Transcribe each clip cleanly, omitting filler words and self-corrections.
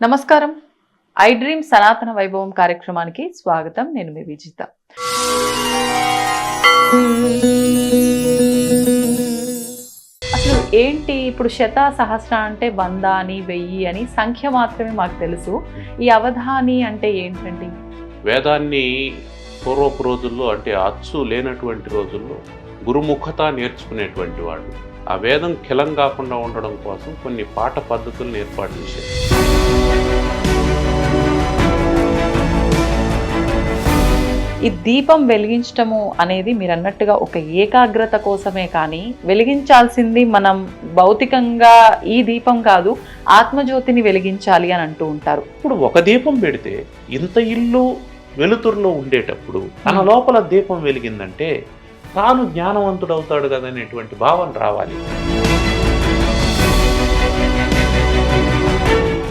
నమస్కారం. I dream సనాతన వైభవం కార్యక్రమానికి స్వాగతం. నేను మీ విజిత. అసలు ఏంటి ఇప్పుడు శత సహస్ర అంటే 100 అని 1000 అని సంఖ్య మాత్రమే మాకు తెలుసు. ఈ అవధాని అంటే ఏంటండి? వేదాన్ని పూర్వపు రోజుల్లో అంటే అచ్చు లేనటువంటి రోజుల్లో గురుముఖత నేర్చుకునేటువంటి వాళ్ళు ఆ వేదం కిలం కాకుండా ఉండడం కోసం కొన్ని పాట పద్ధతులను ఏర్పాటు చేశారు. ఈ దీపం వెలిగించటము అనేది మీరు అన్నట్టుగా ఒక ఏకాగ్రత కోసమే, కానీ వెలిగించాల్సింది మనం భౌతికంగా ఈ దీపం కాదు, ఆత్మజ్యోతిని వెలిగించాలి అని అంటూ ఉంటారు. ఇప్పుడు ఒక దీపం పెడితే ఇంత ఇల్లు వెలుతురులో ఉండేటప్పుడు తన లోపల దీపం వెలిగిందంటే తాను జ్ఞానవంతుడు అవుతాడు కదనేటువంటి భావన రావాలి.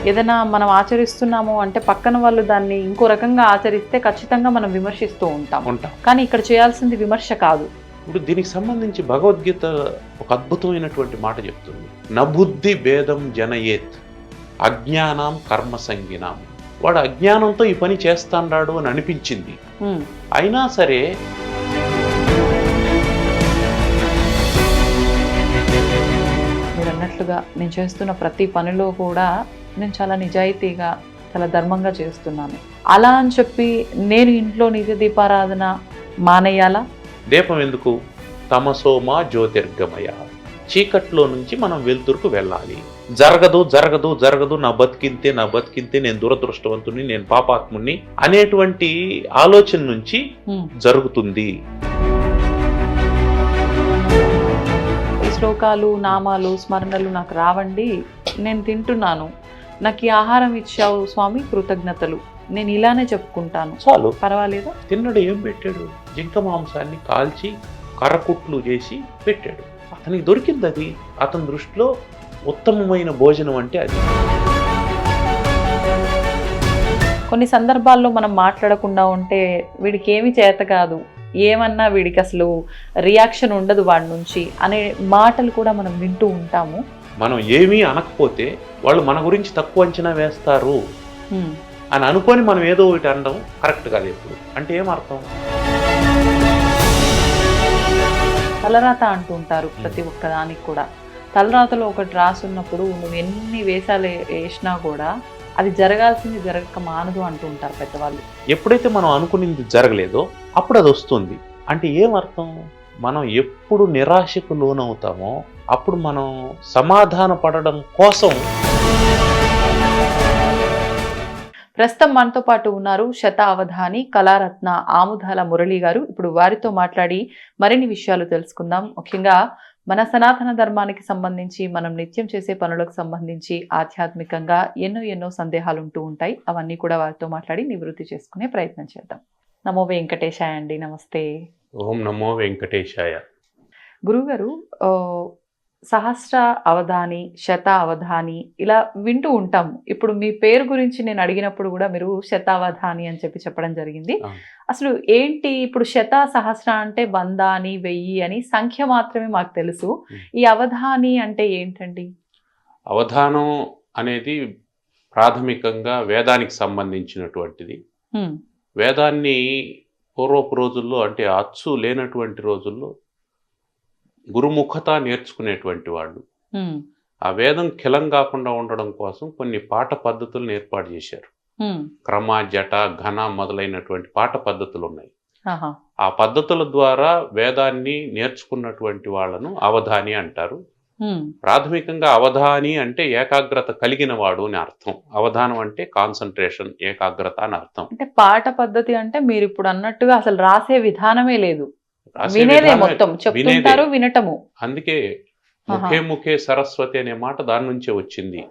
ఏదైనా మనం ఆచరిస్తున్నాము అంటే పక్కన వాళ్ళు దాన్ని ఇంకో రకంగా ఆచరిస్తే ఖచ్చితంగా మనం విమర్శిస్తూ ఉంటాం. కానీ ఇక్కడ చేయాల్సింది విమర్శ కాదు. ఇప్పుడు దీనికి సంబంధించి భగవద్గీత ఒక అద్భుతమైనటువంటి మాట చెప్తుంది. నబుద్ధి భేదం జనయేత్ అజ్ఞానం కర్మ సంగినాం. వాడు అజ్ఞానంతో ఈ పని చేస్తాడు అని అనిపించింది, అయినా సరే మీరు అన్నట్లుగా నేను చేస్తున్న ప్రతి పనిలో కూడా నేను చాలా నిజాయితీగా చాలా ధర్మంగా చేస్తున్నాను అలా అని చెప్పి నేను ఇంట్లో నిత్య దీపారాధన మానేయాలా? దీపం ఎందుకు? తమసోమా జ్యోతిర్గమయ, చీకట్లో నుంచి మనం వెలుతురుకు వెళ్ళాలి. జరగదు జరగదు జరగదు, నా బతికింతే నేను దురదృష్టవంతుని, నేను పాపాత్ముని అనేటువంటి ఆలోచన నుంచి జరుగుతుంది. ఈ శ్లోకాలు నామాలు స్మరణలు నాకు రావండి, నేను తింటున్నాను, నాకు ఈ ఆహారం ఇచ్చావు స్వామి కృతజ్ఞతలు, నేను ఇలానే చెప్పుకుంటాను, చాలు, పర్వాలేదా? తిన్నడు ఏం పెట్టాడు? జింక మాంసాన్ని కాల్చి కర్రకుట్లు చేసి పెట్టాడు. అతనికి దొరికింది అది. అతని దృష్టిలో ఉత్తమమైన భోజనం అంటే అది. కొన్ని సందర్భాల్లో మనం మాట్లాడకుండా ఉంటే వీడికి ఏమి చేత కాదు, ఏమన్నా వీడికి అసలు రియాక్షన్ ఉండదు వాడి నుంచి అనే మాటలు కూడా మనం వింటూ ఉంటాము. మనం ఏమీ అనకపోతే వాళ్ళు మన గురించి తక్కువ అంచనా వేస్తారు అని అనుకొని మనం ఏదో ఒకటి అనడం కరెక్ట్ కాదు ఎప్పుడు. అంటే ఏమర్థం? తలరాత అంటూ ఉంటారు ప్రతి ఒక్క దానికి కూడా. తలరాతలో ఒకటి రాసున్నప్పుడు నువ్వు ఎన్ని వేషాలు వేసినా కూడా అది జరగాల్సింది జరగక మానదు అంటూ ఉంటారు పెద్దవాళ్ళు. ఎప్పుడైతే మనం అనుకునేది జరగలేదో అప్పుడు అది వస్తుంది. అంటే ఏమర్థం? మనం ఎప్పుడు నిరాశకు లోనవుతామో అప్పుడు మనం సమాధాన పడడం కోసం. ప్రస్తుతం మనతో పాటు ఉన్నారు శత అవధాని కళారత్న ఆముదాల మురళి గారు. ఇప్పుడు వారితో మాట్లాడి మరిన్ని విషయాలు తెలుసుకుందాం. ముఖ్యంగా మన సనాతన ధర్మానికి సంబంధించి మనం నిత్యం చేసే పనులకు సంబంధించి ఆధ్యాత్మికంగా ఎన్నో సందేహాలు ఉంటూ ఉంటాయి. అవన్నీ కూడా వారితో మాట్లాడి నివృత్తి చేసుకునే ప్రయత్నం చేద్దాం. నమో వెంకటేశాయ అండి. నమస్తే. ఓం నమో వెంకటేశాయ. గురుగారు, సహస్ర అవధాని శత అవధాని ఇలా వింటూ ఉంటాము. ఇప్పుడు మీ పేరు గురించి నేను అడిగినప్పుడు కూడా మీరు శతావధాని అని చెప్పడం జరిగింది. అసలు ఏంటి ఇప్పుడు శత సహస్ర అంటే 100 అని 1000 అని సంఖ్య మాత్రమే మాకు తెలుసు. ఈ అవధాని అంటే ఏంటండి? అవధానం అనేది ప్రాథమికంగా వేదానికి సంబంధించినటువంటిది. వేదాన్ని పూర్వపు రోజుల్లో అంటే అచ్చు లేనటువంటి రోజుల్లో గురుముఖత నేర్చుకునేటువంటి వాళ్ళు ఆ వేదం కిలం కాకుండా ఉండడం కోసం కొన్ని పాట పద్ధతులను ఏర్పాటు చేశారు. క్రమ, జట, ఘన మొదలైనటువంటి పాట పద్ధతులు ఉన్నాయి. ఆ పద్ధతుల ద్వారా వేదాన్ని నేర్చుకున్నటువంటి వాళ్ళను అవధాని అంటారు. ప్రాథమికంగా అవధాని అంటే ఏకాగ్రత కలిగిన వాడు అని అర్థం. అవధానం అంటే కాన్సన్ట్రేషన్, ఏకాగ్రత అని అర్థం. అంటే పాట పద్ధతి అంటే మీరు ఇప్పుడు అన్నట్టుగా అసలు రాసే విధానమే లేదు, వినేదే మొత్తం, చెప్తుంటారు, వినటము. అందుకే ముఖే సరస్వతి అనే మాట దాని నుంచే వచ్చింది.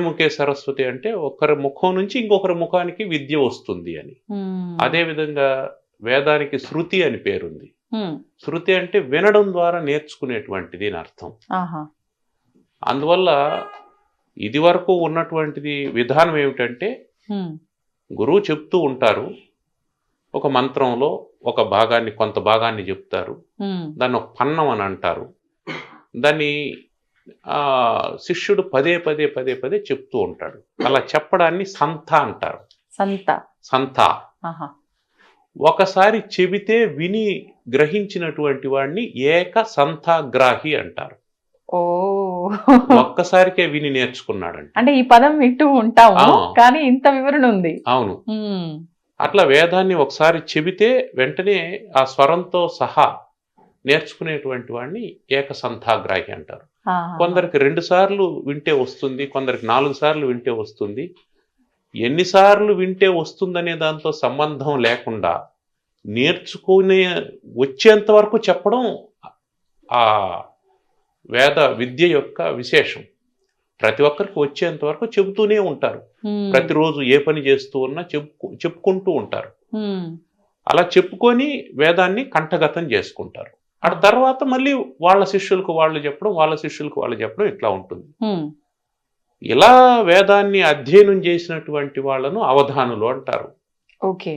ముఖే సరస్వతి అంటే ఒకరి ముఖం నుంచి ఇంకొకరి ముఖానికి విద్య వస్తుంది అని. అదే విధంగా వేదానికి శృతి అని పేరుంది. శృతి అంటే వినడం ద్వారా నేర్చుకునేటువంటిది అని అర్థం. అందువల్ల ఇది వరకు ఉన్నటువంటిది విధానం ఏమిటంటే గురువు చెప్తూ ఉంటారు, ఒక మంత్రంలో ఒక భాగాన్ని కొంత భాగాన్ని చెప్తారు, దాన్ని ఒక పన్నం అని అంటారు. దాన్ని శిష్యుడు పదే పదే పదే పదే చెప్తూ ఉంటాడు. అలా చెప్పడాన్ని సంత అంటారు. సంత. ఒకసారి చెబితే విని గ్రహించినటువంటి వాడిని ఏక సంతాగ్రాహి అంటారు. ఒక్కసారికే విని నేర్చుకున్నాడంట. అంటే ఈ పదం వింటూ ఉంటాము కానీ ఇంత వివరణ ఉంది. అవును. అట్లా వేదాన్ని ఒకసారి చెబితే వెంటనే ఆ స్వరంతో సహా నేర్చుకునేటువంటి వాడిని ఏకసంతాగ్రాహి అంటారు. కొందరికి 2 సార్లు వింటే వస్తుంది, కొందరికి 4 సార్లు వింటే వస్తుంది. ఎన్నిసార్లు వింటే వస్తుందనే దాంతో సంబంధం లేకుండా నేర్చుకునే వచ్చేంత వరకు చెప్పడం ఆ వేద విద్య యొక్క విశేషం. ప్రతి ఒక్కరికి వచ్చేంత వరకు చెబుతూనే ఉంటారు. ప్రతిరోజు ఏ పని చేస్తూ ఉన్నా చెప్పుకుంటూ ఉంటారు. అలా చెప్పుకొని వేదాన్ని కంఠగతం చేసుకుంటారు. ఆ తర్వాత మళ్ళీ వాళ్ళ శిష్యులకు వాళ్ళు చెప్పడం, వాళ్ళ శిష్యులకు వాళ్ళు చెప్పడం ఇట్లా ఉంటుంది. ఇలా వేదాన్ని అధ్యయనం చేసినటువంటి వాళ్ళను అవధానులు అంటారు. ఓకే,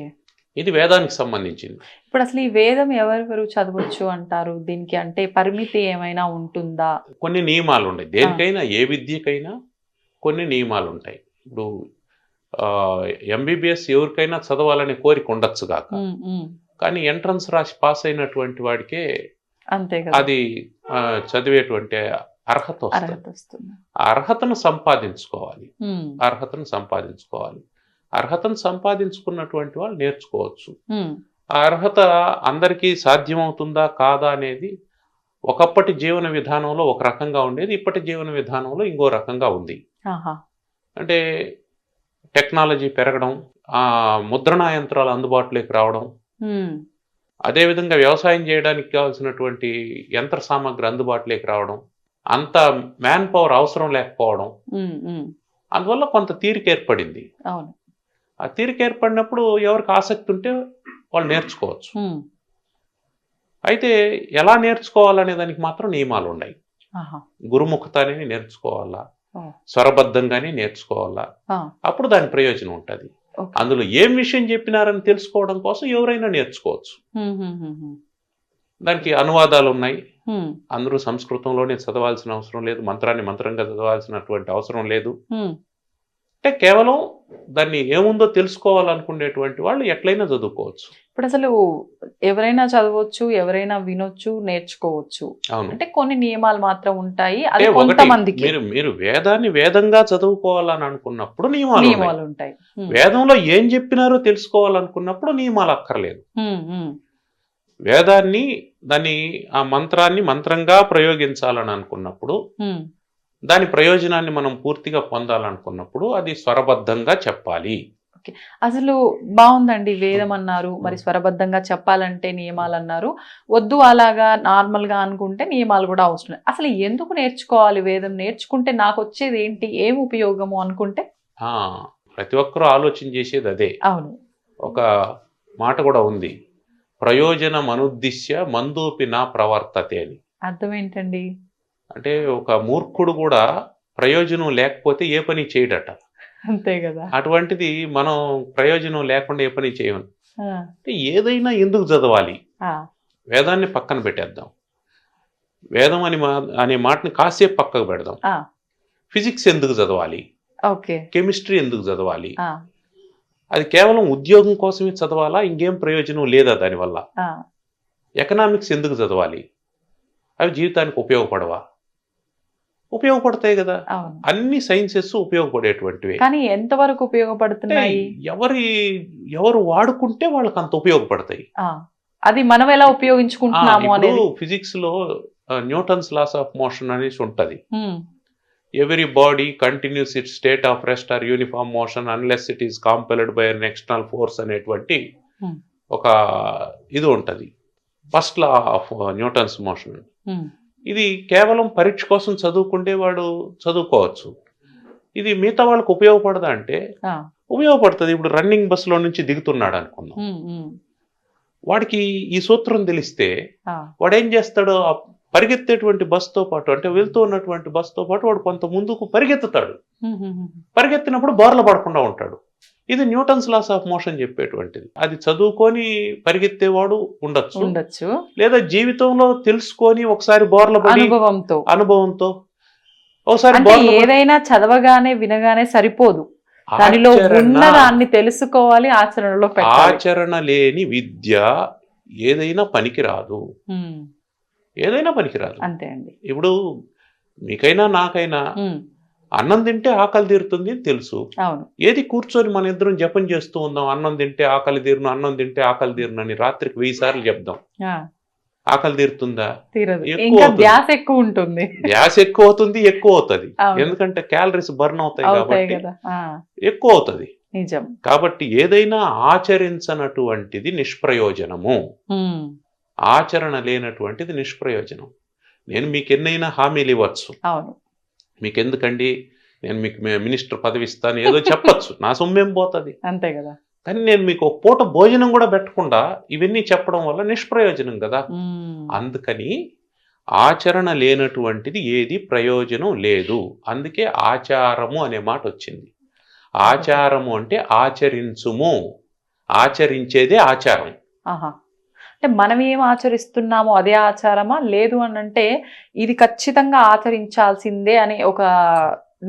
ఇది వేదానికి సంబంధించింది. ఇప్పుడు అసలు ఈ వేదం ఎవరెవరు చదవచ్చు అంటారు? దీనికి అంటే పరిమితి ఏమైనా ఉంటుందా? కొన్ని నియమాలు ఉన్నాయి. దేనికైనా, ఏ విద్యకైనా కొన్ని నియమాలు ఉంటాయి. ఇప్పుడు ఎంబీబీఎస్ ఎవరికైనా చదవాలనే కోరిక ఉండొచ్చు కాక, కానీ ఎంట్రన్స్ రాసి పాస్ అయినటువంటి వాడికే అంతే అది చదివేటువంటి అర్హత వస్తుంది. ఆ అర్హతను సంపాదించుకోవాలి. అర్హతను సంపాదించుకున్నటువంటి వాళ్ళు నేర్చుకోవచ్చు. ఆ అర్హత అందరికీ సాధ్యమవుతుందా కాదా అనేది ఒకప్పటి జీవన విధానంలో ఒక రకంగా ఉండేది, ఇప్పటి జీవన విధానంలో ఇంకో రకంగా ఉంది. అంటే టెక్నాలజీ పెరగడం, ముద్రణా యంత్రాలు అందుబాటులోకి రావడం, అదేవిధంగా వ్యవసాయం చేయడానికి కావాల్సినటువంటి యంత్ర సామాగ్రి అందుబాటులోకి రావడం, అంత మ్యాన్ పవర్ అవసరం లేకపోవడం, అందువల్ల కొంత తీరిక ఏర్పడింది. ఆ తీరిక ఏర్పడినప్పుడు ఎవరికి ఆసక్తి ఉంటే వాళ్ళు నేర్చుకోవచ్చు. అయితే ఎలా నేర్చుకోవాలనే దానికి మాత్రం నియమాలు ఉన్నాయి. గురుముఖతానే నేర్చుకోవాలా, స్వరబద్ధంగానే నేర్చుకోవాలా, అప్పుడు దాని ప్రయోజనం ఉంటుంది. అందులో ఏం విషయం చెప్పినారని తెలుసుకోవడం కోసం ఎవరైనా నేర్చుకోవచ్చు. దానికి అనువాదాలు ఉన్నాయి. అందరూ సంస్కృతంలోనే చదవాల్సిన అవసరం లేదు, మంత్రాన్ని మంత్రంగా చదవాల్సినటువంటి అవసరం లేదు. అంటే కేవలం దాన్ని ఏముందో తెలుసుకోవాలనుకునేటువంటి వాళ్ళు ఎట్లయినా చదువుకోవచ్చు. ఇప్పుడు అసలు ఎవరైనా చదవచ్చు, ఎవరైనా వినొచ్చు, నేర్చుకోవచ్చు. అంటే కొన్ని నియమాలు మాత్రం ఉంటాయి. అది కొంతమందికి. మీరు వేదాన్ని వేదంగా చదువుకోవాలని అనుకున్నప్పుడు నియమాలు ఉంటాయి. వేదంలో ఏం చెప్పినారో తెలుసుకోవాలనుకున్నప్పుడు నియమాలు అక్కర్లేదు. వేదాన్ని ఆ మంత్రాన్ని మంత్రంగా ప్రయోగించాలని అనుకున్నప్పుడు, దాని ప్రయోజనాన్ని మనం పూర్తిగా పొందాలనుకున్నప్పుడు అది స్వరబద్ధంగా చెప్పాలి. అసలు బాగుందండి. వేదం అన్నారు, మరి స్వరబద్ధంగా చెప్పాలంటే నియమాలు అన్నారు. వద్దు అలాగా నార్మల్ గా అనుకుంటే నియమాలు కూడా అవసరం. అసలు ఎందుకు నేర్చుకోవాలి వేదం? నేర్చుకుంటే నాకు వచ్చేది ఏంటి, ఏం ఉపయోగము అనుకుంటే ప్రతి ఒక్కరూ ఆలోచన చేసేది అదే. అవును, ఒక మాట కూడా ఉంది, ప్రయోజనం అనుద్దిశ్య మందోపి నా ప్రవర్తతే అని. అర్థం ఏంటండి? అంటే ఒక మూర్ఖుడు కూడా ప్రయోజనం లేకపోతే ఏ పని చేయడట. అంతే కదా. అటువంటిది మనం ప్రయోజనం లేకుండా ఏ పని చేయము. అంటే ఏదైనా ఎందుకు చదవాలి? వేదాన్ని పక్కన పెట్టేద్దాం. వేదం అనే మాటని కాసేపు పక్కకు పెడదాం. ఫిజిక్స్ ఎందుకు చదవాలి? కెమిస్ట్రీ ఎందుకు చదవాలి? అది కేవలం ఉద్యోగం కోసమే చదవాలా? ఇంకేం ప్రయోజనం లేదా దానివల్ల? ఎకనామిక్స్ ఎందుకు చదవాలి? అవి జీవితానికి ఉపయోగపడవా? ఉపయోగపడతాయి కదా. అన్ని సైన్సెస్ ఉపయోగపడేటువంటివి. కానీ ఎంతవరకు ఉపయోగపడుతున్నాయి? ఎవరు వాడుకుంటే వాళ్ళకి అంత ఉపయోగపడతాయి. అది మనం ఎలా ఉపయోగించుకుంటున్నాము అనేది. ఫిజిక్స్ లో న్యూటన్స్ లాస్ ఆఫ్ మోషన్ అనేసి ఉంటది. Every body continues its state of rest or uniform motion unless it is compelled by an external force అనేటువంటి ఒక ఇది ఉంటది. First law of Newton's motion. ఇది కేవలం పరీక్ష కోసం చదువుకుంటే వాడు చదువుకోవచ్చు. ఇది మిగతా వాళ్ళకు ఉపయోగపడదా అంటే ఉపయోగపడుతుంది. ఇప్పుడు రన్నింగ్ బస్సులో నుంచి దిగుతున్నాడు అనుకుందాం, వాడికి ఈ సూత్రం తెలిస్తే వాడు ఏం చేస్తాడో, పరిగెత్తేటువంటి బస్తో పాటు, అంటే వెళ్తూ ఉన్నటువంటి బస్తో పాటు వాడు కొంత ముందుకు పరిగెత్తుతాడు. పరిగెత్తినప్పుడు బోర్ల పడకుండా ఉంటాడు. ఇది న్యూటన్స్ లాస్ ఆఫ్ మోషన్ చెప్పేటువంటిది. అది చదువుకొని పరిగెత్తేవాడు ఉండొచ్చు, లేదా జీవితంలో తెలుసుకొని ఒకసారి బోర్ల పడి అనుభవంతో ఒకసారి ఏదైనా చదవగానే వినగానే సరిపోదు, దానిలో ఉన్న దాన్ని తెలుసుకోవాలి, ఆచరణలో పెట్టాలి. ఆచరణ లేని విద్య ఏదైనా పనికిరాదు, ఏదైనా పనికిరాదు. అంతే అండి. ఇప్పుడు మీకైనా నాకైనా అన్నం తింటే ఆకలి తీరుతుంది అని తెలుసు. ఏది కూర్చొని మన ఇద్దరం జపం చేస్తూ ఉందాం, అన్నం తింటే ఆకలి తీరును, అన్నం తింటే ఆకలి తీరును అని రాత్రికి 1000 సార్లు చెప్దాం. ఆకలి తీరుతుందా? ధ్యాస ఎక్కువ ఉంటుంది, ధ్యాస ఎక్కువ అవుతుంది, ఎక్కువ అవుతుంది. ఎందుకంటే క్యాలరీస్ బర్న్ అవుతాయి కాబట్టి ఎక్కువ అవుతుంది. నిజం. కాబట్టి ఏదైనా ఆచరించనటువంటిది నిష్ప్రయోజనము, ఆచరణ లేనటువంటిది నిష్ప్రయోజనం. నేను మీకు ఎన్నైనా హామీలు ఇవ్వచ్చు, మీకు ఎందుకండి నేను మీకు మినిస్టర్ పదవి ఇస్తాను ఏదో చెప్పచ్చు, నా సొమ్మేం పోతుంది, అంతే కదా. కానీ నేను మీకు ఒక పూట భోజనం కూడా పెట్టకుండా ఇవన్నీ చెప్పడం వల్ల నిష్ప్రయోజనం కదా. అందుకని ఆచరణ లేనటువంటిది ఏది ప్రయోజనం లేదు. అందుకే ఆచారము అనే మాట వచ్చింది. ఆచారము అంటే ఆచరించుము, ఆచరించేదే ఆచారం. అంటే మనం ఏం ఆచరిస్తున్నామో అదే ఆచారమా, లేదు అని అంటే ఇది ఖచ్చితంగా ఆచరించాల్సిందే అని ఒక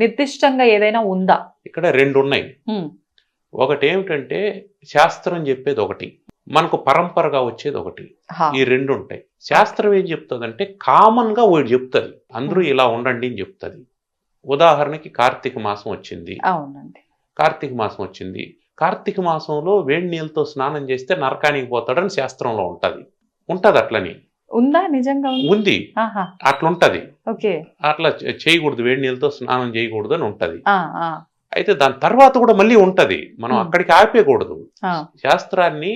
నిర్దిష్టంగా ఏదైనా ఉందా? ఇక్కడ 2 ఉన్నాయి. ఒకటి ఏమిటంటే శాస్త్రం చెప్పేది ఒకటి, మనకు పరంపరగా వచ్చేది ఒకటి. ఈ 2 ఉంటాయి. శాస్త్రం ఏం చెప్తుందంటే కామన్ గా ఒకటి చెప్తుంది, అందరూ ఇలా ఉండండి అని చెప్తుంది. ఉదాహరణకి కార్తీక మాసం వచ్చింది. అవునండి, కార్తీక మాసం వచ్చింది. కార్తీక మాసంలో వేడి నీళ్ళతో స్నానం చేస్తే నరకానికి పోతాడని శాస్త్రంలో ఉంటది. అట్లని ఉందా? నిజంగా ఉంది, అట్లుంటది. అట్లా చేయకూడదు, వేడి నీళ్ళతో స్నానం చేయకూడదు అని ఉంటది. అయితే దాని తర్వాత కూడా మళ్ళీ ఉంటది, మనం అక్కడికి ఆపేయకూడదు. శాస్త్రాన్ని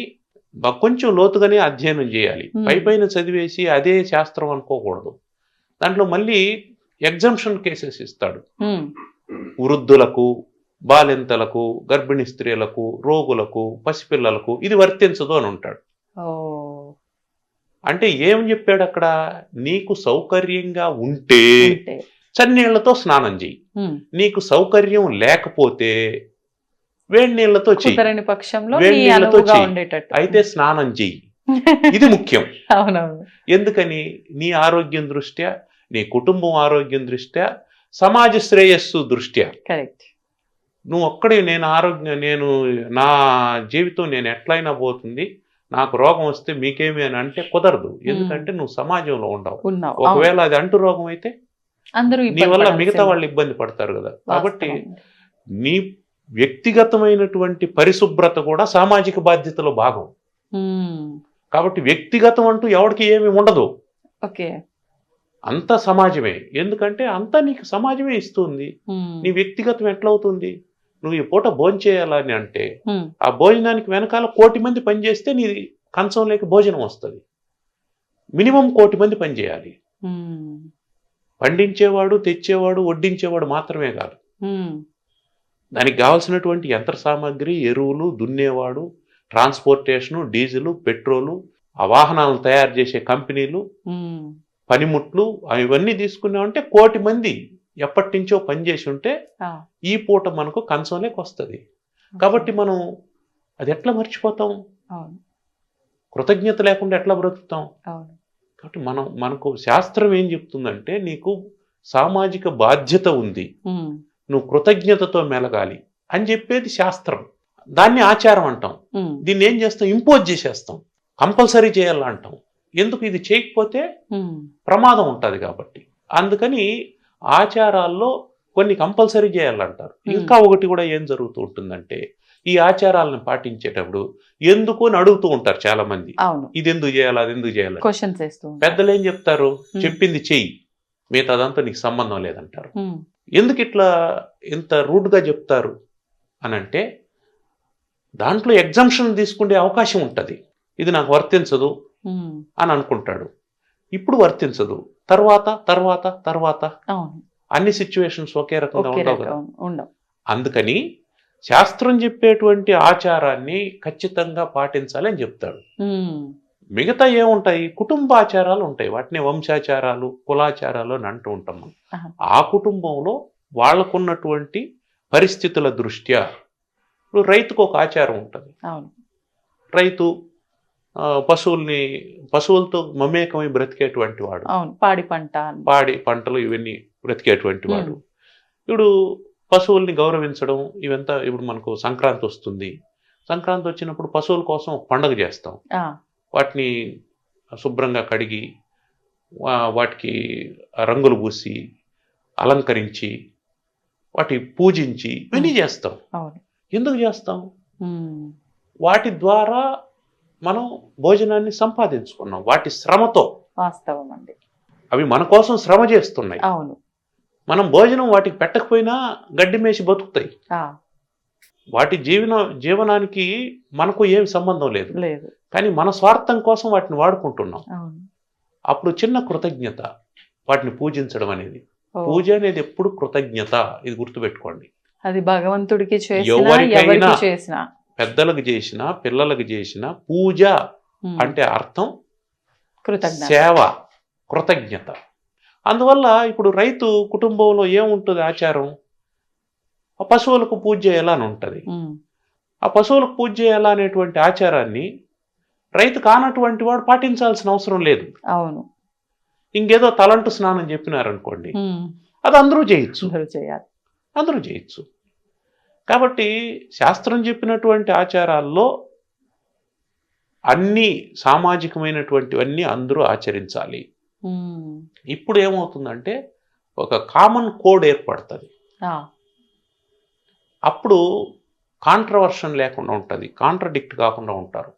కొంచెం లోతుగానే అధ్యయనం చేయాలి, పైపైన చదివేసి అదే శాస్త్రం అనుకోకూడదు. దాంట్లో మళ్ళీ ఎగ్జంప్షన్ కేసెస్ ఇస్తాడు. వృద్ధులకు, బాలింతలకు, గర్భిణీ స్త్రీలకు, రోగులకు, పసిపిల్లలకు ఇది వర్తించదు అని ఉంటాడు. అంటే ఏం చెప్పాడు అక్కడ? నీకు సౌకర్యంగా ఉంటే చన్నీళ్లతో స్నానం చెయ్యి, నీకు సౌకర్యం లేకపోతే వేడి నీళ్లతో చెయ్యి, వేడి నీళ్లతో చెయ్యి, అయితే స్నానం చెయ్యి. ఇది ముఖ్యం. ఎందుకని? నీ ఆరోగ్యం దృష్ట్యా, నీ కుటుంబం ఆరోగ్యం దృష్ట్యా, సమాజ శ్రేయస్సు దృష్ట్యా. నువ్వు ఒక్కడే నేను నా జీవితం నేను ఎట్లయినా పోతుంది, నాకు రోగం వస్తే మీకేమి అని అంటే కుదరదు. ఎందుకంటే నువ్వు సమాజంలో ఉండవు. ఒకవేళ అది అంటు రోగం అయితే నీ వల్ల మిగతా వాళ్ళు ఇబ్బంది పడతారు కదా. కాబట్టి నీ వ్యక్తిగతమైనటువంటి పరిశుభ్రత కూడా సామాజిక బాధ్యతలో భాగం. కాబట్టి వ్యక్తిగతం అంటూ ఎవరికి ఏమి ఉండదు, అంతా సమాజమే. ఎందుకంటే అంతా నీకు సమాజమే ఇస్తుంది. నీ వ్యక్తిగతం ఎట్లవుతుంది? నువ్వు ఈ పూట భోజనం చేయాలని అంటే ఆ భోజనానికి వెనకాల 1,000,000 మంది పనిచేస్తే నీ కంచంలోకి భోజనం వస్తుంది. మినిమం 1,000,000 మంది పనిచేయాలి. పండించేవాడు, తెచ్చేవాడు, వడ్డించేవాడు మాత్రమే కాదు, దానికి కావాల్సినటువంటి యంత్ర సామాగ్రి, ఎరువులు, దున్నేవాడు, ట్రాన్స్పోర్టేషను, డీజిల్, పెట్రోలు, ఆ వాహనాలను తయారు చేసే కంపెనీలు, పనిముట్లు, ఇవన్నీ తీసుకున్నామంటే 1,000,000 మంది ఎప్పటి నుంచో పనిచేసి ఉంటే ఈ పూట మనకు కంచంలోకి వస్తుంది. కాబట్టి మనం అది ఎట్లా మర్చిపోతాం? కృతజ్ఞత లేకుండా ఎట్లా బ్రతుకుతాం? కాబట్టి మనకు శాస్త్రం ఏం చెప్తుందంటే నీకు సామాజిక బాధ్యత ఉంది, నువ్వు కృతజ్ఞతతో మెలగాలి అని చెప్పేది శాస్త్రం. దాన్ని ఆచారం అంటాం. దీన్ని ఏం చేస్తాం? ఇంపోజ్ చేసేస్తాం, కంపల్సరీ చేయాలంటాం. ఎందుకు? ఇది చేయకపోతే ప్రమాదం ఉంటుంది కాబట్టి. అందుకని ఆచారాల్లో కొన్ని కంపల్సరీ చేయాలంటారు. ఇంకా ఒకటి కూడా ఏం జరుగుతూ ఉంటుందంటే ఈ ఆచారాలను పాటించేటప్పుడు ఎందుకు అని అడుగుతూ ఉంటారు చాలా మంది. ఇది ఎందుకు చేయాలి, అది ఎందుకు చేయాలి, పెద్దలు ఏం చెప్తారు? చెప్పింది చెయ్యి, మిగతాదంతా నీకు సంబంధం లేదంటారు. ఎందుకు ఇట్లా ఇంత రూడ్గా చెప్తారు అని అంటే దాంట్లో ఎగ్జంప్షన్ తీసుకునే అవకాశం ఉంటుంది. ఇది నాకు వర్తించదు అని అనుకుంటాడు, ఇప్పుడు వర్తించదు, తర్వాత తర్వాత తర్వాత అన్ని సిచ్యువేషన్స్ ఒకే రకంగా ఉండవు కదా. అందుకని శాస్త్రం చెప్పేటువంటి ఆచారాన్ని ఖచ్చితంగా పాటించాలి అని చెప్తాడు. మిగతా ఏముంటాయి? కుటుంబాచారాలు ఉంటాయి, వాటిని వంశాచారాలు, కులాచారాలు అని అంటూ ఉంటాం మనం. ఆ కుటుంబంలో వాళ్ళకున్నటువంటి పరిస్థితుల దృష్ట్యా ఇప్పుడు రైతుకు ఒక ఆచారం ఉంటుంది. అవును. రైతు పశువులతో మమేకమై బ్రతికేటువంటి వాడు. అవును, పాడి పంట, పాడి పంటలు ఇవన్నీ బ్రతికేటువంటి వాడు. ఇప్పుడు పశువుల్ని గౌరవించడం ఇవంతా. ఇప్పుడు మనకు సంక్రాంతి వస్తుంది. సంక్రాంతి వచ్చినప్పుడు పశువుల కోసం ఒక పండుగ చేస్తాం. వాటిని శుభ్రంగా కడిగి వాటికి రంగులు పూసి అలంకరించి వాటి పూజించి ఇవన్నీ చేస్తాం. ఎందుకు చేస్తాం? వాటి ద్వారా మనం భోజనాన్ని సంపాదించుకున్నాం, వాటి శ్రమతో. వాస్తవం అండి. అవి మన కోసం శ్రమ చేస్తున్నాయి. అవును. మనం భోజనం వాటికి పెట్టకపోయినా గడ్డి మేసి బతుకుతాయి. వాటి జీవనానికి మనకు ఏమి సంబంధం లేదు. కానీ మన స్వార్థం కోసం వాటిని వాడుకుంటున్నాం. అప్పుడు చిన్న కృతజ్ఞత, వాటిని పూజించడం అనేది. పూజ అనేది ఎప్పుడు కృతజ్ఞత, ఇది గుర్తుపెట్టుకోండి. అది భగవంతుడికి ఎవరికైనా, పెద్దలకు చేసిన పిల్లలకు చేసిన పూజ అంటే అర్థం సేవ, కృతజ్ఞత. అందువల్ల ఇప్పుడు రైతు కుటుంబంలో ఏముంటుంది ఆచారం? ఆ పశువులకు పూజ చేయాలని ఉంటుంది. ఆ పశువులకు పూజ చేయాలా అనేటువంటి ఆచారాన్ని రైతు కానటువంటి వాడు పాటించాల్సిన అవసరం లేదు. అవును. ఇంకేదో తలంటు స్నానం చెప్పినారనుకోండి, అది అందరూ చేయొచ్చు. అందరూ చేయొచ్చు. కాబట్టి శాస్త్రం చెప్పినటువంటి ఆచారాల్లో అన్ని సామాజికమైనటువంటివన్నీ అందరూ ఆచరించాలి. ఇప్పుడు ఏమవుతుందంటే ఒక కామన్ కోడ్ ఏర్పడుతుంది. అప్పుడు కాంట్రవర్షన్ లేకుండా ఉంటుంది, కాంట్రడిక్ట్ కాకుండా ఉంటారు.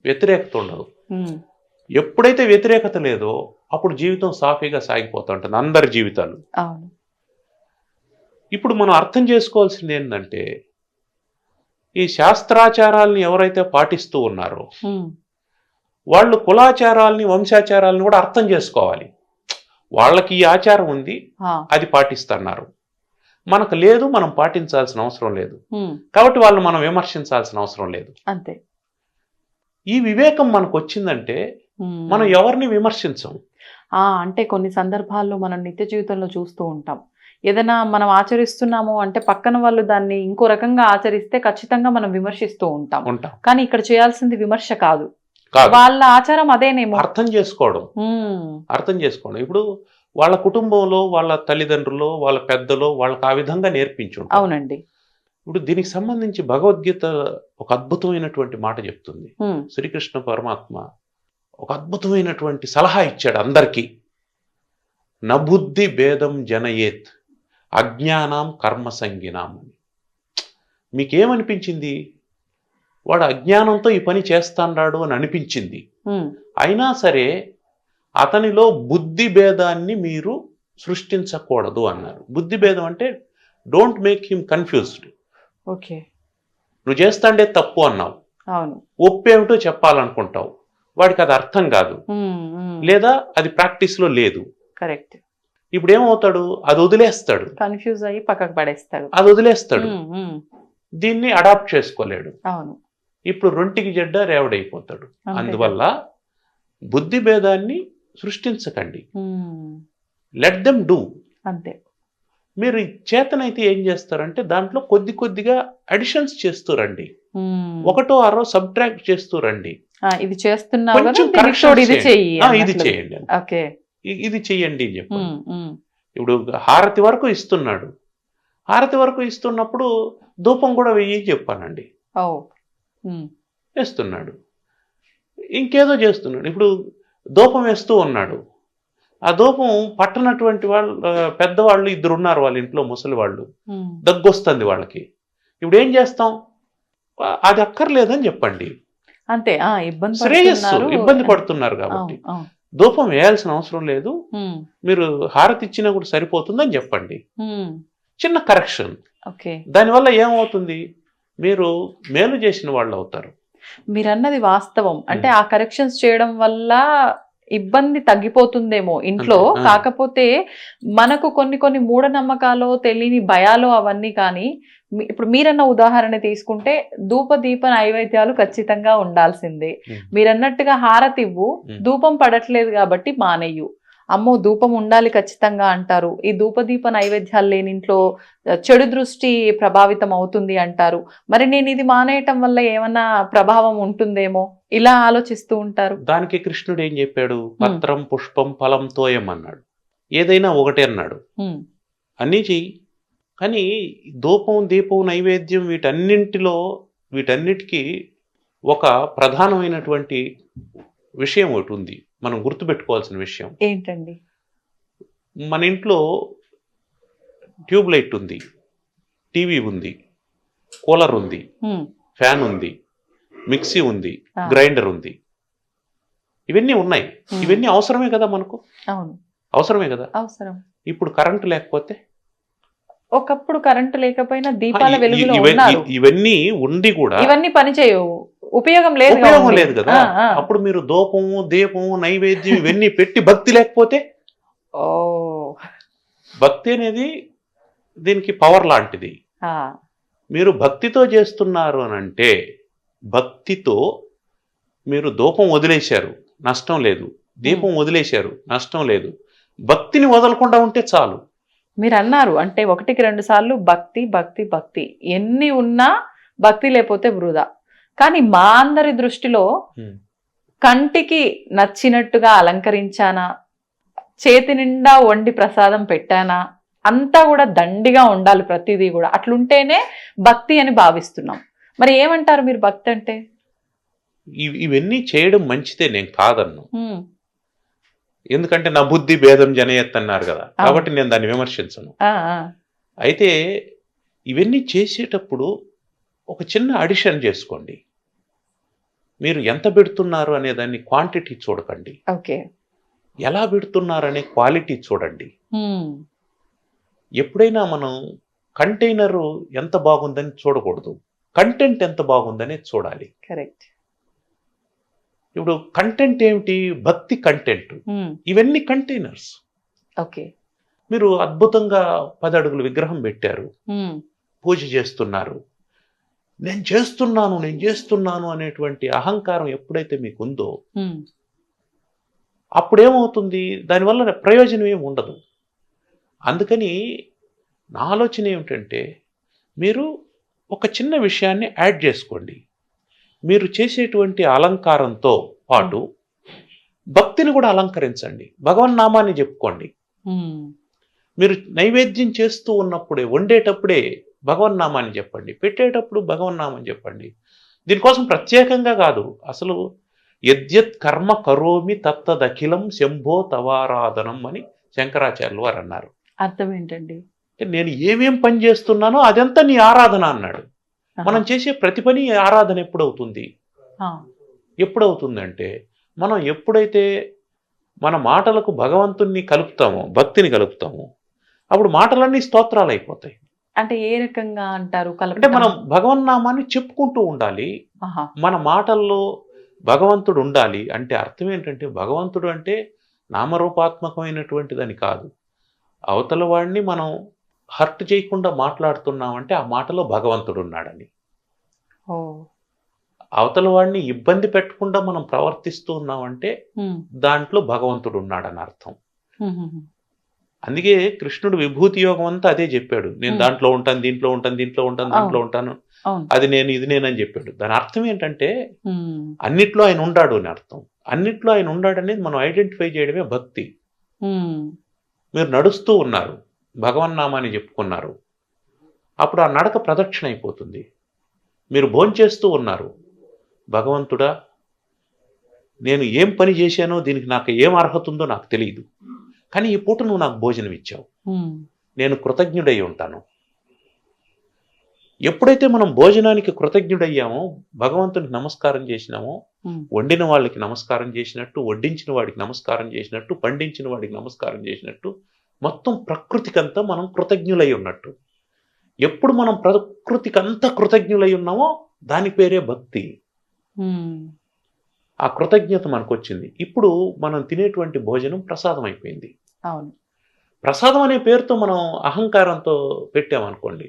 వ్యతిరేకత ఉండదు. ఎప్పుడైతే వ్యతిరేకత లేదో అప్పుడు జీవితం సాఫీగా సాగిపోతూ ఉంటుంది, అందరి జీవితాలు. ఇప్పుడు మనం అర్థం చేసుకోవాల్సింది ఏంటంటే, ఈ శాస్త్రాచారాలని ఎవరైతే పాటిస్తూ ఉన్నారో వాళ్ళు కులాచారాలని, వంశాచారాలను కూడా అర్థం చేసుకోవాలి. వాళ్ళకి ఈ ఆచారం ఉంది, అది పాటిస్తున్నారు. మనకు లేదు, మనం పాటించాల్సిన అవసరం లేదు. కాబట్టి వాళ్ళు మనం విమర్శించాల్సిన అవసరం లేదు. అంతే. ఈ వివేకం మనకు వచ్చిందంటే మనం ఎవరిని విమర్శించం. అంటే కొన్ని సందర్భాల్లో మనం నిత్య జీవితంలో చూస్తూ ఉంటాం, ఏదైనా మనం ఆచరిస్తున్నాము అంటే పక్కన వాళ్ళు దాన్ని ఇంకో రకంగా ఆచరిస్తే ఖచ్చితంగా మనం విమర్శిస్తూ ఉంటాం. కానీ ఇక్కడ చేయాల్సింది విమర్శ కాదు, వాళ్ళ ఆచారం అదేనేమో అర్థం చేసుకోవడం. ఇప్పుడు వాళ్ళ కుటుంబంలో వాళ్ళ తల్లిదండ్రులు, వాళ్ళ పెద్దలు వాళ్ళకి ఆ విధంగా నేర్పించు. అవునండి. ఇప్పుడు దీనికి సంబంధించి భగవద్గీత ఒక అద్భుతమైనటువంటి మాట చెప్తుంది. శ్రీకృష్ణ పరమాత్మ ఒక అద్భుతమైనటువంటి సలహా ఇచ్చాడు అందరికీ. నబుద్ధి భేదం జనయేత్ అజ్ఞానం కర్మ సంగినాం. మీకేమనిపించింది? వాడు అజ్ఞానంతో ఈ పని చేస్తాడు అని అనిపించింది. అయినా సరే అతనిలో బుద్ధి భేదాన్ని మీరు సృష్టించకూడదు అన్నారు. బుద్ధి భేదం అంటే డోంట్ మేక్ హిమ్ కన్ఫ్యూజ్డ్. నువ్వు చేస్తాండే తప్పు అన్నావు, ఒప్పేమిటో చెప్పాలనుకుంటావు, వాడికి అది అర్థం కాదు, లేదా అది ప్రాక్టీస్లో లేదు. కరెక్ట్. ఇప్పుడు ఏమవుతాడు? అది వదిలేస్తాడు, కన్ఫ్యూజ్ అయ్యి పక్కకు పడేస్తాడు, అది వదిలేస్తాడు, దీన్ని అడాప్ట్ చేసుకోలేడు. ఇప్పుడు రొంటికి జడ్డ రేవడైపోతాడు. అందువల్ల బుద్ధి భేదాన్ని సృష్టించకండి, లెట్ దెమ్ డూ. అంతే. మీరు చేతనైతే ఏం చేస్తారంటే దాంట్లో కొద్ది కొద్దిగా అడిషన్స్ చేస్తూ రండి, ఒకటో ఆరో సబ్ట్రాక్ట్ చేస్తూ రండి. ఇది చేస్తున్నావు, ఇది చేయండి, ఇది చెయ్యండి అని చెప్పండి. ఇప్పుడు హారతి వరకు ఇస్తున్నాడు, హారతి వరకు ఇస్తున్నప్పుడు ధూపం కూడా వెయ్యి చెప్పానండి. వేస్తున్నాడు, ఇంకేదో చేస్తున్నాడు. ఇప్పుడు ధూపం వేస్తూ ఉన్నాడు, ఆ ధూపం పట్టనటువంటి వాళ్ళు, పెద్దవాళ్ళు ఇద్దరు ఉన్నారు వాళ్ళ ఇంట్లో, ముసలి వాళ్ళు, దగ్గొస్తుంది వాళ్ళకి. ఇప్పుడు ఏం చేస్తాం? అది అక్కర్లేదని చెప్పండి. అంతే. శ్రేయస్సు, ఇబ్బంది పడుతున్నారు కాబట్టి ధూపం వేయాల్సిన అవసరం లేదు, మీరు హారతి ఇచ్చినా కూడా సరిపోతుందని చెప్పండి. చిన్న కరెక్షన్. దానివల్ల ఏమవుతుంది? మీరు మేలు చేసిన వాళ్ళు అవుతారు. మీరన్నది వాస్తవం. అంటే ఆ కరెక్షన్స్ చేయడం వల్ల ఇబ్బంది తగ్గిపోతుందేమో ఇంట్లో. కాకపోతే మనకు కొన్ని కొన్ని మూఢనమ్మకాలు, తెలియని భయాలు అవన్నీ. కానీ ఇప్పుడు మీరన్న ఉదాహరణ తీసుకుంటే ధూప దీప నైవేద్యాలు ఖచ్చితంగా ఉండాల్సిందే. మీరన్నట్టుగా హారతి ఇవ్వు, ధూపం పడట్లేదు కాబట్టి మానేయు. అమ్మో ధూపం ఉండాలి ఖచ్చితంగా అంటారు. ఈ ధూపదీప నైవేద్యాలు లేని ఇంట్లో చెడు దృష్టి ప్రభావితం అవుతుంది అంటారు. మరి నేను ఇది మానేయటం వల్ల ఏమన్నా ప్రభావం ఉంటుందేమో ఇలా ఆలోచిస్తూ ఉంటారు. దానికి కృష్ణుడు ఏం చెప్పాడు? పత్రం పుష్పం ఫలం తోయం అన్నాడు. ఏదైనా ఒకటే అన్నాడు. అన్నీ చెయ్యి. కానీ ధూపం దీపం నైవేద్యం వీటన్నిటికీ ఒక ప్రధానమైనటువంటి విషయం ఒకటి ఉంది, మనం గుర్తుపెట్టుకోవాల్సిన విషయం. ఏంటండి? మన ఇంట్లో ట్యూబ్ లైట్ ఉంది, టీవీ ఉంది, కూలర్ ఉంది, ఫ్యాన్ ఉంది, మిక్సీ ఉంది, గ్రైండర్ ఉంది. ఇవన్నీ ఉన్నాయి. ఇవన్నీ అవసరమే కదా మనకు. అవును, అవసరమే కదా. అవసరం. ఇప్పుడు కరెంటు లేకపోతే, ఒకప్పుడు కరెంటు లేకపోయినా దీపాల వెలుగులో ఉన్నారు. ఇవన్నీ ఉండి కూడా ఇవన్నీ పనిచేయవు, ఉపయోగం లేదు కదా. అప్పుడు మీరు ధూపము దీపము నైవేద్యం ఇవన్నీ పెట్టి భక్తి లేకపోతే, భక్తి అనేది దీనికి పవర్ లాంటిది. మీరు భక్తితో చేస్తున్నారు అని అంటే, భక్తితో మీరు ధూపం వదిలేశారు నష్టం లేదు, దీపం వదిలేశారు నష్టం లేదు, భక్తిని వదలకుండా ఉంటే చాలు. మీరు అన్నారు అంటే 1-2 సార్లు భక్తి భక్తి భక్తి, ఎన్ని ఉన్నా భక్తి లేకపోతే వృధా. కానీ మా అందరి దృష్టిలో కంటికి నచ్చినట్టుగా అలంకరించానా, చేతి నిండా వండి ప్రసాదం పెట్టానా, అంతా కూడా దండిగా ఉండాలి ప్రతిదీ కూడా, అట్లుంటేనే భక్తి అని భావిస్తున్నాం. మరి ఏమంటారు మీరు భక్తి అంటే? ఇవన్నీ చేయడం మంచిదే, నేను కాదన్ను. ఎందుకంటే నా బుద్ధి భేదం జనయత్ అన్నారు కదా, కాబట్టి నేను దాన్ని విమర్శించను. అయితే ఇవన్నీ చేసేటప్పుడు ఒక చిన్న అడిషన్ చేసుకోండి. మీరు ఎంత పెడుతున్నారు అనే దాన్ని క్వాంటిటీ చూడకండి, ఎలా పెడుతున్నారు అనే క్వాలిటీ చూడండి. ఎప్పుడైనా మనం కంటైనరు ఎంత బాగుందని చూడకూడదు, కంటెంట్ ఎంత బాగుందని చూడాలి. కరెక్ట్. ఇప్పుడు కంటెంట్ ఏమిటి? భక్తి కంటెంట్. ఇవన్నీ కంటైనర్స్. మీరు అద్భుతంగా 10 అడుగుల విగ్రహం పెట్టారు, పూజ చేస్తున్నారు. నేను చేస్తున్నాను అనేటువంటి అహంకారం ఎప్పుడైతే మీకు ఉందో అప్పుడేమవుతుంది? దానివల్ల ప్రయోజనం ఏమి ఉండదు. అందుకని నా ఆలోచన ఏమిటంటే, మీరు ఒక చిన్న విషయాన్ని యాడ్ చేసుకోండి. మీరు చేసేటువంటి అలంకారంతో పాటు భక్తిని కూడా అలంకరించండి, భగవన్నామాన్ని చెప్పుకోండి. మీరు నైవేద్యం చేస్తూ ఉన్నప్పుడే, వండేటప్పుడే భగవన్నామాన్ని చెప్పండి, పెట్టేటప్పుడు భగవన్నామాన్ని చెప్పండి. దీనికోసం ప్రత్యేకంగా కాదు, అసలు యద్యత్ కర్మ కరోమి తత్తదఖిలం శంభో తవారాధనం అని శంకరాచార్యులు వారు అన్నారు. అర్థం ఏంటండి? నేను ఏమేం పని చేస్తున్నానో అదంతా నీ ఆరాధన అన్నాడు. మనం చేసే ప్రతి పని ఆరాధన ఎప్పుడవుతుందంటే, మనం ఎప్పుడైతే మన మాటలకు భగవంతుణ్ణి కలుపుతామో, భక్తిని కలుపుతామో, అప్పుడు మాటలన్నీ స్తోత్రాలు అయిపోతాయి. అంటే ఏ రకంగా అంటారు? అంటే మనం భగవన్నామాన్ని చెప్పుకుంటూ ఉండాలి, మన మాటల్లో భగవంతుడు ఉండాలి. అంటే అర్థం ఏంటంటే, భగవంతుడు అంటే నామరూపాత్మకమైనటువంటిదని కాదు. అవతల వాడిని మనం హర్ట్ చేయకుండా మాట్లాడుతున్నామంటే ఆ మాటలో భగవంతుడు ఉన్నాడని. అవతల వాడిని ఇబ్బంది పెట్టకుండా మనం ప్రవర్తిస్తూ ఉన్నామంటే దాంట్లో భగవంతుడు ఉన్నాడని అర్థం. అందుకే కృష్ణుడు విభూతి యోగం అంతా అదే చెప్పాడు. నేను దాంట్లో ఉంటాను, దీంట్లో ఉంటాను, దీంట్లో ఉంటాను, దాంట్లో ఉంటాను, అది నేను, ఇది నేనని చెప్పాడు. దాని అర్థం ఏంటంటే అన్నిట్లో ఆయన ఉన్నాడు అని అర్థం. అన్నిట్లో ఆయన ఉన్నాడు అనేది మనం ఐడెంటిఫై చేయడమే భక్తి. మీరు నడుస్తూ ఉన్నారు, భగవన్నామాన్ని చెప్పుకున్నారు, అప్పుడు ఆ నడక ప్రదక్షిణ అయిపోతుంది. మీరు భోంచేస్తూ ఉన్నారు, భగవంతుడా నేను ఏం పని చేశానో, దీనికి నాకు ఏం అర్హత ఉందో నాకు తెలియదు, కానీ ఈ పూట నువ్వు నాకు భోజనం ఇచ్చావు, నేను కృతజ్ఞుడై ఉంటాను. ఎప్పుడైతే మనం భోజనానికి కృతజ్ఞుడయ్యామో, భగవంతునికి నమస్కారం చేసినామో, వండిన వాళ్ళకి నమస్కారం చేసినట్టు, వడ్డించిన వాడికి నమస్కారం చేసినట్టు, పండించిన వాడికి నమస్కారం చేసినట్టు, మొత్తం ప్రకృతికంతా మనం కృతజ్ఞులై ఉన్నట్టు. ఎప్పుడు మనం ప్రకృతికంతా కృతజ్ఞులై ఉన్నామో దాని పేరే భక్తి. ఆ కృతజ్ఞత మనకు వచ్చింది. ఇప్పుడు మనం తినేటువంటి భోజనం ప్రసాదం అయిపోయింది. ప్రసాదం అనే పేరుతో మనం అహంకారంతో పెట్టామనుకోండి,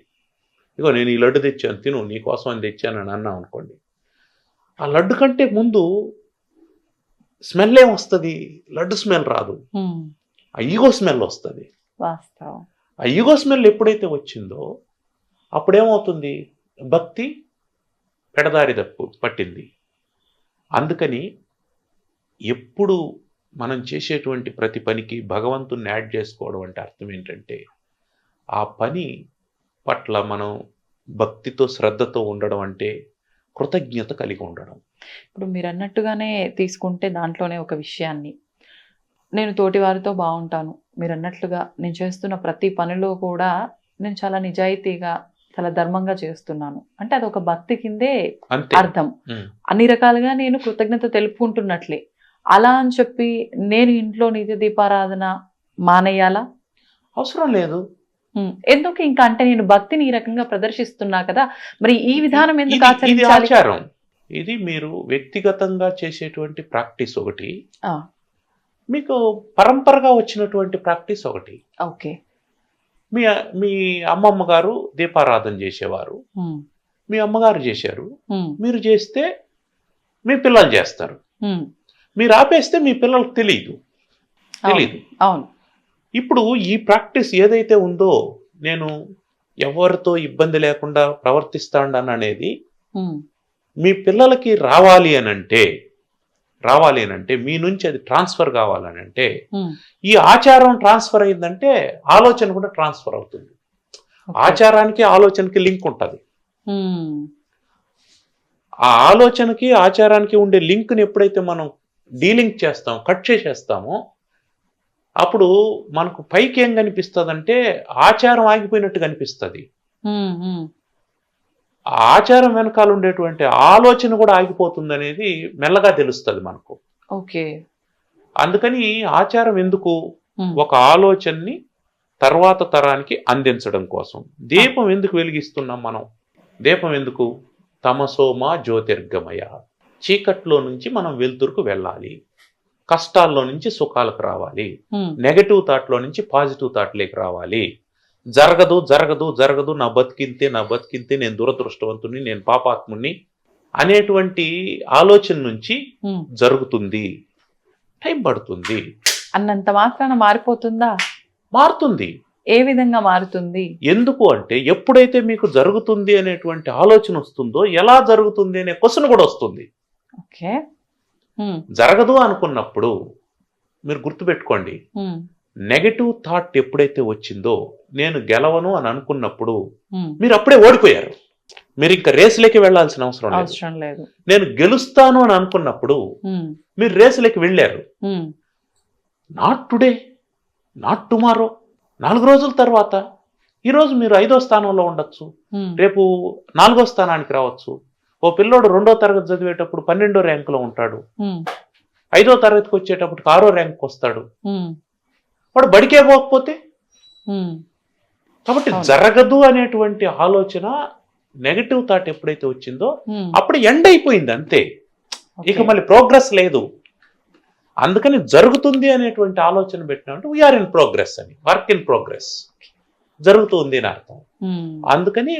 ఇగో నేను ఈ లడ్డు తెచ్చాను, తిను, నీకోసం అని తెచ్చాను అని అన్నాం అనుకోండి, ఆ లడ్డు కంటే ముందు స్మెల్ ఏమొస్తుంది? లడ్డు స్మెల్ రాదు. ఆ ఈగో స్మెల్ వస్తుంది. వాస్తవం. ఆ ఈగో స్మెల్ ఎప్పుడైతే వచ్చిందో అప్పుడేమవుతుంది, భక్తి పెడదారి పట్టింది. అందుకని ఎప్పుడు మనం చేసేటువంటి ప్రతి పనికి భగవంతుణ్ణి యాడ్ చేసుకోవడం అంటే అర్థం ఏంటంటే, ఆ పని పట్ల మనం భక్తితో శ్రద్ధతో ఉండడం అంటే కృతజ్ఞత కలిగి ఉండడం. ఇప్పుడు మీరు అన్నట్టుగానే తీసుకుంటే దాంట్లోనే ఒక విషయాన్ని, నేను తోటి వారితో బాగుంటాను, మీరు అన్నట్లుగా నేను చేస్తున్న ప్రతి పనిలో కూడా నేను చాలా నిజాయితీగా చాలా ధర్మంగా చేస్తున్నాను అంటే అదొక భక్తి కిందే అంతే. అర్థం. అన్ని రకాలుగా నేను కృతజ్ఞత తెలుపుకుంటున్నట్లే. అలా అని చెప్పి నేను ఇంట్లో నిత్య దీపారాధన మానేయాలా? అవసరం లేదు. ఎందుకు ఇంకా, అంటే నేను భక్తిని ఈ రకంగా ప్రదర్శిస్తున్నా కదా, మరి ఈ విధానం ఎందుకు ఇది ఆచరించాలి? ఆచారం. ఇది మీరు వ్యక్తిగతంగా చేసేటువంటి ప్రాక్టీస్ ఒకటి, మీకు పరంపరగా వచ్చినటువంటి ప్రాక్టీస్ ఒకటి. ఓకే. మీ మీ అమ్మమ్మ గారు దీపారాధన చేసేవారు, మీ అమ్మగారు చేశారు, మీరు చేస్తే మీ పిల్లలు చేస్తారు, మీరు ఆపేస్తే మీ పిల్లలకు తెలియదు. అవును. ఇప్పుడు ఈ ప్రాక్టీస్ ఏదైతే ఉందో, నేను ఎవరితో ఇబ్బంది లేకుండా ప్రవర్తిస్తాను అనేది మీ పిల్లలకి రావాలి అనంటే మీ నుంచి అది ట్రాన్స్ఫర్ కావాలనంటే ఈ ఆచారం ట్రాన్స్ఫర్ అయిందంటే ఆలోచన కూడా ట్రాన్స్ఫర్ అవుతుంది. ఆచారానికి ఆలోచనకి లింక్ ఉంటుంది. ఆ ఆలోచనకి ఆచారానికి ఉండే లింక్ని ఎప్పుడైతే మనం డీలింక్ చేస్తాం, కట్ చేసేస్తామో, అప్పుడు మనకు పైకి ఏం కనిపిస్తుంది అంటే ఆచారం ఆగిపోయినట్టు కనిపిస్తుంది. ఆ ఆచారం వెనకాల ఉండేటువంటి ఆలోచన కూడా ఆగిపోతుంది అనేది మెల్లగా తెలుస్తుంది మనకు. ఓకే. అందుకని ఆచారం ఎందుకు, ఒక ఆలోచనని తర్వాత తరానికి అందించడం కోసం. దీపం ఎందుకు వెలిగిస్తున్నాం మనం? దీపం ఎందుకు? తమసోమా జ్యోతిర్గమయ, చీకట్లో నుంచి మనం వెలుతురుకు వెళ్ళాలి, కష్టాల్లో నుంచి సుఖాలకు రావాలి, నెగటివ్ థాట్లో నుంచి పాజిటివ్ థాట్లోకి రావాలి. జరగదు జరగదు జరగదు, నా బతికింతే, నేను దురదృష్టవంతుని, నేను పాపాత్ముని అనేటువంటి ఆలోచన నుంచి జరుగుతుంది. టైం పడుతుంది. అన్నంత మాత్రాన మారిపోతుందా? మారుతుంది. ఏ విధంగా మారుతుంది? ఎందుకు అంటే ఎప్పుడైతే మీకు జరుగుతుంది అనేటువంటి ఆలోచన వస్తుందో, ఎలా జరుగుతుంది అనే క్వశ్చన్ కూడా వస్తుంది. ఓకే. జరగదు అనుకున్నప్పుడు మీరు గుర్తుపెట్టుకోండి, నెగటివ్ థాట్ ఎప్పుడైతే వచ్చిందో, నేను గెలవను అని అనుకున్నప్పుడు మీరు అప్పుడే ఓడిపోయారు. మీరు ఇంకా రేసులోకి వెళ్లాల్సిన అవసరం లేదు. నేను గెలుస్తాను అని అనుకున్నప్పుడు మీరు రేసులోకి వెళ్ళారు. నాట్ టుడే, నాట్ టుమారో, 4 రోజుల తర్వాత. ఈరోజు మీరు 5వ స్థానంలో ఉండొచ్చు, రేపు 4వ స్థానానికి రావచ్చు. ఓ పిల్లోడు 2వ తరగతి చదివేటప్పుడు 12వ ర్యాంకులో ఉంటాడు, 5వ తరగతికి వచ్చేటప్పుడు 6వ ర్యాంకు వస్తాడు. వాడు బడికే పోకపోతే. కాబట్టి జరగదు అనేటువంటి ఆలోచన, నెగటివ్ థాట్ ఎప్పుడైతే వచ్చిందో అప్పుడు ఎండ్ అయిపోయింది అంతే. ఇక మళ్ళీ ప్రోగ్రెస్ లేదు. అందుకని జరుగుతుంది అనేటువంటి ఆలోచన పెట్టినామంటే వీఆర్ ఇన్ ప్రోగ్రెస్ అని, వర్క్ ఇన్ ప్రోగ్రెస్, జరుగుతుంది అని అర్థం. అందుకని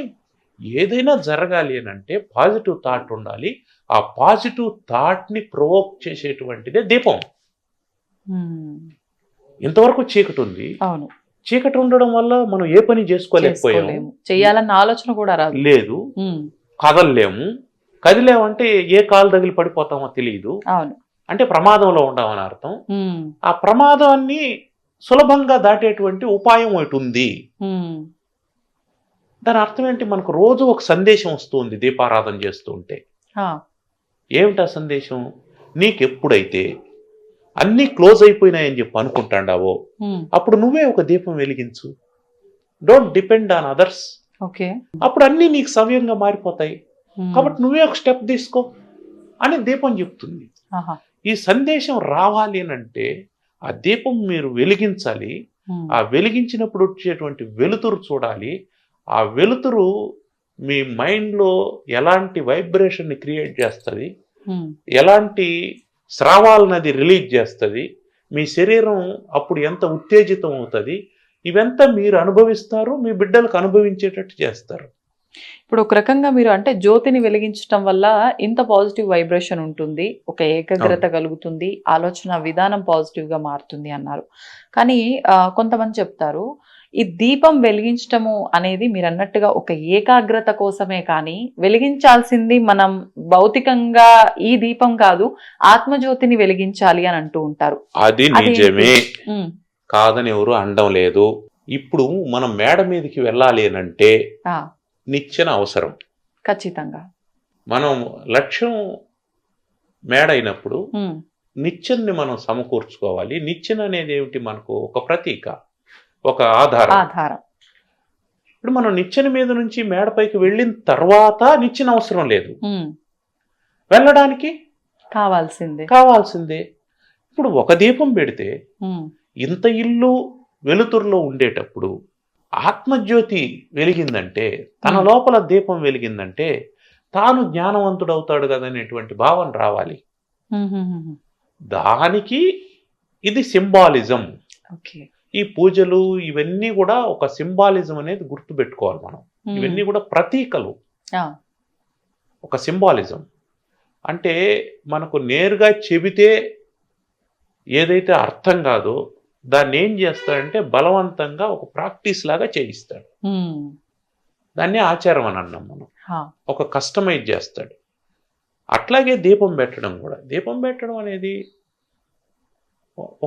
ఏదైనా జరగాలి అని అంటే పాజిటివ్ థాట్ ఉండాలి. ఆ పాజిటివ్ థాట్ని ప్రొవోక్ చేసేటువంటిదే దీపం. ఇంతవరకు చీకటి ఉంది. అవును. చీకటి ఉండడం వల్ల మనం ఏ పని చేసుకోలేకపోయాము, చేయాలన్న ఆలోచన కూడా లేదు, కదలలేము. కదిలేమంటే ఏ కాలు తగిలి పడిపోతామో తెలియదు. అంటే ప్రమాదంలో ఉండమని అర్థం. ఆ ప్రమాదాన్ని సులభంగా దాటేటువంటి ఉపాయం ఒకటి ఉంది. దాని అర్థం ఏంటి? మనకు రోజు ఒక సందేశం వస్తుంది దీపారాధన చేస్తూ ఉంటే. ఏమిటా సందేశం? నీకెప్పుడైతే అన్నీ క్లోజ్ అయిపోయినాయని చెప్పి అనుకుంటాండావో అప్పుడు నువ్వే ఒక దీపం వెలిగించు. Don't depend on others. అప్పుడు అన్నీ నీకు సవ్యంగా మారిపోతాయి. కాబట్టి నువ్వే ఒక స్టెప్ తీసుకో అని దీపం చెప్తుంది. ఈ సందేశం రావాలి అని అంటే ఆ దీపం మీరు వెలిగించాలి. ఆ వెలిగించినప్పుడు వచ్చేటువంటి వెలుతురు చూడాలి. ఆ వెలుతురు మీ మైండ్లో ఎలాంటి వైబ్రేషన్ని క్రియేట్ చేస్తుంది, ఎలాంటి స్రావాలన్నది రిలీజ్ చేస్తుంది, మీ శరీరం అప్పుడు ఎంత ఉత్తేజితం అవుతుంది, ఇవంతా మీరు అనుభవిస్తారు, మీ బిడ్డలకు అనుభవించేటట్టు చేస్తారు. ఇప్పుడు ఒక రకంగా మీరు అంటే జ్యోతిని వెలిగించటం వల్ల ఇంత పాజిటివ్ వైబ్రేషన్ ఉంటుంది, ఒక ఏకాగ్రత కలుగుతుంది, ఆలోచన విధానం పాజిటివ్ గా మారుతుంది అన్నారు. కానీ కొంతమంది చెప్తారు ఈ దీపం వెలిగించటము అనేది మీరు అన్నట్టుగా ఒక ఏకాగ్రత కోసమే, కానీ వెలిగించాల్సింది మనం భౌతికంగా ఈ దీపం కాదు, ఆత్మజ్యోతిని వెలిగించాలి అని అంటూ ఉంటారు. అది నిజమే, కాదని ఎవరు అనడం లేదు. ఇప్పుడు మనం మేడ మీదకి వెళ్ళాలి అని అంటే నిచ్చెన అవసరం. ఖచ్చితంగా మనం లక్ష్యం మేడ అయినప్పుడు నిచ్చెన్ని మనం సమకూర్చుకోవాలి. నిచ్చెన అనేది ఏమిటి? మనకు ఒక ప్రతీక, ఒక ఆధారం. ఇప్పుడు మనం నిచ్చెన మీద నుంచి మేడపైకి వెళ్ళిన తర్వాత నిచ్చెన అవసరం లేదు, వెళ్ళడానికి కావాల్సిందే. ఇప్పుడు ఒక దీపం పెడితే ఇంత ఇల్లు వెలుతురులో ఉండేటప్పుడు ఆత్మజ్యోతి వెలిగిందంటే, తన లోపల దీపం వెలిగిందంటే తాను జ్ఞానవంతుడవుతాడు కదనేటువంటి భావన రావాలి. దానికి ఇది సింబాలిజం. ఈ పూజలు ఇవన్నీ కూడా ఒక సింబాలిజం అనేది గుర్తుపెట్టుకోవాలి మనం. ఇవన్నీ కూడా ప్రతీకలు, ఒక సింబాలిజం. అంటే మనకు నేరుగా చెబితే ఏదైతే అర్థం కాదో దాన్ని ఏం చేస్తాడంటే బలవంతంగా ఒక ప్రాక్టీస్ లాగా చేయిస్తాడు. దాన్ని ఆచారం అని అన్నాం మనం. ఒక కస్టమైజ్ చేస్తాడు. అట్లాగే దీపం పెట్టడం కూడా. దీపం పెట్టడం అనేది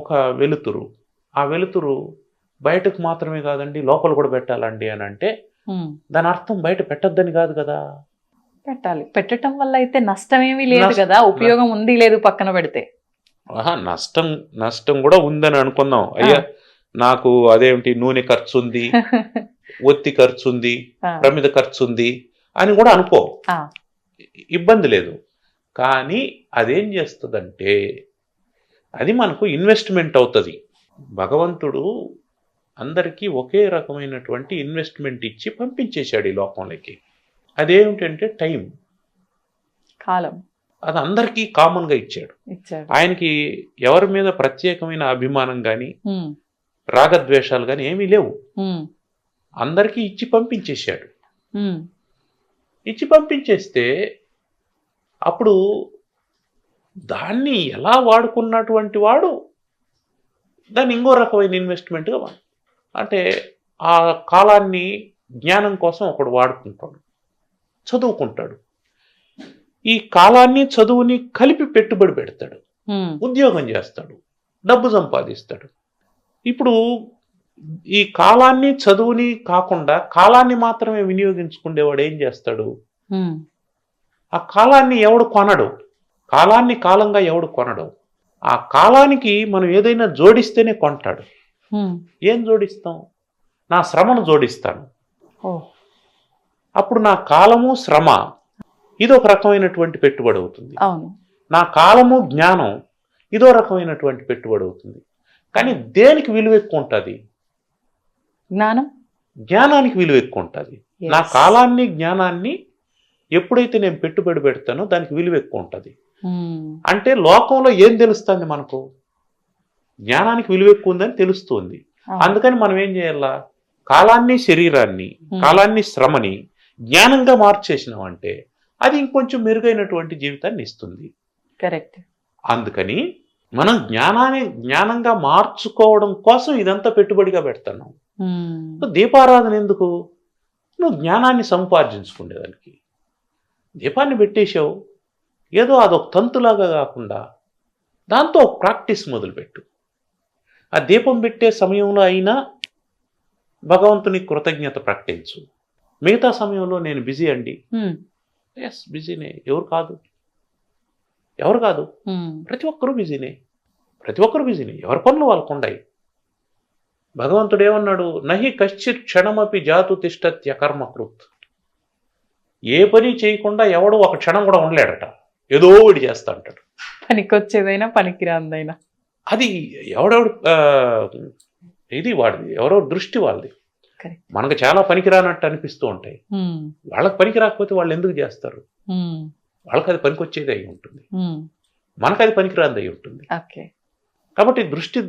ఒక వెలుతురు. ఆ వెలుతురు బయటకు మాత్రమే కాదండి, లోపల కూడా పెట్టాలండి అని అంటే దాని అర్థం బయట పెట్టద్దని కాదు కదా. పెట్టాలి. పెట్టడం వల్ల అయితే నష్టమేమీ లేదు కదా, ఉపయోగం ఉంది లేదు పక్కన పెడితే. నష్టం కూడా ఉందని అనుకుందాం. అయ్యా నాకు అదేమిటి నూనె ఖర్చు ఉంది, ఒత్తి ఖర్చు ఉంది, ప్రమిద ఖర్చు ఉంది అని కూడా అనుకో, ఇబ్బంది లేదు. కానీ అదేం చేస్తుందంటే అది మనకు ఇన్వెస్ట్మెంట్ అవుతుంది. భగవంతుడు అందరికీ ఒకే రకమైనటువంటి ఇన్వెస్ట్మెంట్ ఇచ్చి పంపించేశాడు ఈ లోకంలోకి. అదేమిటంటే టైం, కాలం. అది అందరికీ కామన్ గా ఇచ్చాడు. ఆయనకి ఎవరి మీద ప్రత్యేకమైన అభిమానం గాని రాగద్వేషాలు గాని ఏమీ లేవు. అందరికీ ఇచ్చి పంపించేశాడు. ఇచ్చి పంపించేస్తే అప్పుడు దాన్ని ఎలా వాడుకున్నటువంటి వాడు దాన్ని ఇంకో రకమైన ఇన్వెస్ట్మెంట్గా అంటే ఆ కాలాన్ని జ్ఞానం కోసం ఒకడు వాడుకుంటాడు, చదువుకుంటాడు. ఈ కాలాన్ని చదువుని కలిపి పెట్టుబడి పెడతాడు, ఉద్యోగం చేస్తాడు, డబ్బు సంపాదిస్తాడు. ఇప్పుడు ఈ కాలాన్ని చదువుని కాకుండా కాలాన్ని మాత్రమే వినియోగించుకునేవాడు ఏం చేస్తాడు? ఆ కాలాన్ని ఎవడు కొనడు, కాలాన్ని కాలంగా ఎవడు కొనడు. ఆ కాలానికి మనం ఏదైనా జోడిస్తేనే కొంటాడు. ఏం జోడిస్తాం? నా శ్రమను జోడిస్తాను. అప్పుడు నా కాలము శ్రమ ఇదో ఒక రకమైనటువంటి పెట్టుబడి అవుతుంది. నా కాలము జ్ఞానం ఇదో రకమైనటువంటి పెట్టుబడి అవుతుంది. కానీ దేనికి విలువ ఎక్కువ ఉంటుంది? జ్ఞానానికి విలువ ఎక్కువ ఉంటుంది. నా కాలాన్ని జ్ఞానాన్ని ఎప్పుడైతే నేను పెట్టుబడి పెడతానో దానికి విలువ ఎక్కువ ఉంటుంది. అంటే లోకంలో ఏం తెలుస్తుంది మనకు? జ్ఞానానికి విలువ ఎక్కువ ఉందని తెలుస్తుంది. అందుకని మనం ఏం చేయాలా? కాలాన్ని శరీరాన్ని, కాలాన్ని శ్రమని జ్ఞానంగా మార్చేసినామంటే అది ఇంకొంచెం మెరుగైనటువంటి జీవితాన్ని ఇస్తుంది. కరెక్ట్. అందుకని మనం జ్ఞానంగా మార్చుకోవడం కోసం ఇదంతా పెట్టుబడిగా పెడుతున్నాం. దీపారాధన ఎందుకు? నువ్వు జ్ఞానాన్ని సంపాదించుకునేదానికి. దీపాన్ని పెట్టేశావు, ఏదో అదొక తంతులాగా కాకుండా దాంతో ఒక ప్రాక్టీస్ మొదలుపెట్టు. ఆ దీపం పెట్టే సమయంలో అయినా భగవంతుని కృతజ్ఞత ప్రకటించు. మిగతా సమయంలో నేను బిజీ అండి, ఎస్ బిజీనే. ఎవరు కాదు ప్రతి ఒక్కరూ బిజీనే. ఎవరి పనులు వాళ్ళకు ఉన్నాయి. భగవంతుడు ఏమన్నాడు? నహి కశ్చిత్ క్షణమపి జాతు తిష్టత్య కర్మకృత్. ఏ పని చేయకుండా ఎవడో ఒక క్షణం కూడా ఉండలేడట, ఏదో ఒకటి చేస్తా అంటాడు. పనికొచ్చేదైనా పనికిరాందైనా అది ఎవడెవడు ఇది వాడిది, ఎవరో దృష్టి వాళ్ళది. మనకు చాలా పనికిరానట్టు అనిపిస్తూ ఉంటాయి. వాళ్ళకి పనికి రాకపోతే వాళ్ళు ఎందుకు చేస్తారు? వాళ్ళకి అది పనికొచ్చేది అయి ఉంటుంది, మనకు అది పనికిరాంది అయి ఉంటుంది. కాబట్టి దృష్టి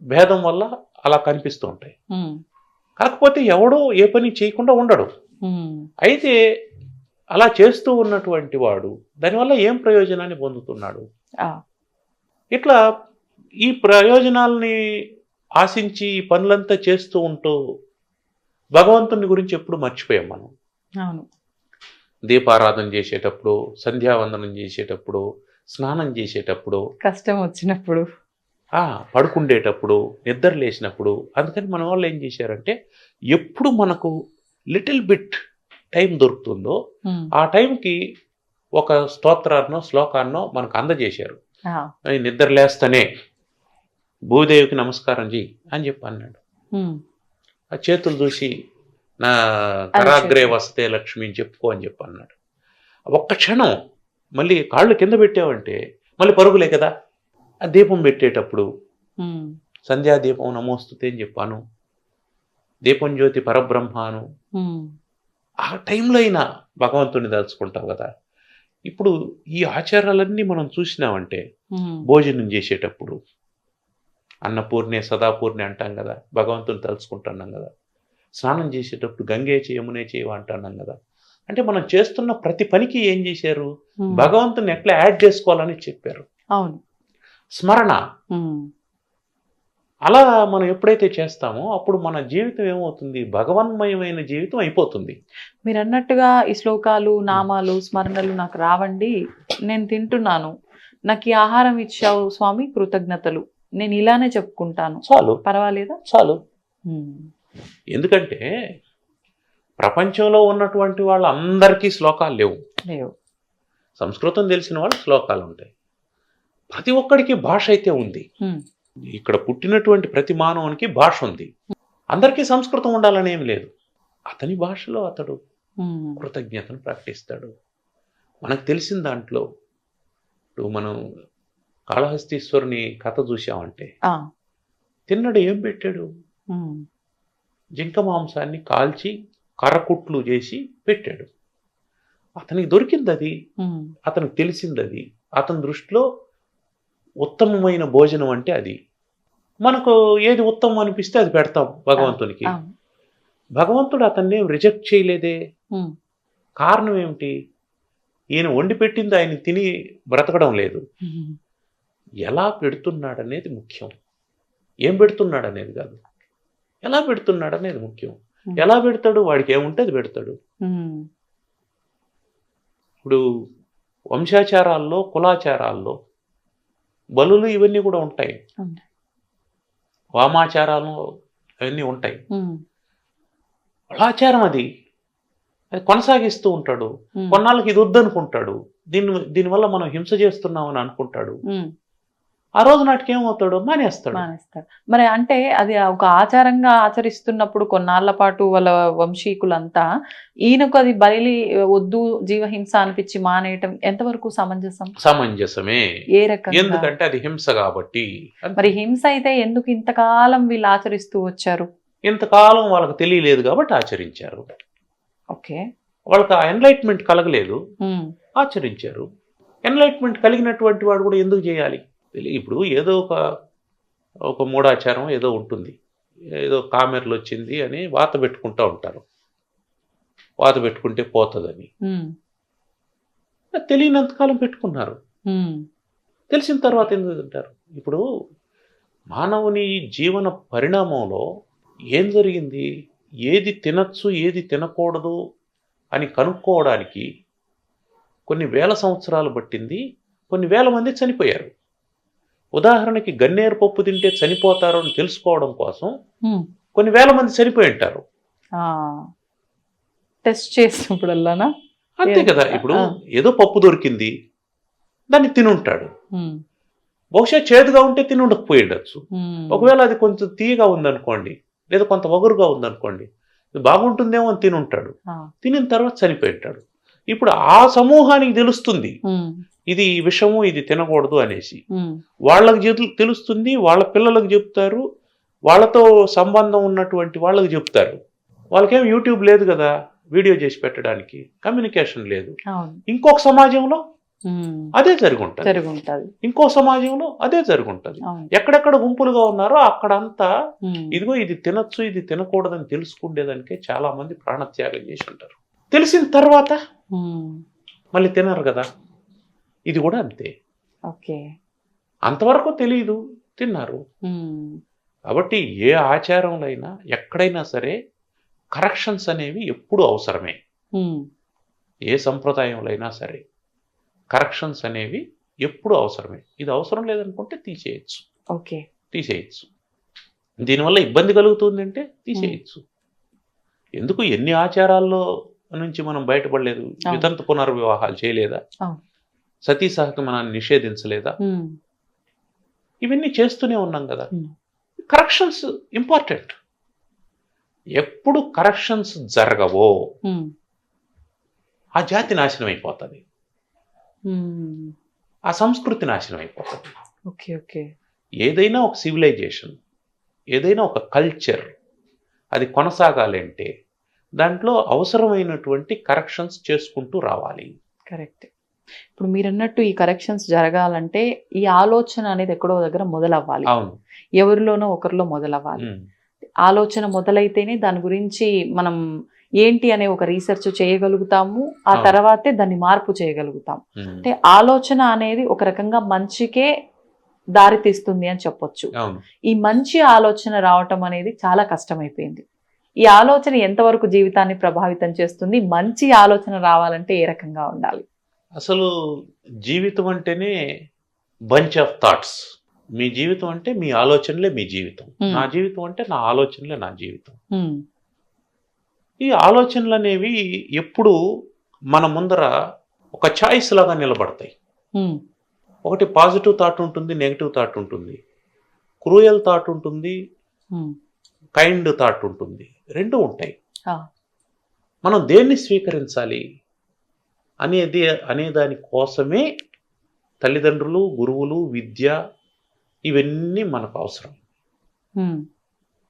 భేదం వల్ల అలా కనిపిస్తూ ఉంటాయి. కాకపోతే ఎవడో ఏ పని చేయకుండా ఉండడు. అయితే అలా చేస్తూ ఉన్నటువంటి వాడు దానివల్ల ఏం ప్రయోజనాన్ని పొందుతున్నాడు? ఇట్లా ఈ ప్రయోజనాల్ని ఆశించి ఈ పనులంతా చేస్తూ ఉంటూ భగవంతుని గురించి ఎప్పుడు మర్చిపోయాం మనం. అవును. దీపారాధన చేసేటప్పుడు, సంధ్యావందనం చేసేటప్పుడు, స్నానం చేసేటప్పుడు, కష్టం వచ్చినప్పుడు, పడుకుండేటప్పుడు, నిద్ర లేచినప్పుడు. అందుకని మన వాళ్ళు ఏం చేశారంటే ఎప్పుడు మనకు లిటిల్ బిట్ టైం దొరుకుతుందో ఆ టైంకి ఒక స్తోత్రాన్నో శ్లోకాన్నో మనకు అందజేశారు. నిద్ర లేస్తానే భూదేవికి నమస్కారం చెయ్యి అని చెప్పి అన్నాడు. ఆ చేతులు చూసి నా కరాగ్రే వసతే లక్ష్మి అని చెప్పుకో అని చెప్పి అన్నాడు. ఒక్క క్షణం మళ్ళీ కాళ్ళు కింద పెట్టావంటే మళ్ళీ పరుగులే కదా. ఆ దీపం పెట్టేటప్పుడు సంధ్యాదీపం నమోస్తుతే అని చెప్పాను, దీపం జ్యోతి పరబ్రహ్మాను. ఆ టైంలో అయినా భగవంతుని తలుచుకుంటావు కదా. ఇప్పుడు ఈ ఆచారాలన్నీ మనం చూసినామంటే భోజనం చేసేటప్పుడు అన్నపూర్ణే సదాపూర్ణే అంటాం కదా, భగవంతుని తలుచుకుంటున్నాం కదా. స్నానం చేసేటప్పుడు గంగే యమునే చేయవ అంటున్నాం కదా. అంటే మనం చేస్తున్న ప్రతి పనికి ఏం చేశారు, భగవంతుని ఎట్లా యాడ్ చేసుకోవాలని చెప్పారు. అవును, స్మరణ. అలా మనం ఎప్పుడైతే చేస్తామో అప్పుడు మన జీవితం ఏమవుతుంది, భగవన్మయమైన జీవితం అయిపోతుంది. మీరు అన్నట్టుగా ఈ శ్లోకాలు, నామాలు, స్మరణలు నాకు రావండి, నేను తింటున్నాను, నాకు ఈ ఆహారం ఇచ్చావు స్వామి కృతజ్ఞతలు, నేను ఇలానే చెప్పుకుంటాను, చాలు. పర్వాలేదా? చాలు. ఎందుకంటే ప్రపంచంలో ఉన్నటువంటి వాళ్ళందరికీ శ్లోకాలు లేవు. సంస్కృతం తెలిసిన వాళ్ళు శ్లోకాలు ఉంటాయి. ప్రతి ఒక్కడికి భాష అయితే ఉంది. ఇక్కడ పుట్టినటువంటి ప్రతి మానవునికి భాష ఉంది. అందరికీ సంస్కృతం ఉండాలని ఏమి లేదు. అతని భాషలో అతడు కృతజ్ఞతను ప్రకటిస్తాడు. మనకు తెలిసిన దాంట్లో ఇప్పుడు మనం కాళహస్తీశ్వరుని కథ చూసామంటే తిన్నడు ఏం పెట్టాడు, జింక మాంసాన్ని కాల్చి కర్రకుట్లు చేసి పెట్టాడు. అతనికి దొరికింది అది, అతనికి తెలిసింది అది. అతని దృష్టిలో ఉత్తమమైన భోజనం అంటే అది. మనకు ఏది ఉత్తమం అనిపిస్తే అది పెడతాం భగవంతునికి. భగవంతుడు అతన్ని రిజెక్ట్ చేయలేదే. కారణం ఏమిటి, ఈయన వండి పెట్టింది ఆయన తిని బ్రతకడం లేదు. ఎలా పెడుతున్నాడు అనేది ముఖ్యం, ఏం పెడుతున్నాడు అనేది కాదు. ఎలా పెడుతున్నాడు అనేది ముఖ్యం. ఎలా పెడతాడు, వాడికి ఏముంటే అది పెడతాడు. ఇప్పుడు వంశాచారాల్లో, కులాచారాల్లో బలులు ఇవన్నీ కూడా ఉంటాయి, వామాచారాలు అవన్నీ ఉంటాయి. కులాచారం అది కొనసాగిస్తూ ఉంటాడు. కొన్నాళ్ళకి ఇది వద్దనుకుంటాడు, దీనివల్ల మనం హింస చేస్తున్నామని అనుకుంటాడు. ఆ రోజు నాటికి ఏమవుతాడు, మానేస్తాడు. మరి అంటే అది ఒక ఆచారంగా ఆచరిస్తున్నప్పుడు కొన్నాళ్ల పాటు వాళ్ళ వంశీకులంతా ఈయనకు అది బయలు వద్దు జీవహింస అనిపించి మానేయటం ఎంతవరకు సమంజసం? సమంజసమే. ఏ రకంగా? ఎందుకంటే అది హింస కాబట్టి. మరి హింస అయితే ఎందుకు ఇంతకాలం వీళ్ళు ఆచరిస్తూ వచ్చారు? ఇంతకాలం వాళ్ళకి తెలియలేదు కాబట్టి ఆచరించారు. ఓకే, వాళ్ళకి ఆ ఎన్లైట్మెంట్ కలగలేదు, ఆచరించారు. ఎన్లైట్మెంట్ కలిగినటువంటి వాడు కూడా ఎందుకు చేయాలి? ఇప్పుడు ఏదో ఒక మూఢాచారం ఏదో ఉంటుంది, ఏదో కామెర్లు వచ్చింది అని వాత పెట్టుకుంటూ ఉంటారు, వాత పెట్టుకుంటే పోతుందని. తెలియనంతకాలం పెట్టుకున్నారు, తెలిసిన తర్వాత ఎందుకు తింటారు? ఇప్పుడు మానవుని జీవన పరిణామంలో ఏం జరిగింది, ఏది తినచ్చు ఏది తినకూడదు అని కనుక్కోవడానికి కొన్ని వేల సంవత్సరాలు పట్టింది. కొన్ని వేల మంది చనిపోయారు. ఉదాహరణకి గన్నేరు పప్పు తింటే చనిపోతారు అని తెలుసుకోవడం కోసం కొన్ని వేల మంది చనిపోయి ఉంటారు. టెస్ట్ చేసినప్పుడల్లానా? అంతే కదా. ఇప్పుడు ఏదో పప్పు దొరికింది, దాన్ని తినుంటాడు. బహుశా చేదుగా ఉంటే తిని ఉండకపోయి ఉండొచ్చు. ఒకవేళ అది కొంచెం తీయగా ఉందనుకోండి, లేదా కొంత వగురుగా ఉందనుకోండి, బాగుంటుందేమో అని తినుంటాడు. తినిన తర్వాత చనిపోయి ఉంటాడు. ఇప్పుడు ఆ సమూహానికి తెలుస్తుంది ఇది విషము, ఇది తినకూడదు అనేసి. వాళ్ళకి తెలుస్తుంది, వాళ్ళ పిల్లలకు చెప్తారు, వాళ్ళతో సంబంధం ఉన్నటువంటి వాళ్ళకి చెప్తారు. వాళ్ళకేం యూట్యూబ్ లేదు కదా వీడియో చేసి పెట్టడానికి, కమ్యూనికేషన్ లేదు. ఇంకొక సమాజంలో అదే జరుగుంటది. జరుగుంటది. ఇంకో సమాజంలో అదే జరుగుంటది. అవును. ఎక్కడెక్కడ గుంపులుగా ఉన్నారో అక్కడంతా ఉమ్. ఇదిగో ఇది తినొచ్చు ఇది తినకూడదని తెలుసుకునేదానికే చాలా మంది ప్రాణత్యాగం చేసి ఉంటారు. తెలిసిన తర్వాత ఉమ్. మళ్ళీ తినరు కదా. ఇది కూడా అంతే. ఓకే. అంతవరకు తెలియదు, తిన్నారు. ఉమ్. కాబట్టి ఏ ఆచారంలో అయినా ఎక్కడైనా సరే కరెక్షన్స్ అనేవి ఎప్పుడు అవసరమే. ఉమ్. ఏ సంప్రదాయంలో అయినా సరే కరెక్షన్స్ అనేవి ఎప్పుడు అవసరమే. ఇది అవసరం లేదనుకుంటే తీసేయచ్చు. ఓకే. తీసేయచ్చు. దీనివల్ల ఇబ్బంది కలుగుతుందంటే తీసేయచ్చు. ఎందుకు ఎన్ని ఆచారాల్లో నుంచి మనం బయటపడలేదు? వితంతు పునర్వివాహాలు చేయలేదా? సతీ సహగమనాన్ని నిషేధించలేదా? ఇవన్నీ చేస్తూనే ఉన్నాం కదా. Corrections important. ఎప్పుడు కరెక్షన్స్ జరగవో ఆ జాతి నాశనం అయిపోతుంది, ఆ సంస్కృతి నాశనం అయిపోతుంది. ఓకే. ఓకే. ఏదైనా ఒక సివిలైజేషన్, ఏదైనా ఒక కల్చర్ అది కొనసాగాలంటే దాంట్లో అవసరమైనటువంటి కరెక్షన్స్ చేసుకుంటూ రావాలి. కరెక్ట్. ఇప్పుడు మీరు అన్నట్టు ఈ కరెక్షన్స్ జరగాలంటే ఈ ఆలోచన అనేది ఎక్కడో దగ్గర మొదలవ్వాలి. అవును. ఎవరిలోనో ఒకరిలో మొదలవ్వాలి. ఆలోచన మొదలైతేనే దాని గురించి మనం ఏంటి అనే ఒక రీసెర్చ్ చేయగలుగుతాము. ఆ తర్వాతే దాన్ని మార్పు చేయగలుగుతాం. అంటే ఆలోచన అనేది ఒక రకంగా మంచికే దారి తీస్తుంది అని చెప్పొచ్చు. ఈ మంచి ఆలోచన రావటం అనేది చాలా కష్టమైపోయింది. ఈ ఆలోచన ఎంతవరకు జీవితాన్ని ప్రభావితం చేస్తుంది? మంచి ఆలోచన రావాలంటే ఏ రకంగా ఉండాలి? అసలు జీవితం అంటేనే బంచ్ ఆఫ్ థాట్స్. మీ జీవితం అంటే మీ ఆలోచనలే మీ జీవితం. నా జీవితం అంటే నా ఆలోచనలే నా జీవితం. ఈ ఆలోచనలు అనేవి ఎప్పుడు మన ముందర ఒక చాయిస్ లాగా నిలబడతాయి. ఒకటి పాజిటివ్ థాట్ ఉంటుంది, నెగిటివ్ థాట్ ఉంటుంది, క్రూయల్ థాట్ ఉంటుంది, కైండ్ థాట్ ఉంటుంది. రెండు ఉంటాయి. మనం దేన్ని స్వీకరించాలి అనే దాని కోసమే తల్లిదండ్రులు, గురువులు, విద్య ఇవన్నీ మనకు అవసరం.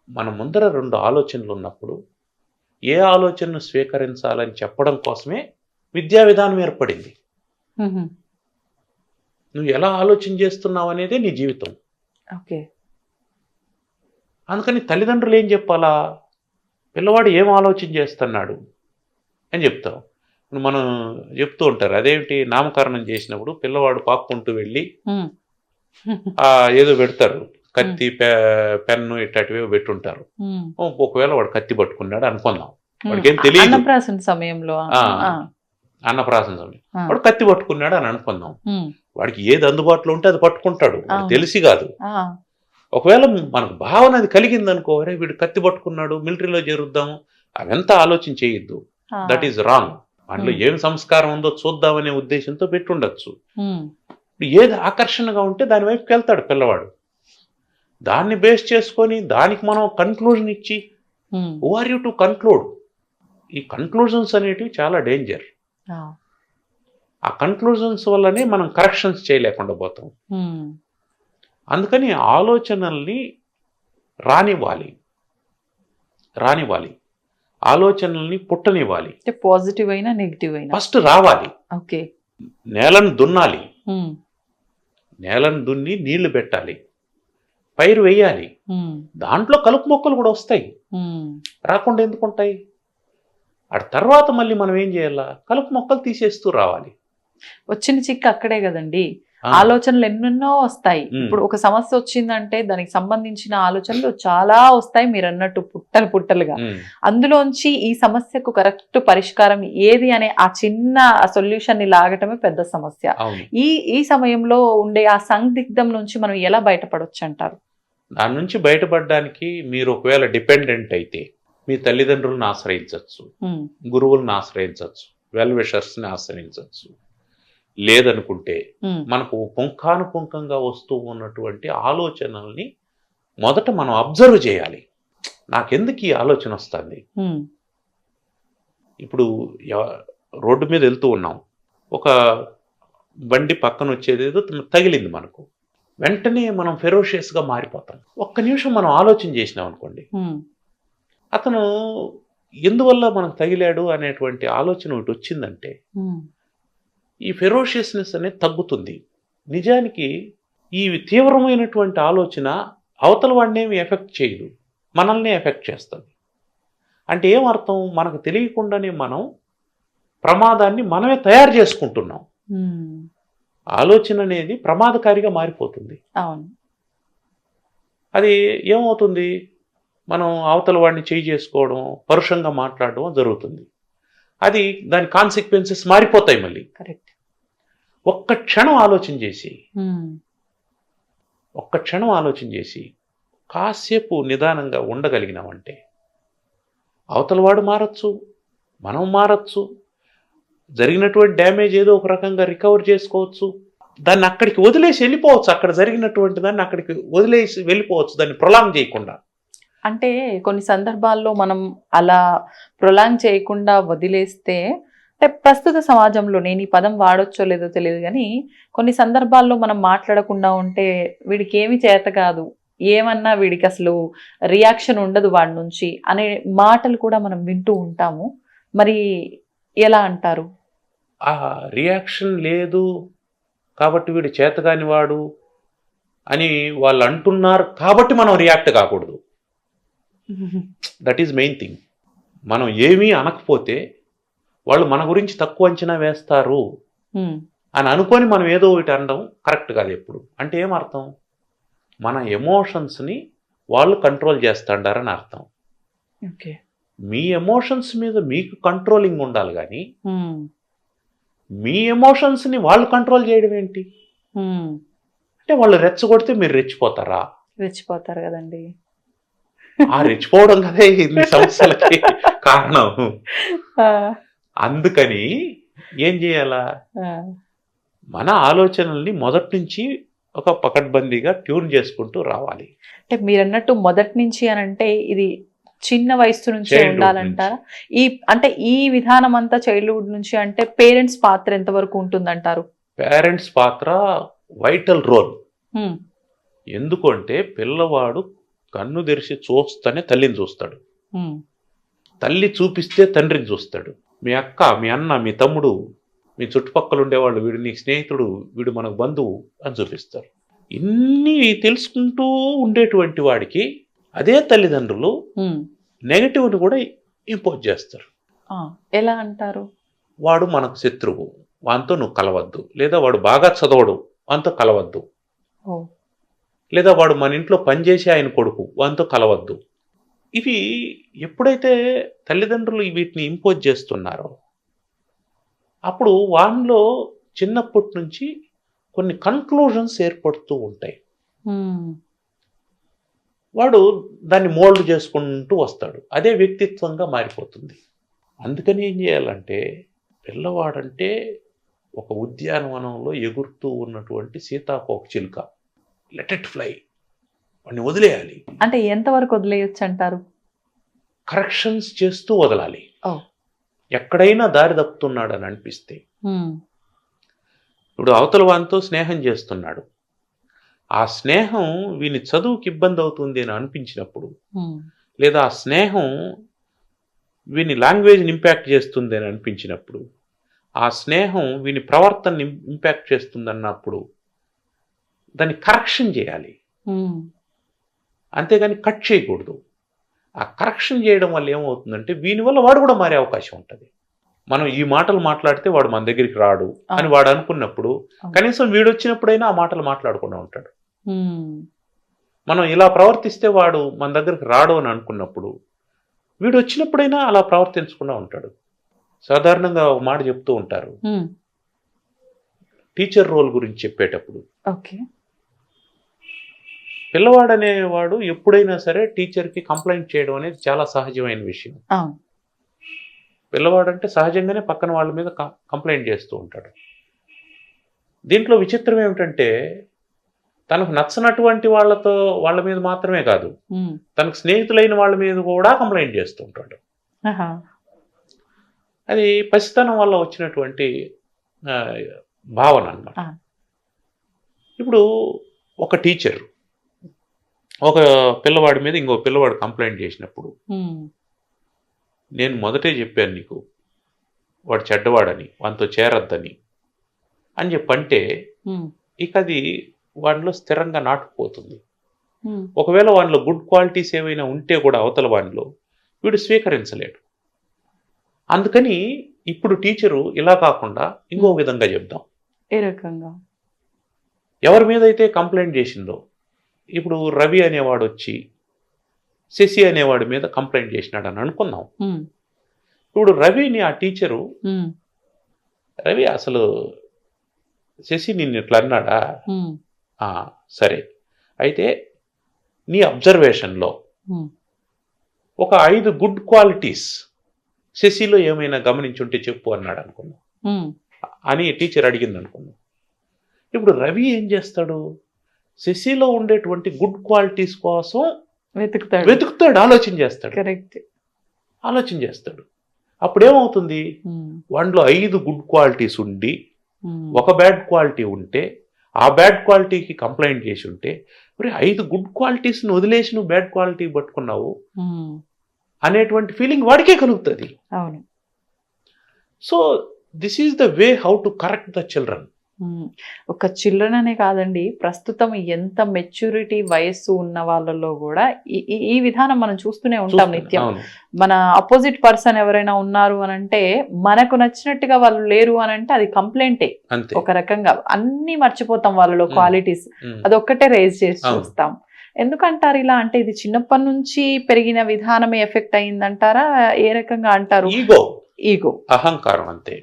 మన ముందర రెండు ఆలోచనలు ఉన్నప్పుడు ఏ ఆలోచనను స్వీకరించాలని చెప్పడం కోసమే విద్యా విధానం ఏర్పడింది. నువ్వు ఎలా ఆలోచన చేస్తున్నావు అనేదే నీ జీవితం. అందుకని తల్లిదండ్రులు ఏం చెప్పాలా? పిల్లవాడు ఏం ఆలోచన చేస్తున్నాడు అని చెప్తాం. మనం చెప్తూ ఉంటారు, అదేమిటి నామకరణం చేసినప్పుడు పిల్లవాడు పాక్కుంటూ వెళ్ళి ఏదో పెడతారు, కత్తి పెన్ను ఇట్లాంటివి పెట్టుంటారు. ఒకవేళ వాడు కత్తి పట్టుకున్నాడు అనుకుందాం, వాడికి ఏం తెలియదు. అన్నప్రాసన సమయంలో వాడు కత్తి పట్టుకున్నాడు అని అనుకుందాం. వాడికి ఏది అందుబాటులో ఉంటే అది పట్టుకుంటాడు, తెలిసి కాదు. ఒకవేళ మనకు భావన అది కలిగింది అనుకో, అరే వీడు కత్తి పట్టుకున్నాడు, మిలిటరీలో చేరుద్దాము, అవంతా ఆలోచన చేయొద్దు. That is wrong. అందులో ఏం సంస్కారం ఉందో చూద్దామనే ఉద్దేశంతో పెట్టుండొచ్చు. ఏది ఆకర్షణగా ఉంటే దాని వైపుకి వెళ్తాడు పిల్లవాడు. దాన్ని బేస్ చేసుకొని దానికి మనం కన్క్లూజన్ ఇచ్చి who are you to conclude? ఈ కన్క్లూజన్స్ అనేటివి చాలా డేంజర్. ఆ కన్క్లూజన్స్ వల్లనే మనం కరెక్షన్స్ చేయలేకుండా పోతాం. అందుకని ఆలోచనల్ని రానివ్వాలి, ఆలోచనల్ని పుట్టనివ్వాలి. పాజిటివ్ అయినా నెగిటివ్ అయినా ఫస్ట్ రావాలి. ఓకే. నేలను దున్నాలి, నేలను దున్ని నీళ్లు పెట్టాలి, పైరు వేయాలి. దాంట్లో కలుపు మొక్కలు కూడా వస్తాయి, రాకుండా ఎందుకుంటాయి? ఆ తర్వాత మళ్ళీ మనం ఏం చేయాలా? కలుపు మొక్కలు తీసేస్తూ రావాలి. వచ్చిన చిక్కు అక్కడే కదండి. ఆలోచనలు ఎన్నెన్నో వస్తాయి. ఇప్పుడు ఒక సమస్య వచ్చిందంటే దానికి సంబంధించిన ఆలోచనలు చాలా వస్తాయి, మీరు అన్నట్టు పుట్టలుగా. అందులోంచి ఈ సమస్యకు కరెక్ట్ పరిష్కారం ఏది అనే ఆ చిన్న సొల్యూషన్ ని లాగటమే పెద్ద సమస్య. ఈ సమయంలో ఉండే ఆ సందిగ్ధం నుంచి మనం ఎలా బయటపడొచ్చు అంటారు? దాని నుంచి బయటపడడానికి మీరు ఒకవేళ డిపెండెంట్ అయితే మీ తల్లిదండ్రులను ఆశ్రయించవచ్చు, గురువులను ఆశ్రయించవచ్చు, వెల్ విషర్స్ ని ఆశ్రయించవచ్చు. లేదనుకుంటే మనకు పుంఖానుపుంఖంగా వస్తూ ఉన్నటువంటి ఆలోచనల్ని మొదట మనం అబ్జర్వ్ చేయాలి. నాకెందుకు ఈ ఆలోచన వస్తుంది? ఇప్పుడు రోడ్డు మీద వెళ్తూ ఉన్నాం, ఒక బండి పక్కన వచ్చేదేదో తగిలింది మనకు, వెంటనే మనం ఫెరోషియస్గా మారిపోతాం. ఒక్క నిమిషం మనం ఆలోచన చేసినాం అనుకోండి, అతను ఎందువల్ల మనకు తగిలాడు అనేటువంటి ఆలోచన ఒకటి వచ్చిందంటే ఈ ఫెరోషియస్నెస్ అనేది తగ్గుతుంది. నిజానికి ఈ తీవ్రమైనటువంటి ఆలోచన అవతల వాడినేమి ఎఫెక్ట్ చేయదు, మనల్ని ఎఫెక్ట్ చేస్తుంది. అంటే ఏమర్థం? మనకు తెలియకుండానే మనం ప్రమాదాన్ని మనమే తయారు చేసుకుంటున్నాం. ఆలోచన అనేది ప్రమాదకారిగా మారిపోతుంది. అవును. అది ఏమవుతుంది? మనం అవతల వాడిని చేయి చేసుకోవడం, పరుషంగా మాట్లాడడం జరుగుతుంది. అది దాని కాన్సిక్వెన్సెస్ మారిపోతాయి మళ్ళీ. కరెక్ట్. ఒక్క క్షణం ఆలోచన చేసి కాసేపు నిదానంగా ఉండగలిగినామంటే అవతల వాడు మారచ్చు, మనం మారచ్చు, జరిగినటువంటి డ్యామేజ్ ఏదో ఒక రకంగా రికవర్ చేసుకోవచ్చు, దాన్ని అక్కడికి వదిలేసి వెళ్ళిపోవచ్చు. అక్కడ జరిగినటువంటి దాన్ని అక్కడికి వదిలేసి వెళ్ళిపోవచ్చు, దాన్ని ప్రొలాంగ్ చేయకుండా. అంటే కొన్ని సందర్భాల్లో మనం అలా ప్రొలాంగ్ చేయకుండా వదిలేస్తే, అంటే ప్రస్తుత సమాజంలో నేను ఈ పదం వాడొచ్చో లేదో తెలియదు కానీ కొన్ని సందర్భాల్లో మనం మాట్లాడకుండా ఉంటే వీడికి ఏమి చేత కాదు, ఏమన్నా వీడికి అసలు రియాక్షన్ ఉండదు వాడి నుంచి అనే మాటలు కూడా మనం వింటూ ఉంటాము. మరి ఎలా అంటారు? ఆ రియాక్షన్ లేదు కాబట్టి వీడు చేతగాని వాడు అని వాళ్ళు అంటున్నారు కాబట్టి మనం రియాక్ట్ కాకూడదు. That is main thing. మనం ఏమీ అనకపోతే వాళ్ళు మన గురించి తక్కువ అంచనా వేస్తారు అని అనుకొని మనం ఏదో ఒకటి అనడం కరెక్ట్ కాదు ఎప్పుడు. అంటే ఏమర్థం? మన ఎమోషన్స్ని వాళ్ళు కంట్రోల్ చేస్తాడారని అర్థం. మీ ఎమోషన్స్ మీద మీకు కంట్రోలింగ్ ఉండాలి కానీ మీ ఎమోషన్స్ని వాళ్ళు కంట్రోల్ చేయడం ఏంటి? అంటే వాళ్ళు రెచ్చగొడితే మీరు రెచ్చిపోతారా? రెచ్చిపోతారు కదండి. ఆ రెచ్చిపోవడం కదే ఇన్ని సమస్యలకి కారణం. అందుకని ఏం చేయాలా? మన ఆలోచనల్ని మొదటి నుంచి ఒక పకడ్బందీగా ట్యూన్ చేసుకుంటూ రావాలి. అంటే మీరు అన్నట్టు మొదటి నుంచి అని అంటే ఇది చిన్న వయసు నుంచి ఉండాలంటారా? అంటే ఈ విధానం అంతా చైల్డ్హుడ్ నుంచి అంటే పేరెంట్స్ పాత్ర ఎంతవరకు ఉంటుందంటారు? పేరెంట్స్ పాత్ర వైటల్ రోల్. ఎందుకంటే పిల్లవాడు కన్ను తెరిచి చూస్తేనే తల్లిని చూస్తాడు, తల్లి చూపిస్తే తండ్రిని చూస్తాడు. మీ అక్క, మీ అన్న, మీ తమ్ముడు, మీ చుట్టుపక్కల ఉండేవాళ్ళు వీడు నీకు స్నేహితుడు, వీడు మనకు బంధువు అని చూపిస్తారు. ఇన్ని తెలుసుకుంటూ ఉండేటువంటి వాడికి అదే తల్లిదండ్రులు నెగటివ్ని కూడా ఇంపోజ్ చేస్తారు. ఎలా అంటారు? వాడు మనకు శత్రువు, వానితో నువ్వు కలవద్దు, లేదా వాడు బాగా చదవడు వానితో కలవద్దు, లేదా వాడు మన ఇంట్లో పనిచేసి ఆయన కొడుకు వానితో కలవద్దు. ఇవి ఎప్పుడైతే తల్లిదండ్రులు వీటిని ఇంపోజ్ చేస్తున్నారో అప్పుడు వానిలో చిన్నప్పటి నుంచి కొన్ని కన్క్లూజన్స్ ఏర్పడుతూ ఉంటాయి. వాడు దాన్ని మోల్డ్ చేసుకుంటూ వస్తాడు, అదే వ్యక్తిత్వంగా మారిపోతుంది. అందుకని ఏం చేయాలంటే పిల్లవాడంటే ఒక ఉద్యానవనంలో ఎగురుతూ ఉన్నటువంటి సీతాకోక చిలుక, లెట్ ఇట్ ఫ్లై, వాడిని వదిలేయాలి. అంటే ఎంతవరకు వదిలేయచ్చు అంటారు? కరెక్షన్స్ చేస్తూ వదలాలి. ఎక్కడైనా దారి తప్పుతున్నాడు అని అనిపిస్తే, ఇప్పుడు అవతల వానితో స్నేహం చేస్తున్నాడు, ఆ స్నేహం వీని చదువుకి ఇబ్బంది అవుతుంది అని అనిపించినప్పుడు, లేదా ఆ స్నేహం వీని లాంగ్వేజ్ని ఇంపాక్ట్ చేస్తుంది అని అనిపించినప్పుడు, ఆ స్నేహం వీని ప్రవర్తనని ఇంపాక్ట్ చేస్తుంది అన్నప్పుడు దాన్ని కరెక్షన్ చేయాలి, అంతేగాని కట్ చేయకూడదు. ఆ కరెక్షన్ చేయడం వల్ల ఏమవుతుందంటే వీని వల్ల వాడు కూడా మారే అవకాశం ఉంటుంది. మనం ఈ మాటలు మాట్లాడితే వాడు మన దగ్గరికి రాడు అని వాడు అనుకున్నప్పుడు కనీసం వీడు వచ్చినప్పుడైనా ఆ మాటలు మాట్లాడకుండా ఉంటాడు. మనం ఇలా ప్రవర్తిస్తే వాడు మన దగ్గరికి రాడు అని అనుకున్నప్పుడు వీడు వచ్చినప్పుడైనా అలా ప్రవర్తించకుండా ఉంటాడు. సాధారణంగా ఒక మాట చెప్తూ ఉంటారు టీచర్ రోల్ గురించి చెప్పేటప్పుడు, పిల్లవాడు అనేవాడు ఎప్పుడైనా సరే టీచర్కి కంప్లైంట్ చేయడం అనేది చాలా సహజమైన విషయం. పిల్లవాడు అంటే సహజంగానే పక్కన వాళ్ళ మీద కంప్లైంట్ చేస్తూ ఉంటాడు. దీంట్లో విచిత్రం ఏమిటంటే తనకు నచ్చనటువంటి వాళ్ళ మీద మాత్రమే కాదు, తనకు స్నేహితులైన వాళ్ళ మీద కూడా కంప్లైంట్ చేస్తూ ఉంటాడు. అది పసితనం వల్ల వచ్చినటువంటి భావన అన్నమాట. ఇప్పుడు ఒక టీచర్ ఒక పిల్లవాడి మీద ఇంకో పిల్లవాడు కంప్లైంట్ చేసినప్పుడు నేను మొదటే చెప్పాను నీకు వాడు చెడ్డవాడని, వానితో చేరద్దని, అని చెప్పంటే ఇక అది వాడిలో స్థిరంగా నాటుకుపోతుంది. ఒకవేళ వాడిలో గుడ్ క్వాలిటీస్ ఏమైనా ఉంటే కూడా అవతల వాడిలో వీడు స్వీకరించలేడు. అందుకని ఇప్పుడు టీచరు ఇలా కాకుండా ఇంకో విధంగా చెప్దాం. ఏ రకంగా? ఎవరి మీద అయితే కంప్లైంట్ చేసిందో, ఇప్పుడు రవి అనేవాడు వచ్చి శశి అనేవాడి మీద కంప్లైంట్ చేసినాడు అని అనుకున్నాం. ఇప్పుడు రవిని ఆ టీచరు, రవి అసలు శశి నిన్ను ఇట్లా అన్నాడా? సరే, అయితే నీ అబ్జర్వేషన్లో ఒక 5 గుడ్ క్వాలిటీస్ శశిలో ఏమైనా గమనించుంటే చెప్పు అన్నాడు అనుకున్నాం. అని టీచర్ అడిగింది అనుకున్నాం. ఇప్పుడు రవి ఏం చేస్తాడు? శశిలో ఉండేటువంటి గుడ్ క్వాలిటీస్ కోసం వెతుకుతాడు, ఆలోచన చేస్తాడు. కరెక్ట్, ఆలోచన చేస్తాడు. అప్పుడేమవుతుంది? వాటిలో 5 గుడ్ క్వాలిటీస్ ఉండి ఒక బ్యాడ్ క్వాలిటీ ఉంటే, ఆ బ్యాడ్ క్వాలిటీకి కంప్లైంట్ చేసి ఉంటే, మరి 5 గుడ్ క్వాలిటీస్ని వదిలేసి నువ్వు బ్యాడ్ క్వాలిటీ పట్టుకున్నావు అనేటువంటి ఫీలింగ్ వాడికే కలుగుతుంది. అవును. So this is the way how to correct the children. ఒక చిల్డ్రన్ అనే కాదండి, ప్రస్తుతం ఎంత మెచ్యూరిటీ వయస్సు ఉన్న వాళ్ళలో కూడా ఈ విధానం మనం చూస్తూనే ఉంటాం నిత్యం. మన అపోజిట్ పర్సన్ ఎవరైనా ఉన్నారు అని అంటే, మనకు నచ్చినట్టుగా వాళ్ళు లేరు అని అంటే అది కంప్లైంటే. ఒక రకంగా అన్ని మర్చిపోతాం వాళ్ళలో క్వాలిటీస్, అదొక్కటే రేజ్ చేసి చూస్తాం. ఎందుకంటారు ఇలా? అంటే ఇది చిన్నప్పటి నుంచి పెరిగిన విధానమే ఎఫెక్ట్ అయిందంటారా? ఏ రకంగా అంటారు? ఈగో, అహంకారం. అంతే.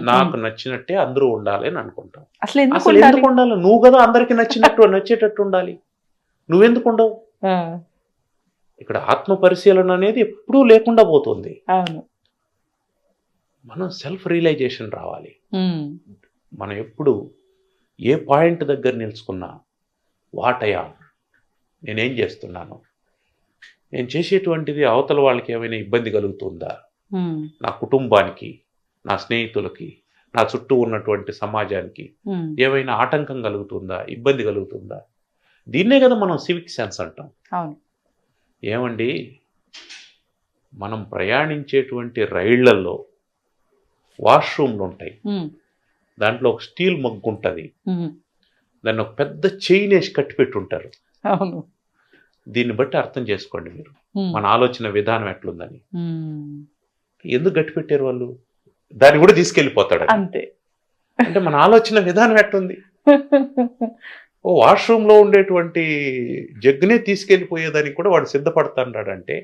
నాకు నచ్చినట్టే అందరూ ఉండాలి అని అనుకుంటాం. అసలు ఎందుకు ఉండాలి? నువ్వు కదా అందరికి నచ్చేటట్టు ఉండాలి. నువ్వెందుకు ఉండవు? ఇక్కడ ఆత్మ పరిశీలన అనేది ఎప్పుడూ లేకుండా పోతుంది. అవును. మనం సెల్ఫ్ రియలైజేషన్ రావాలి. మనం ఎప్పుడు ఏ పాయింట్ దగ్గర నిలుచుకున్నా, వాటయా నేనేం చేస్తున్నాను, నేను చేసేటువంటిది అవతల వాళ్ళకి ఏమైనా ఇబ్బంది కలుగుతుందా, నా కుటుంబానికి, నా స్నేహితులకి, నా చుట్టూ ఉన్నటువంటి సమాజానికి ఏమైనా ఆటంకం కలుగుతుందా, ఇబ్బంది కలుగుతుందా? దీన్నే కదా మనం సివిక్ సెన్స్ అంటాం. ఏమండి, మనం ప్రయాణించేటువంటి రైళ్లలో వాష్రూమ్లు ఉంటాయి. దాంట్లో ఒక స్టీల్ మగ్గు ఉంటుంది, దాన్ని ఒక పెద్ద చైన్ వేసి కట్టిపెట్టి ఉంటారు. దీన్ని బట్టి అర్థం చేసుకోండి మీరు మన ఆలోచన విధానం ఎట్లుందని. ఎందుకు గట్టి పెట్టారు వాళ్ళు? దాన్ని కూడా తీసుకెళ్ళిపోతాడు అంతే. అంటే మన ఆలోచన విధానం ఎట్లుంది? ఓ వాష్రూమ్ లో ఉండేటువంటి జగ్గునే తీసుకెళ్ళిపోయేదానికి కూడా వాడు సిద్ధపడుతున్నాడంటే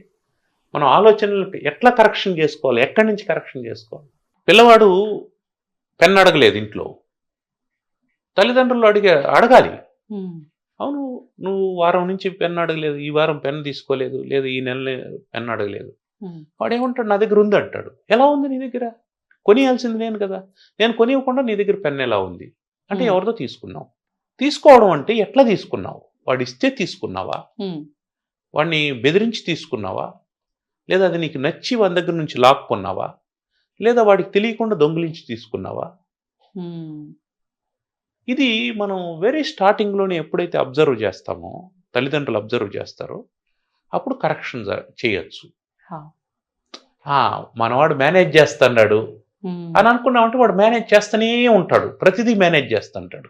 మనం ఆలోచనలు ఎట్లా కరెక్షన్ చేసుకోవాలి, ఎక్కడి నుంచి కరెక్షన్ చేసుకోవాలి? పిల్లవాడు పెన్ అడగలేదు ఇంట్లో, తల్లిదండ్రులు అడగాలి. అవును, నువ్వు వారం నుంచి పెన్ అడగలేదు, ఈ వారం పెన్ తీసుకోలేదు, లేదు ఈ నెల పెన్ అడగలేదు. వాడు ఏమంటాడు? నా దగ్గర ఉంది అంటాడు. ఎలా ఉంది నీ దగ్గర? కొనియాల్సింది నేను కదా, నేను కొనివ్వకుండా నీ దగ్గర పెన్ ఎలా ఉంది అంటే ఎవరితో తీసుకున్నావు? తీసుకోవడం అంటే ఎట్లా తీసుకున్నావు? వాడు ఇస్తే తీసుకున్నావా, వాడిని బెదిరించి తీసుకున్నావా, లేదా అది నీకు నచ్చి వాడి దగ్గర నుంచి లాక్కున్నావా, లేదా వాడికి తెలియకుండా దొంగిలించి తీసుకున్నావా? ఇది మనం వెరీ స్టార్టింగ్లోనే ఎప్పుడైతే అబ్జర్వ్ చేస్తామో, తల్లిదండ్రులు అబ్జర్వ్ చేస్తారో, అప్పుడు కరెక్షన్ చేయొచ్చు. మనవాడు మేనేజ్ చేస్తున్నాడు అని అనుకున్నామంటే వాడు మేనేజ్ చేస్తూనే ఉంటాడు, ప్రతిదీ మేనేజ్ చేస్తుంటాడు.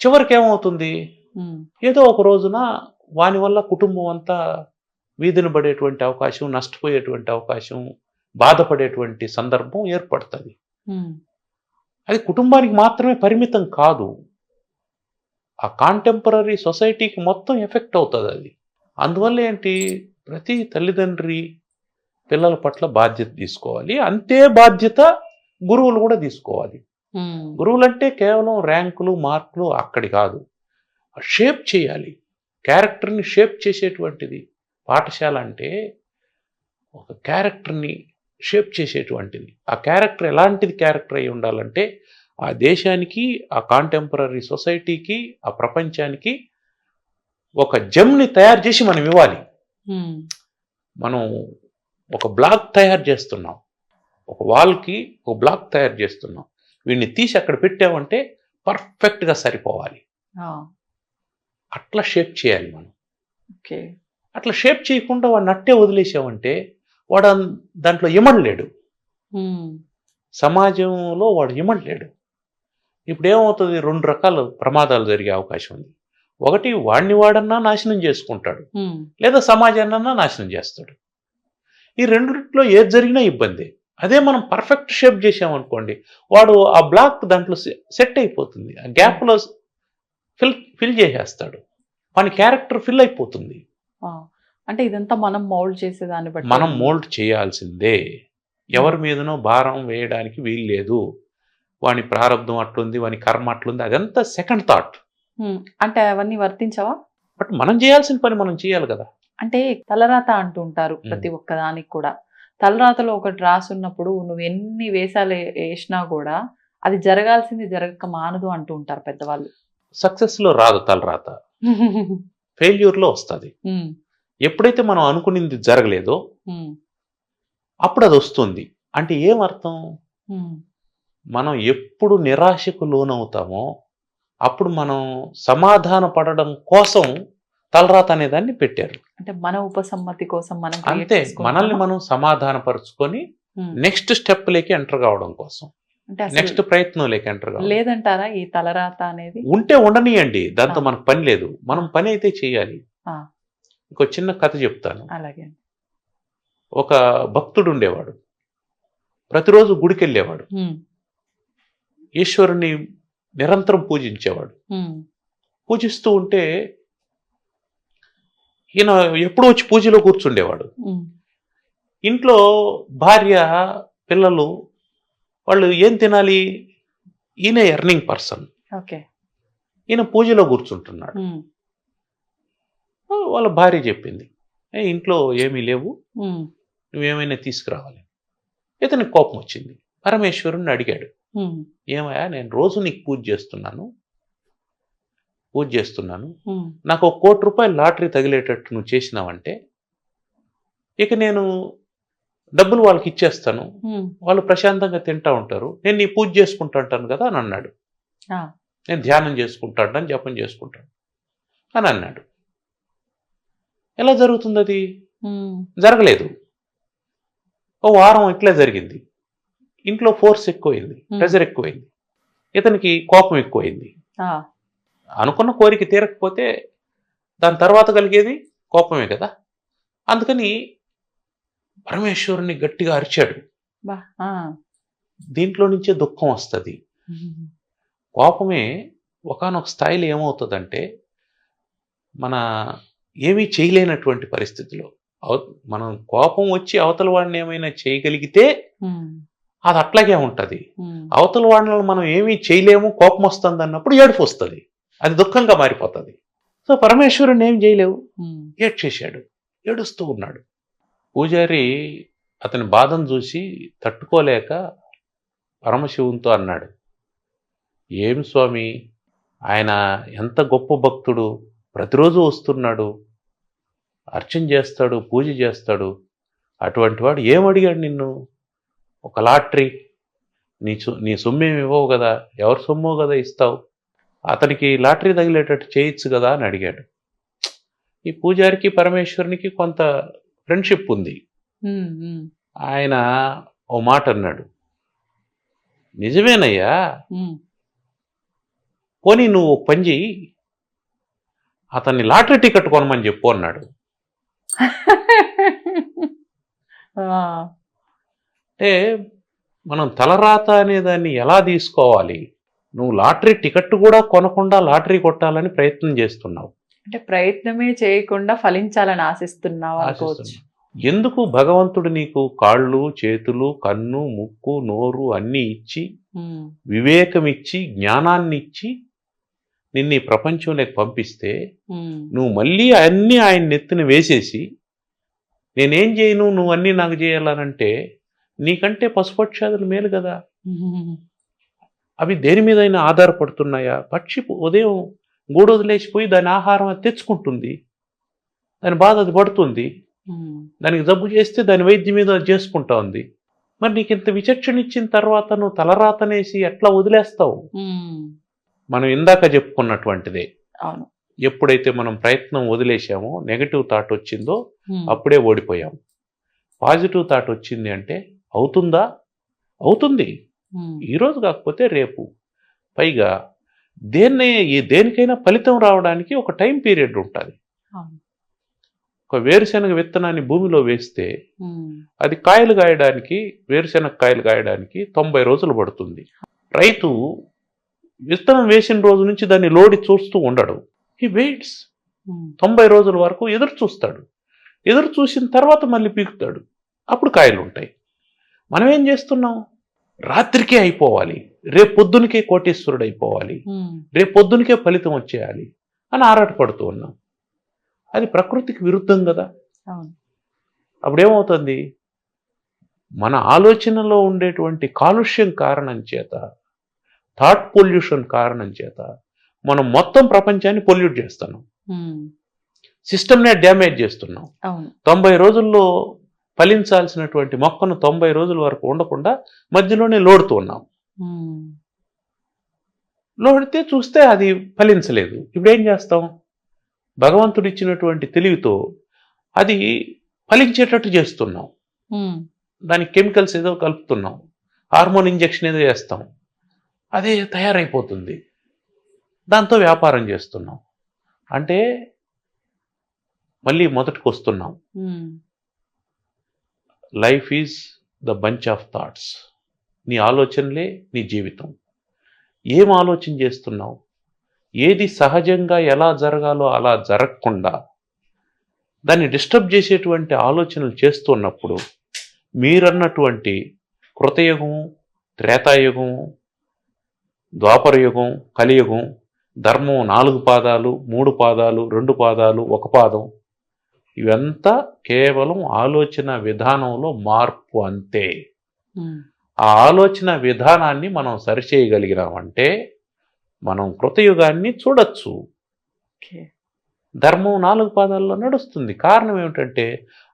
చివరికి ఏమవుతుంది? ఏదో ఒక రోజున వాని వల్ల కుటుంబం అంతా వీధిన పడేటువంటి అవకాశం, నష్టపోయేటువంటి అవకాశం, బాధపడేటువంటి సందర్భం ఏర్పడుతుంది. అది కుటుంబానికి మాత్రమే పరిమితం కాదు, ఆ కాంటెంపరీ సొసైటీకి మొత్తం ఎఫెక్ట్ అవుతుంది అది. అందువల్ల ఏంటి, ప్రతి తల్లిదండ్రి పిల్లల పట్ల బాధ్యత తీసుకోవాలి. అంతే బాధ్యత గురువులు కూడా తీసుకోవాలి. గురువులు అంటే కేవలం ర్యాంకులు, మార్కులు అక్కడి కాదు, షేప్ చేయాలి, క్యారెక్టర్ని షేప్ చేసేటువంటిది పాఠశాల. అంటే ఒక క్యారెక్టర్ని షేప్ చేసేటువంటిది. ఆ క్యారెక్టర్ ఎలాంటిది క్యారెక్టర్ అయి ఉండాలంటే, ఆ దేశానికి, ఆ కాంటెంపరీ సొసైటీకి, ఆ ప్రపంచానికి ఒక జమ్ని తయారు చేసి మనం ఇవ్వాలి. మనం ఒక బ్లాక్ తయారు చేస్తున్నాం, ఒక వాల్కి ఒక బ్లాక్ తయారు చేస్తున్నాం, వీడిని తీసి అక్కడ పెట్టామంటే పర్ఫెక్ట్గా సరిపోవాలి. అట్లా షేప్ చేయాలి మనం. అట్లా షేప్ చేయకుండా వాడిని అట్టే వదిలేసామంటే వాడు దాంట్లో ఇమడలేడు, సమాజంలో వాడు ఇమడలేడు. ఇప్పుడు ఏమవుతుంది, 2 రకాల ప్రమాదాలు జరిగే అవకాశం ఉంది. ఒకటి, వాడిని వాడన్నా నాశనం చేసుకుంటాడు, లేదా సమాజాన్నన్నా నాశనం చేస్తాడు. ఈ రెండిట్లో ఏది జరిగినా ఇబ్బంది. అదే మనం పర్ఫెక్ట్ షేప్ చేసామనుకోండి, వాడు ఆ బ్లాక్ దాంట్లో సెట్ అయిపోతుంది, ఆ గ్యాప్లో ఫిల్ చేసేస్తాడు, వాని క్యారెక్టర్ ఫిల్ అయిపోతుంది. అంటే ఇదంతా మనం మౌల్డ్ చేసేదాన్ని బట్టి మనం మోల్డ్ చేయాల్సిందే, ఎవరి మీదనో భారం వేయడానికి వీలు లేదు. వాని ప్రారంధం అట్లుంది, వాని కర్మ అట్లుంది, అదంతా సెకండ్ థాట్. అంటే అవన్నీ వర్తించవా? బట్ మనం చేయాల్సిన పని మనం చేయాలి కదా. అంటే తలరాత అంటూ ఉంటారు ప్రతి ఒక్క దానికి కూడా. తలరాతలో ఒకటి రాసున్నప్పుడు నువ్వు ఎన్ని వేషాలు వేసినా కూడా అది జరగాల్సింది జరగక మానదు అంటూ ఉంటారు పెద్దవాళ్ళు. సక్సెస్లో రాదు తలరాత, ఫెయిల్యూర్లో వస్తుంది. ఎప్పుడైతే మనం అనుకునింది జరగలేదో అప్పుడు అది వస్తుంది. అంటే ఏమర్థం, మనం ఎప్పుడు నిరాశకు లోనవుతామో అప్పుడు మనం సమాధాన పడడం కోసం తలరాత అనేదాన్ని పెట్టారు. అంటే మన ఉపసమ్మతి కోసం మనం అంతే, మనల్ని మనం సమాధానపరుచుకొని నెక్స్ట్ స్టెప్లోకి ఎంటర్ కావడం కోసం, నెక్స్ట్ ప్రయత్నంలోకి ఎంటర్ కావడం. లేదంటారా ఈ తలరాత అనేది? ఉంటే ఉండనియండి, దాంతో మనకు పని లేదు, మనం పని అయితే చేయాలి. ఇంకో చిన్న కథ చెప్తాను. అలాగే. ఒక భక్తుడు ఉండేవాడు, ప్రతిరోజు గుడికి వెళ్ళేవాడు, ఈశ్వరుని నిరంతరం పూజించేవాడు. పూజిస్తూ ఉంటే ఈయన ఎప్పుడూ వచ్చి పూజలో కూర్చుండేవాడు. ఇంట్లో భార్య పిల్లలు వాళ్ళు ఏం తినాలి, ఈయన ఎర్నింగ్ పర్సన్, ఈయన పూజలో కూర్చుంటున్నాడు. వాళ్ళ భార్య చెప్పింది, ఇంట్లో ఏమీ లేవు, నువ్వేమైనా తీసుకురావాలి. ఇతనికి కోపం వచ్చింది, పరమేశ్వరుని అడిగాడు, ఏమయ్యా నేను రోజు నీకు పూజ చేస్తున్నాను, నాకు 1 కోటి రూపాయలు లాటరీ తగిలేటట్టు నువ్వు చేసినావంటే ఇక నేను డబ్బులు వాళ్ళకి ఇచ్చేస్తాను, వాళ్ళు ప్రశాంతంగా తింటా ఉంటారు, నేను నీ పూజ చేసుకుంటా ఉంటాను కదా అని అన్నాడు. నేను ధ్యానం చేసుకుంటాను, జపం చేసుకుంటాను అని అన్నాడు. ఎలా జరుగుతుంది అది? జరగలేదు. ఓ వారం ఇట్లే జరిగింది. ఇంట్లో ఫోర్స్ ఎక్కువైంది, ప్రెజర్ ఎక్కువైంది, ఇతనికి కోపం ఎక్కువైంది. అనుకున్న కోరిక తీరకపోతే దాని తర్వాత కలిగేది కోపమే కదా. అందుకని పరమేశ్వరుని గట్టిగా అరిచాడు. దీంట్లో నుంచే దుఃఖం వస్తుంది. కోపమే ఒకానొక స్థాయిలో ఏమవుతుందంటే మన ఏమీ చేయలేనటువంటి పరిస్థితిలో మనం కోపం వచ్చి అవతల వాడిని ఏమైనా చేయగలిగితే అది అట్లాగే ఉంటుంది. అవతల వాడిని మనం ఏమీ చేయలేము, కోపం వస్తుంది అన్నప్పుడు ఏడుపు వస్తుంది, అది దుఃఖంగా మారిపోతుంది. సో పరమేశ్వరుని ఏం చేయలేవు, ఏడ్చేశాడు, ఏడుస్తూ ఉన్నాడు. పూజారి అతని బాధను చూసి తట్టుకోలేక పరమశివునితో అన్నాడు, ఏం స్వామి, ఆయన ఎంత గొప్ప భక్తుడు, ప్రతిరోజు వస్తున్నాడు, అర్చన చేస్తాడు, పూజ చేస్తాడు, అటువంటి వాడు ఏమడిగాడు నిన్ను? ఒక లాటరీ, నీ సొమ్మేమి ఇవ్వవు కదా, ఎవరి సొమ్మో కదా ఇస్తావు, అతనికి లాటరీ తగిలేటట్టు చేయొచ్చు కదా అని అడిగాడు. ఈ పూజారికి పరమేశ్వరునికి కొంత ఫ్రెండ్షిప్ ఉంది. ఆయన ఓ మాట అన్నాడు, నిజమేనయ్యా, పోనీ నువ్వు పని చెయ్యి, అతన్ని లాటరీ టికెట్ కొనమని చెప్పు అన్నాడు. అంటే మనం తలరాత అనే దాన్ని ఎలా తీసుకోవాలి? నువ్వు లాటరీ టికెట్ కూడా కొనకుండా లాటరీ కొట్టాలని ప్రయత్నం చేస్తున్నావు. అంటే ప్రయత్నమే చేయకుండా ఫలించాలని ఆశిస్తున్నావు. ఎందుకు భగవంతుడు నీకు కాళ్ళు, చేతులు, కన్ను, ముక్కు, నోరు అన్నీ ఇచ్చి, వివేకం ఇచ్చి, జ్ఞానాన్ని ఇచ్చి నిన్ను ఈ ప్రపంచంలోకి పంపిస్తే నువ్వు మళ్ళీ అన్నీ ఆయన నెత్తిన వేసేసి నేనేం చేయను, నువ్వు అన్నీ నాకు చేయాలనంటే నీకంటే పశుపక్షాదులు మేలు కదా. అవి దేని మీదైనా ఆధారపడుతున్నాయా? పక్షి ఉదయం గూడు వదిలేసిపోయి దాని ఆహారం అది తెచ్చుకుంటుంది, దాని బాధ అది పడుతుంది, దానికి జబ్బు చేస్తే దాని వైద్యం మీద అది చేసుకుంటా ఉంది. మరి నీకు ఇంత విచక్షణ ఇచ్చిన తర్వాత నువ్వు తలరాతనేసి ఎట్లా వదిలేస్తావు? మనం ఇందాక చెప్పుకున్నటువంటిదే, ఎప్పుడైతే మనం ప్రయత్నం వదిలేసామో, నెగటివ్ థాట్ వచ్చిందో అప్పుడే ఓడిపోయాం. పాజిటివ్ థాట్ వచ్చింది అంటే అవుతుందా? అవుతుంది. ఈరోజు కాకపోతే రేపు పైగా దేనికైనా ఫలితం రావడానికి ఒక టైం పీరియడ్ ఉంటుంది. అవును. ఒక వేరుశెనగ విత్తనాన్ని భూమిలో వేస్తే ఉమ్, అది కాయలు కాయడానికి, వేరుశెనగ కాయలు కాయడానికి 90 రోజులు పడుతుంది. రైతు విత్తనం వేసిన రోజు నుంచి దాన్ని లోడి చూస్తూ ఉండడు. He weights. ఉమ్, 90 రోజుల వరకు ఎదురు చూస్తాడు. ఎదురు చూసిన తర్వాత మళ్ళీ పీకుతాడు. అప్పుడు కాయలు ఉంటాయి. మనం ఏం చేస్తున్నాం? రాత్రికే అయిపోవాలి, రేపు పొద్దునకే కోటీశ్వరుడు అయిపోవాలి, ఉమ్, రేపు పొద్దునకే ఫలితం వచ్చేయాలి అని ఆరాటపడుతూ ఉన్నాం. అది ప్రకృతికి విరుద్ధం కదా. అవును. అప్పుడేమవుతుంది? మన ఆలోచనలో ఉండేటువంటి కాలుష్యం కారణం చేత, థాట్ పొల్యూషన్ కారణం చేత మనం మొత్తం ప్రపంచాన్ని పొల్యూట్ చేస్తున్నాం. ఉమ్, సిస్టమ్నే డ్యామేజ్ చేస్తున్నాం. అవును. 90 రోజుల్లో ఫలించాల్సినటువంటి మొక్కను 90 రోజుల వరకు ఉండకుండా మధ్యలోనే లోడుతూ ఉన్నాం. ఉమ్, లోడితే చూస్తే అది ఫలించలేదు. ఇప్పుడు ఏం చేస్తాం? భగవంతుడు ఇచ్చినటువంటి తెలివితో అది ఫలించేటట్టు చేస్తున్నాం. ఉమ్, దానికి కెమికల్స్ ఏదో కలుపుతున్నాం, హార్మోన్ ఇంజెక్షన్ ఏదో చేస్తాం, అదే తయారైపోతుంది. దాంతో వ్యాపారం చేస్తున్నాం. అంటే మళ్ళీ మొదటికి వస్తున్నాం. Um, life is the bunch of thoughts. నీ ఆలోచనలే నీ జీవితం. ఏం ఆలోచన చేస్తున్నావు? ఏది సహజంగా ఎలా జరగాలో అలా జరగకుండా దాన్ని డిస్టర్బ్ చేసేటువంటి ఆలోచనలు చేస్తున్నప్పుడు మీరన్నటువంటి కృతయుగం, త్రేతాయుగం, ద్వాపరయుగం, కలియుగం, ధర్మం 4 పాదాలు, 3 పాదాలు, 2 పాదాలు, 1 పాదం, ఇవంతా కేవలం ఆలోచన విధానంలో మార్పు అంతే. ఉమ్, ఆ ఆలోచన విధానాన్ని మనం సరిచేయగలిగినామంటే మనం కృతయుగాన్ని చూడొచ్చు. ఓకే. ధర్మం 4 పాదాల్లో నడుస్తుంది. కారణం ఏమిటంటే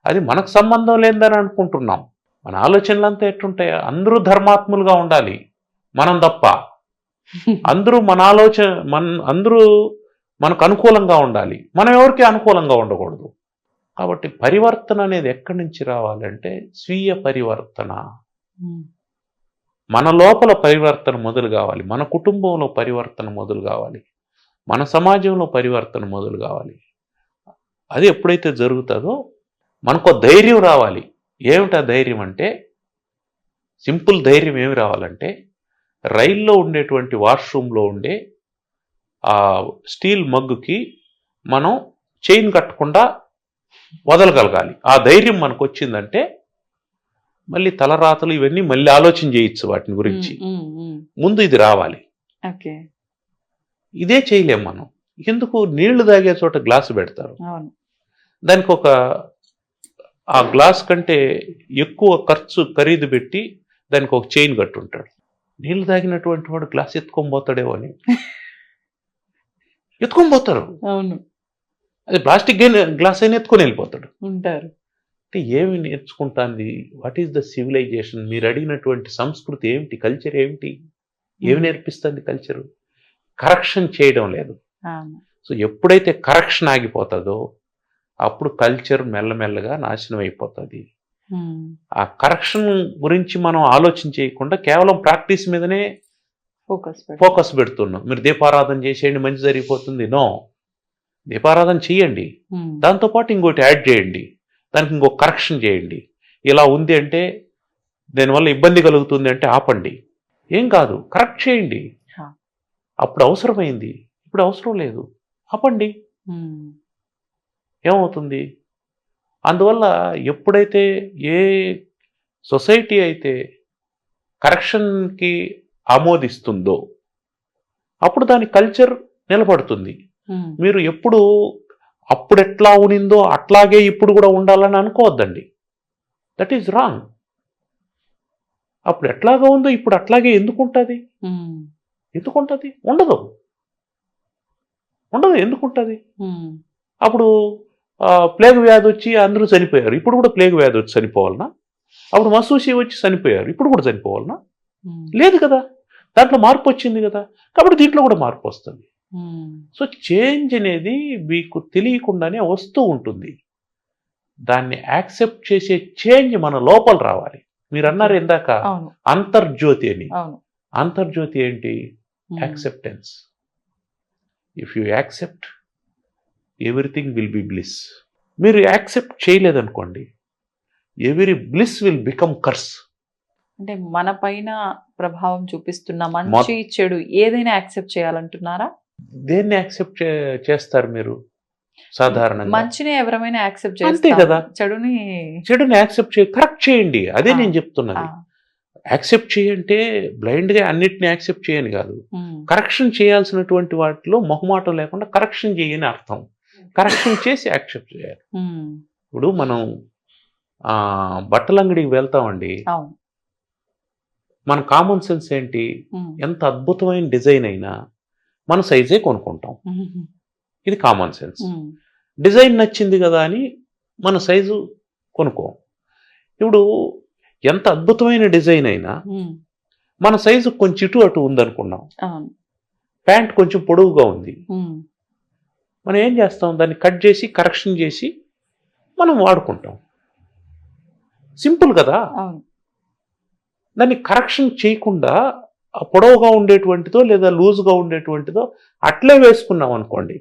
అది మనకు సంబంధం లేదని అనుకుంటున్నాం. మన ఆలోచనలంతా ఎట్లుంటాయి? అందరూ ధర్మాత్ములుగా ఉండాలి, మనం తప్ప. అందరూ అందరూ మనకు అనుకూలంగా ఉండాలి, మనం ఎవరికి అనుకూలంగా ఉండకూడదు. కాబట్టి పరివర్తన అనేది ఎక్కడి నుంచి రావాలంటే స్వీయ పరివర్తన. ఉమ్, మన లోపల పరివర్తన మొదలు కావాలి, మన కుటుంబంలో పరివర్తన మొదలు కావాలి, మన సమాజంలో పరివర్తన మొదలు కావాలి. అది ఎప్పుడైతే జరుగుతుందో మనకు ధైర్యం రావాలి. ఏమిటా ధైర్యం అంటే, సింపుల్ ధైర్యం ఏమి రావాలంటే, రైల్లో ఉండేటువంటి వాష్రూమ్లో ఉండే ఆ స్టీల్ మగ్గుకి మనం చైన్ కట్టకుండా వదలగలగాలి. ఆ ధైర్యం మనకు వచ్చిందంటే మళ్ళీ తలరాతలు ఇవన్నీ మళ్ళీ ఆలోచన చేయొచ్చు వాటిని గురించి. ఉమ్, ఉమ్, ముందు ఇది రావాలి. ఓకే. ఇదే చేయలేం మనం. ఎందుకు? నీళ్లు తాగే చోట గ్లాసు పెడతారు, అవును. దానికి ఆ గ్లాస్ కంటే ఎక్కువ ఖరీదు పెట్టి దానికి ఒక చైన్ కట్టుంటాడు. నీళ్లు తాగినటువంటి వాడు గ్లాస్ ఎత్తుకొని పోతాడేమో అని ఎత్తుకొని పోతారు. అవును. అది ప్లాస్టిక్ గ్లాస్ అయినా ఎత్తుకొని వెళ్ళిపోతాడు. ఉంటారు. అంటే ఏమి నేర్చుకుంటాంది? What is the civilisation? మీరు అడిగినటువంటి సంస్కృతి ఏమిటి? కల్చర్ ఏమిటి? ఏమి నేర్పిస్తుంది కల్చరు? కరెక్షన్ చేయడం లేదు. అవును. సో ఎప్పుడైతే కరెక్షన్ ఆగిపోతుందో అప్పుడు కల్చర్ మెల్లమెల్లగా నాశనం అయిపోతుంది. ఉమ్, ఆ కరెక్షన్ గురించి మనం ఆలోచన చేయకుండా కేవలం ప్రాక్టీస్ మీదనే ఫోకస్ పెడుతున్నాం. మీరు దీపారాధన చేసేయండి మంచి జరిగిపోతుంది. నో, దీపారాధన చేయండి, ఉమ్, దాంతోపాటు ఇంకోటి యాడ్ చేయండి, దానికి ఇంకొక కరెక్షన్ చేయండి. ఇలా ఉంది అంటే, దానివల్ల ఇబ్బంది కలుగుతుంది అంటే ఆపండి. ఏం కాదు, కరెక్ట్ చేయండి. హా. అప్పుడు అవసరమైంది, ఇప్పుడు అవసరం లేదు, ఆపండి. ఉమ్, ఏమవుతుంది? అందువల్ల ఎప్పుడైతే ఏ సొసైటీ అయితే కరెక్షన్కి ఆమోదిస్తుందో అప్పుడు దాని కల్చర్ నిలబడుతుంది. ఉమ్, మీరు ఎప్పుడు అప్పుడు ఎట్లా ఉనిందో అట్లాగే ఇప్పుడు కూడా ఉండాలని అనుకోవద్దండి. That is wrong. అప్పుడు ఎట్లాగా ఉందో ఇప్పుడు అట్లాగే ఎందుకు ఉంటుంది? ఉమ్, ఎందుకుంటుంది? ఉండదు. ఎందుకుంటుంది? ఉమ్, అప్పుడు ప్లేగ్ వ్యాధి వచ్చి అందరూ చనిపోయారు, ఇప్పుడు కూడా ప్లేగ్ వ్యాధి వచ్చి చనిపోవాలనా? అప్పుడు మసూసి వచ్చి చనిపోయారు, ఇప్పుడు కూడా చనిపోవాలనా? ఉమ్, లేదు కదా. దాంట్లో మార్పు వచ్చింది కదా, కాబట్టి దీంట్లో కూడా మార్పు వస్తుంది. ఉమ్, సో చేంజ్ అనేది మీకు తెలియకుండానే వస్తూ ఉంటుంది. దాన్ని యాక్సెప్ట్ చేసే చేంజ్ మన లోపల రావాలి. మీరు అన్నారు ఇందాక అవును. అంతర్జ్యోతి అని. అవును. అంతర్జ్యోతి ఏంటి? Acceptance. If you accept, everything will be bliss. మీరు యాక్సెప్ట్ చేయలేదనుకోండి, every bliss will become curse. అంటే మన పైన ప్రభావం చూపిస్తున్న మంచి చెడు ఏదైనా యాక్సెప్ట్ చేయాలంటున్నారా? దేన్ని యాక్సెప్ట్ చేస్తారు మీరు సాధారణంగా? మంచిని ఎవరైనా యాక్సెప్ట్ అంతే చేస్తాం, కదా. చెడుని యాక్సెప్ట్ కరెక్ట్ చేయండి. అదే నేను చెప్తున్నది. యాక్సెప్ట్ చేయంటే బ్లైండ్ గా అన్నిటిని యాక్సెప్ట్ చేయని కాదు. కరెక్షన్ చేయాల్సినటువంటి వాటిలో మొహమాటం లేకుండా కరెక్షన్ చేయని అర్థం. కరెక్షన్ చేసి యాక్సెప్ట్ చేయాలి. ఇప్పుడు మనం బట్టల అంగడికి వెళ్తామండి. మన కామన్ సెన్స్ ఏంటి? ఎంత అద్భుతమైన డిజైన్ అయినా మన సైజే కొనుక్కుంటాం. ఇది కామన్ సెన్స్. డిజైన్ నచ్చింది కదా అని మన సైజు కొనుక్కోం. ఇప్పుడు ఎంత అద్భుతమైన డిజైన్ అయినా మన సైజు కొంచెం ఇటు అటు ఉందనుకున్నాం. ప్యాంట్ కొంచెం పొడవుగా ఉంది, మనం ఏం చేస్తాం? దాన్ని కట్ చేసి కరెక్షన్ చేసి మనం వాడుకుంటాం. సింపుల్ కదా. దాన్ని కరెక్షన్ చేయకుండా పొడవుగా ఉండేటువంటిదో లేదా లూజ్గా ఉండేటువంటిదో అట్లే వేసుకున్నాం అనుకోండి,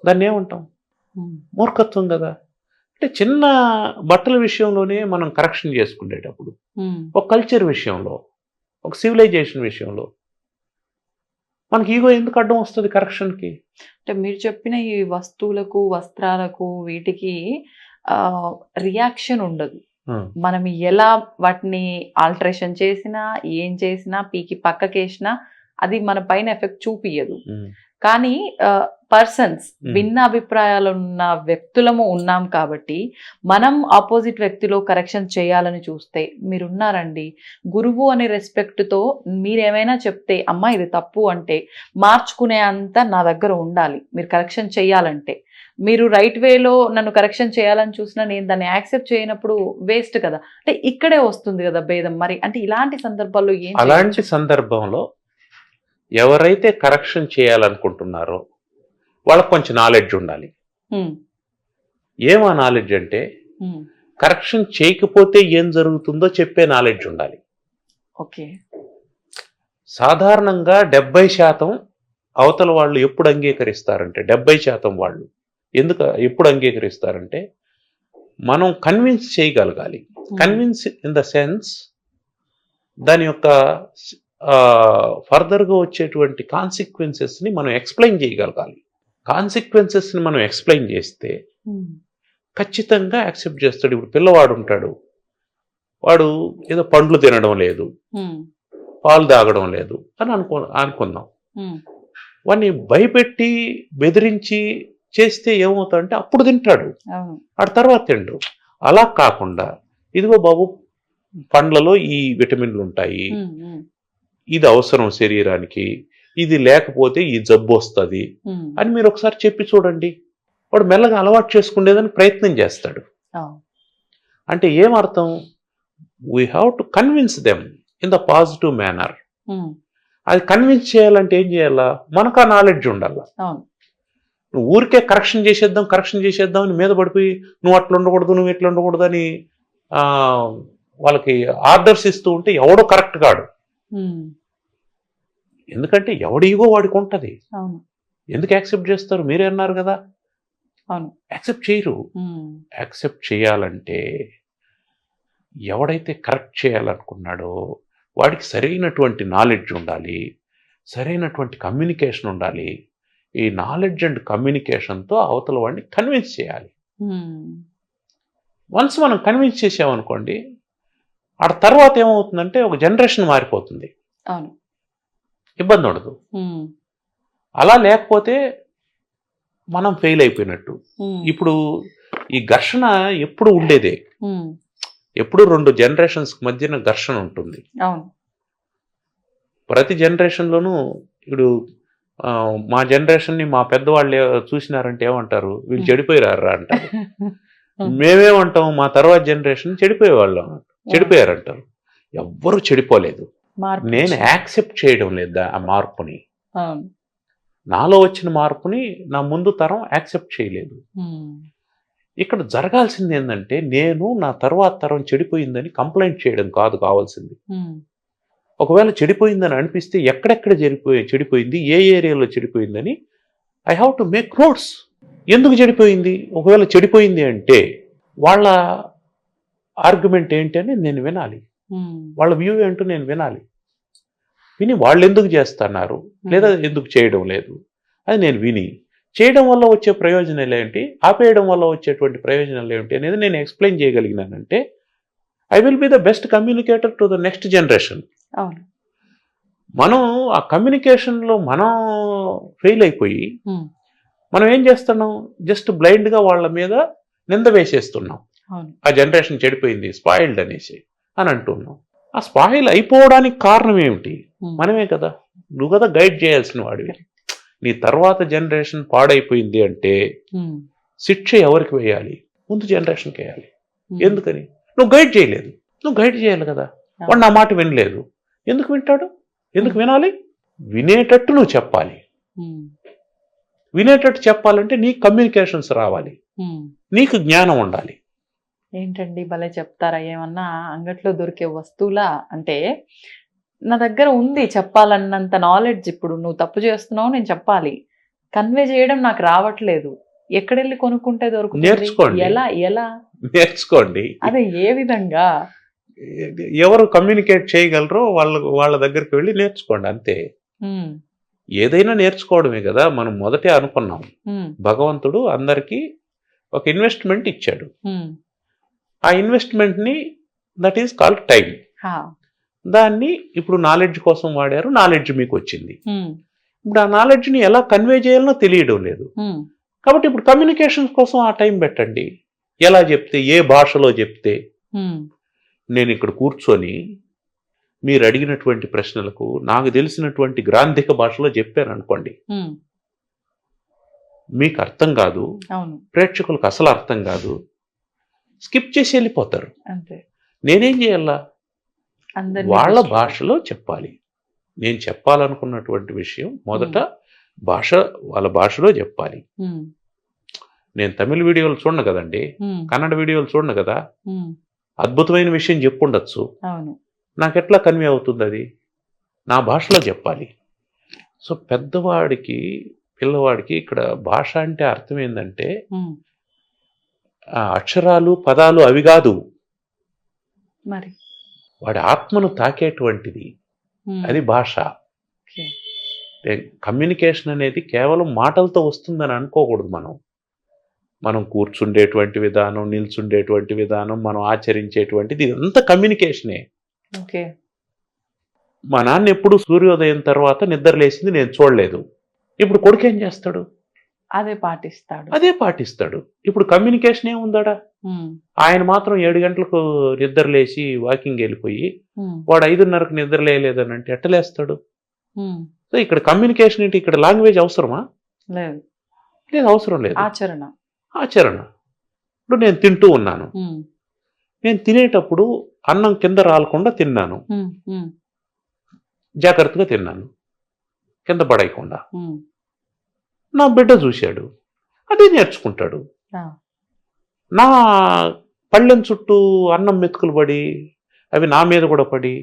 దాన్ని ఏమంటాం? మూర్ఖత్వం కదా. అంటే చిన్న బట్టల విషయంలోనే మనం కరెక్షన్ చేసుకునేటప్పుడు, ఒక కల్చర్ విషయంలో, ఒక సివిలైజేషన్ విషయంలో మనకి ఈగో ఎందుకు అడ్డం వస్తుంది కరెక్షన్కి? అంటే మీరు చెప్పిన ఈ వస్తువులకు, వస్త్రాలకు, వీటికి రియాక్షన్ ఉండదు. మనం ఎలా వాటిని ఆల్టరేషన్ చేసినా, ఏం చేసినా, పీకి పక్కకేసినా అది మన పైన ఎఫెక్ట్ చూపియదు. కానీ పర్సన్స్, భిన్న అభిప్రాయాలు ఉన్న వ్యక్తులము ఉన్నాం కాబట్టి మనం ఆపోజిట్ వ్యక్తిలో కరెక్షన్ చేయాలని చూస్తే, మీరున్నారండి గురువు అనే రెస్పెక్ట్తో మీరేమైనా చెప్తే, అమ్మా ఇది తప్పు అంటే మార్చుకునే అంత నా దగ్గర ఉండాలి. మీరు కరెక్షన్ చేయాలంటే, మీరు రైట్ వేలో నన్ను కరెక్షన్ చేయాలని చూసినా నేను దాన్ని యాక్సెప్ట్ చేయనప్పుడు వేస్ట్ కదా. అంటే ఇక్కడే వస్తుంది కదా భేదం. మరి అంటే ఇలాంటి సందర్భాల్లో ఏం? అలాంటి సందర్భంలో ఎవరైతే కరెక్షన్ చేయాలనుకుంటున్నారో వాళ్ళకి కొంచెం నాలెడ్జ్ ఉండాలి. ఏమా నాలెడ్జ్ అంటే, కరెక్షన్ చేయకపోతే ఏం జరుగుతుందో చెప్పే నాలెడ్జ్ ఉండాలి. ఓకే. సాధారణంగా 70% అవతల వాళ్ళు ఎప్పుడు అంగీకరిస్తారంటే, 70% వాళ్ళు ఎప్పుడు అంగీకరిస్తారంటే, మనం కన్విన్స్ చేయగలగాలి. కన్విన్స్ ఇన్ ద సెన్స్ దాని యొక్క ఫర్దర్గా వచ్చేటువంటి కాన్సిక్వెన్సెస్ని మనం ఎక్స్ప్లెయిన్ చేయగలగాలి. కాన్సిక్వెన్సెస్ని మనం ఎక్స్ప్లెయిన్ చేస్తే ఖచ్చితంగా యాక్సెప్ట్ చేస్తాడు. ఇప్పుడు పిల్లవాడు ఉంటాడు, వాడు ఏదో పండ్లు తినడం లేదు, పాలు తాగడం లేదు అని అనుకుందాం. వాడిని భయపెట్టి బెదిరించి చేస్తే ఏమవుతాడంటే అప్పుడు తింటాడు, ఆ తర్వాత తిండు. అలా కాకుండా, ఇదిగో బాబు పండ్లలో ఈ విటమిన్లు ఉంటాయి, ఇది అవసరం శరీరానికి, ఇది లేకపోతే ఈ జబ్బు వస్తుంది అని మీరు ఒకసారి చెప్పి చూడండి. వాడు మెల్లగా అలవాటు చేసుకునేదని ప్రయత్నం చేస్తాడు. అంటే ఏమర్థం? We have to convince them in the positive manner. అది కన్విన్స్ చేయాలంటే ఏం చేయాలా? మనకు ఆ నాలెడ్జ్ ఉండాలా. నువ్వు ఊరికే కరెక్షన్ చేసేద్దాం అని మీద పడిపోయి నువ్వు అట్లా ఉండకూడదు, నువ్వు ఎట్లా ఉండకూడదు అని వాళ్ళకి ఆర్డర్స్ ఇస్తూ ఉంటే ఎవడో కరెక్ట్ కాడు. ఎందుకంటే ఎవడి ఈగో వాడికి ఉంటుంది. ఎందుకు యాక్సెప్ట్ చేస్తారు? మీరే అన్నారు కదా, యాక్సెప్ట్ చేయరు. యాక్సెప్ట్ చేయాలంటే ఎవడైతే కరెక్ట్ చేయాలనుకున్నాడో వాడికి సరైనటువంటి నాలెడ్జ్ ఉండాలి, సరైనటువంటి కమ్యూనికేషన్ ఉండాలి. ఈ నాలెడ్జ్ అండ్ కమ్యూనికేషన్తో అవతల వాడిని కన్విన్స్ చేయాలి. వన్స్ మనం కన్విన్స్ చేసామనుకోండి, ఆ తర్వాత ఏమవుతుందంటే ఒక జనరేషన్ మారిపోతుంది, ఇబ్బంది ఉండదు. అలా లేకపోతే మనం ఫెయిల్ అయిపోయినట్టు. ఇప్పుడు ఈ ఘర్షణ ఎప్పుడు ఉండేదే, ఎప్పుడు 2 జనరేషన్స్ మధ్యన ఘర్షణ ఉంటుంది. ప్రతి జనరేషన్లోనూ ఇప్పుడు మా జనరేషన్ని మా పెద్దవాళ్ళు చూసినారంటే ఏమంటారు? వీళ్ళు చెడిపోయారా అంటారు. మేమేమంటాం? మా తర్వాత జనరేషన్ చెడిపోయారంటారు. ఎవ్వరూ చెడిపోలేదు. నేను యాక్సెప్ట్ చేయడం లేదు ఆ మార్పుని. నాలో వచ్చిన మార్పుని నా ముందు తరం యాక్సెప్ట్ చేయలేదు. ఇక్కడ జరగాల్సింది ఏంటంటే, నేను నా తర్వాత తరం చెడిపోయిందని కంప్లైంట్ చేయడం కాదు కావాల్సింది. ఒకవేళ చెడిపోయిందని అనిపిస్తే ఎక్కడెక్కడ చెడిపోయింది, ఏ ఏరియాలో చెడిపోయిందని I have to make notes. ఎందుకు చెడిపోయింది, ఒకవేళ చెడిపోయింది అంటే వాళ్ళ ఆర్గ్యుమెంట్ ఏంటి అని నేను వినాలి, వాళ్ళ వ్యూ ఏంటో నేను వినాలి. విని వాళ్ళు ఎందుకు చేస్తున్నారు లేదా ఎందుకు చేయడం లేదు అది నేను విని, చేయడం వల్ల వచ్చే ప్రయోజనాలు ఏంటి, ఆపేయడం వల్ల వచ్చేటువంటి ప్రయోజనాలు ఏంటి అనేది నేను ఎక్స్ప్లెయిన్ చేయగలిగినానంటే I will be the best communicator to the next generation. అవును. మనం ఆ కమ్యూనికేషన్లో మనం ఫెయిల్ అయిపోయి మనం ఏం చేస్తున్నాం, జస్ట్ బ్లైండ్గా వాళ్ళ మీద నింద వేసేస్తున్నాం. ఆ జనరేషన్ చెడిపోయింది, స్పాయిల్డ్ అనేసి అని అంటున్నాం. ఆ స్పాయిల్ అయిపోవడానికి కారణం ఏమిటి, మనమే కదా. నువ్వు కదా గైడ్ చేయాల్సిన వాడివి. నీ తర్వాత జనరేషన్ పాడైపోయింది అంటే శిక్ష ఎవరికి వేయాలి, ముందు జనరేషన్కి వేయాలి. ఎందుకని, నువ్వు గైడ్ చేయలేదు, నువ్వు గైడ్ చేయాలి కదా. వాడు నా మాట వినలేదు, ఎందుకు వింటాడు, ఎందుకు వినాలి, వినేటట్టు నువ్వు చెప్పాలి. వినేటట్టు చెప్పాలంటే నీకు కమ్యూనికేషన్స్ రావాలి, నీకు జ్ఞానం ఉండాలి. ఏంటండి భలే చెప్తారా, ఏమన్నా అంగట్లో దొరికే వస్తువులా? అంటే నా దగ్గర ఉంది చెప్పాలన్నంత నాలెడ్జ్, ఇప్పుడు నువ్వు తప్పు చేస్తున్నావు నేను చెప్పాలి, కన్వే చేయడం నాకు రావట్లేదు, ఎక్కడెళ్ళి కొనుక్కుంటే దొరుకుతుంది, నేర్చుకోండి. ఎలా ఎలా నేర్చుకోండి. అదే ఏ విధంగా ఎవరు కమ్యూనికేట్ చేయగలరో వాళ్ళ దగ్గరికి వెళ్ళి నేర్చుకోండి, అంతే. ఏదైనా నేర్చుకోవడమే కదా. మనం మొదటే అనుకున్నాం, భగవంతుడు అందరికీ ఒక ఇన్వెస్ట్మెంట్ ఇచ్చాడు. ఆ ఇన్వెస్ట్మెంట్ ని దట్ ఈస్ కాల్డ్ టైం. దాన్ని ఇప్పుడు నాలెడ్జ్ కోసం వాడారు, నాలెడ్జ్ మీకు వచ్చింది. ఇప్పుడు ఆ నాలెడ్జ్ ని ఎలా కన్వే చేయాలనో తెలియడం లేదు. కాబట్టి ఇప్పుడు కమ్యూనికేషన్ కోసం ఆ టైం పెట్టండి. ఎలా చెప్తే, ఏ భాషలో చెప్తే. నేను ఇక్కడ కూర్చొని మీరు అడిగినటువంటి ప్రశ్నలకు నాకు తెలిసినటువంటి గ్రాంధిక భాషలో చెప్పాను అనుకోండి, మీకు అర్థం కాదు, ప్రేక్షకులకు అసలు అర్థం కాదు, స్కిప్ చేసి వెళ్ళిపోతారు. నేనేం చేయాలా, వాళ్ళ భాషలో చెప్పాలి. నేను చెప్పాలనుకున్నటువంటి విషయం మొదట వాళ్ళ భాషలో చెప్పాలి. నేను తమిళ వీడియోలు చూడను కదండి, కన్నడ వీడియోలు చూడను కదా. అద్భుతమైన విషయం చెప్పుండొచ్చు, నాకు ఎట్లా కన్వే అవుతుంది, అది నా భాషలో చెప్పాలి. సో పెద్దవాడికి పిల్లవాడికి ఇక్కడ భాష అంటే అర్థం ఏంటంటే అక్షరాలు పదాలు అవి కాదు, మరి వాడి ఆత్మను తాకేటువంటిది, అది భాష. కమ్యూనికేషన్ అనేది కేవలం మాటలతో వస్తుందని అనుకోకూడదు. మనం కూర్చుండేటువంటి విధానం, నిల్చుండేటువంటి విధానం, మనం ఆచరించేటువంటిది ఇదంతా కమ్యూనికేషనే. మా నాన్న ఎప్పుడు సూర్యోదయం తర్వాత నిద్రలేసింది నేను చూడలేదు. ఇప్పుడు కొడుకు ఏం చేస్తాడు, అదే పాటిస్తాడు. ఇప్పుడు కమ్యూనికేషన్ ఏముందాడా, ఆయన మాత్రం 7 గంటలకు నిద్రలేసి వాకింగ్ వెళ్ళిపోయి వాడు 5:30కు నిద్ర లేదని అంటే ఎట్టలేస్తాడు. సో ఇక్కడ కమ్యూనికేషన్ ఏంటి, ఇక్కడ లాంగ్వేజ్ అవసరమా, లేదు, అవసరం లేదు. ఆచరణ. ఇప్పుడు నేను తింటూ ఉన్నాను, నేను తినేటప్పుడు అన్నం కింద రాలకుండా తిన్నాను, జాగ్రత్తగా తిన్నాను, కింద పడేయకుండా. నా బిడ్డ చూశాడు, అదే నేర్చుకుంటాడు. నా పళ్ళెం చుట్టూ అన్నం మెతుకులు పడి అవి నా మీద కూడా పడి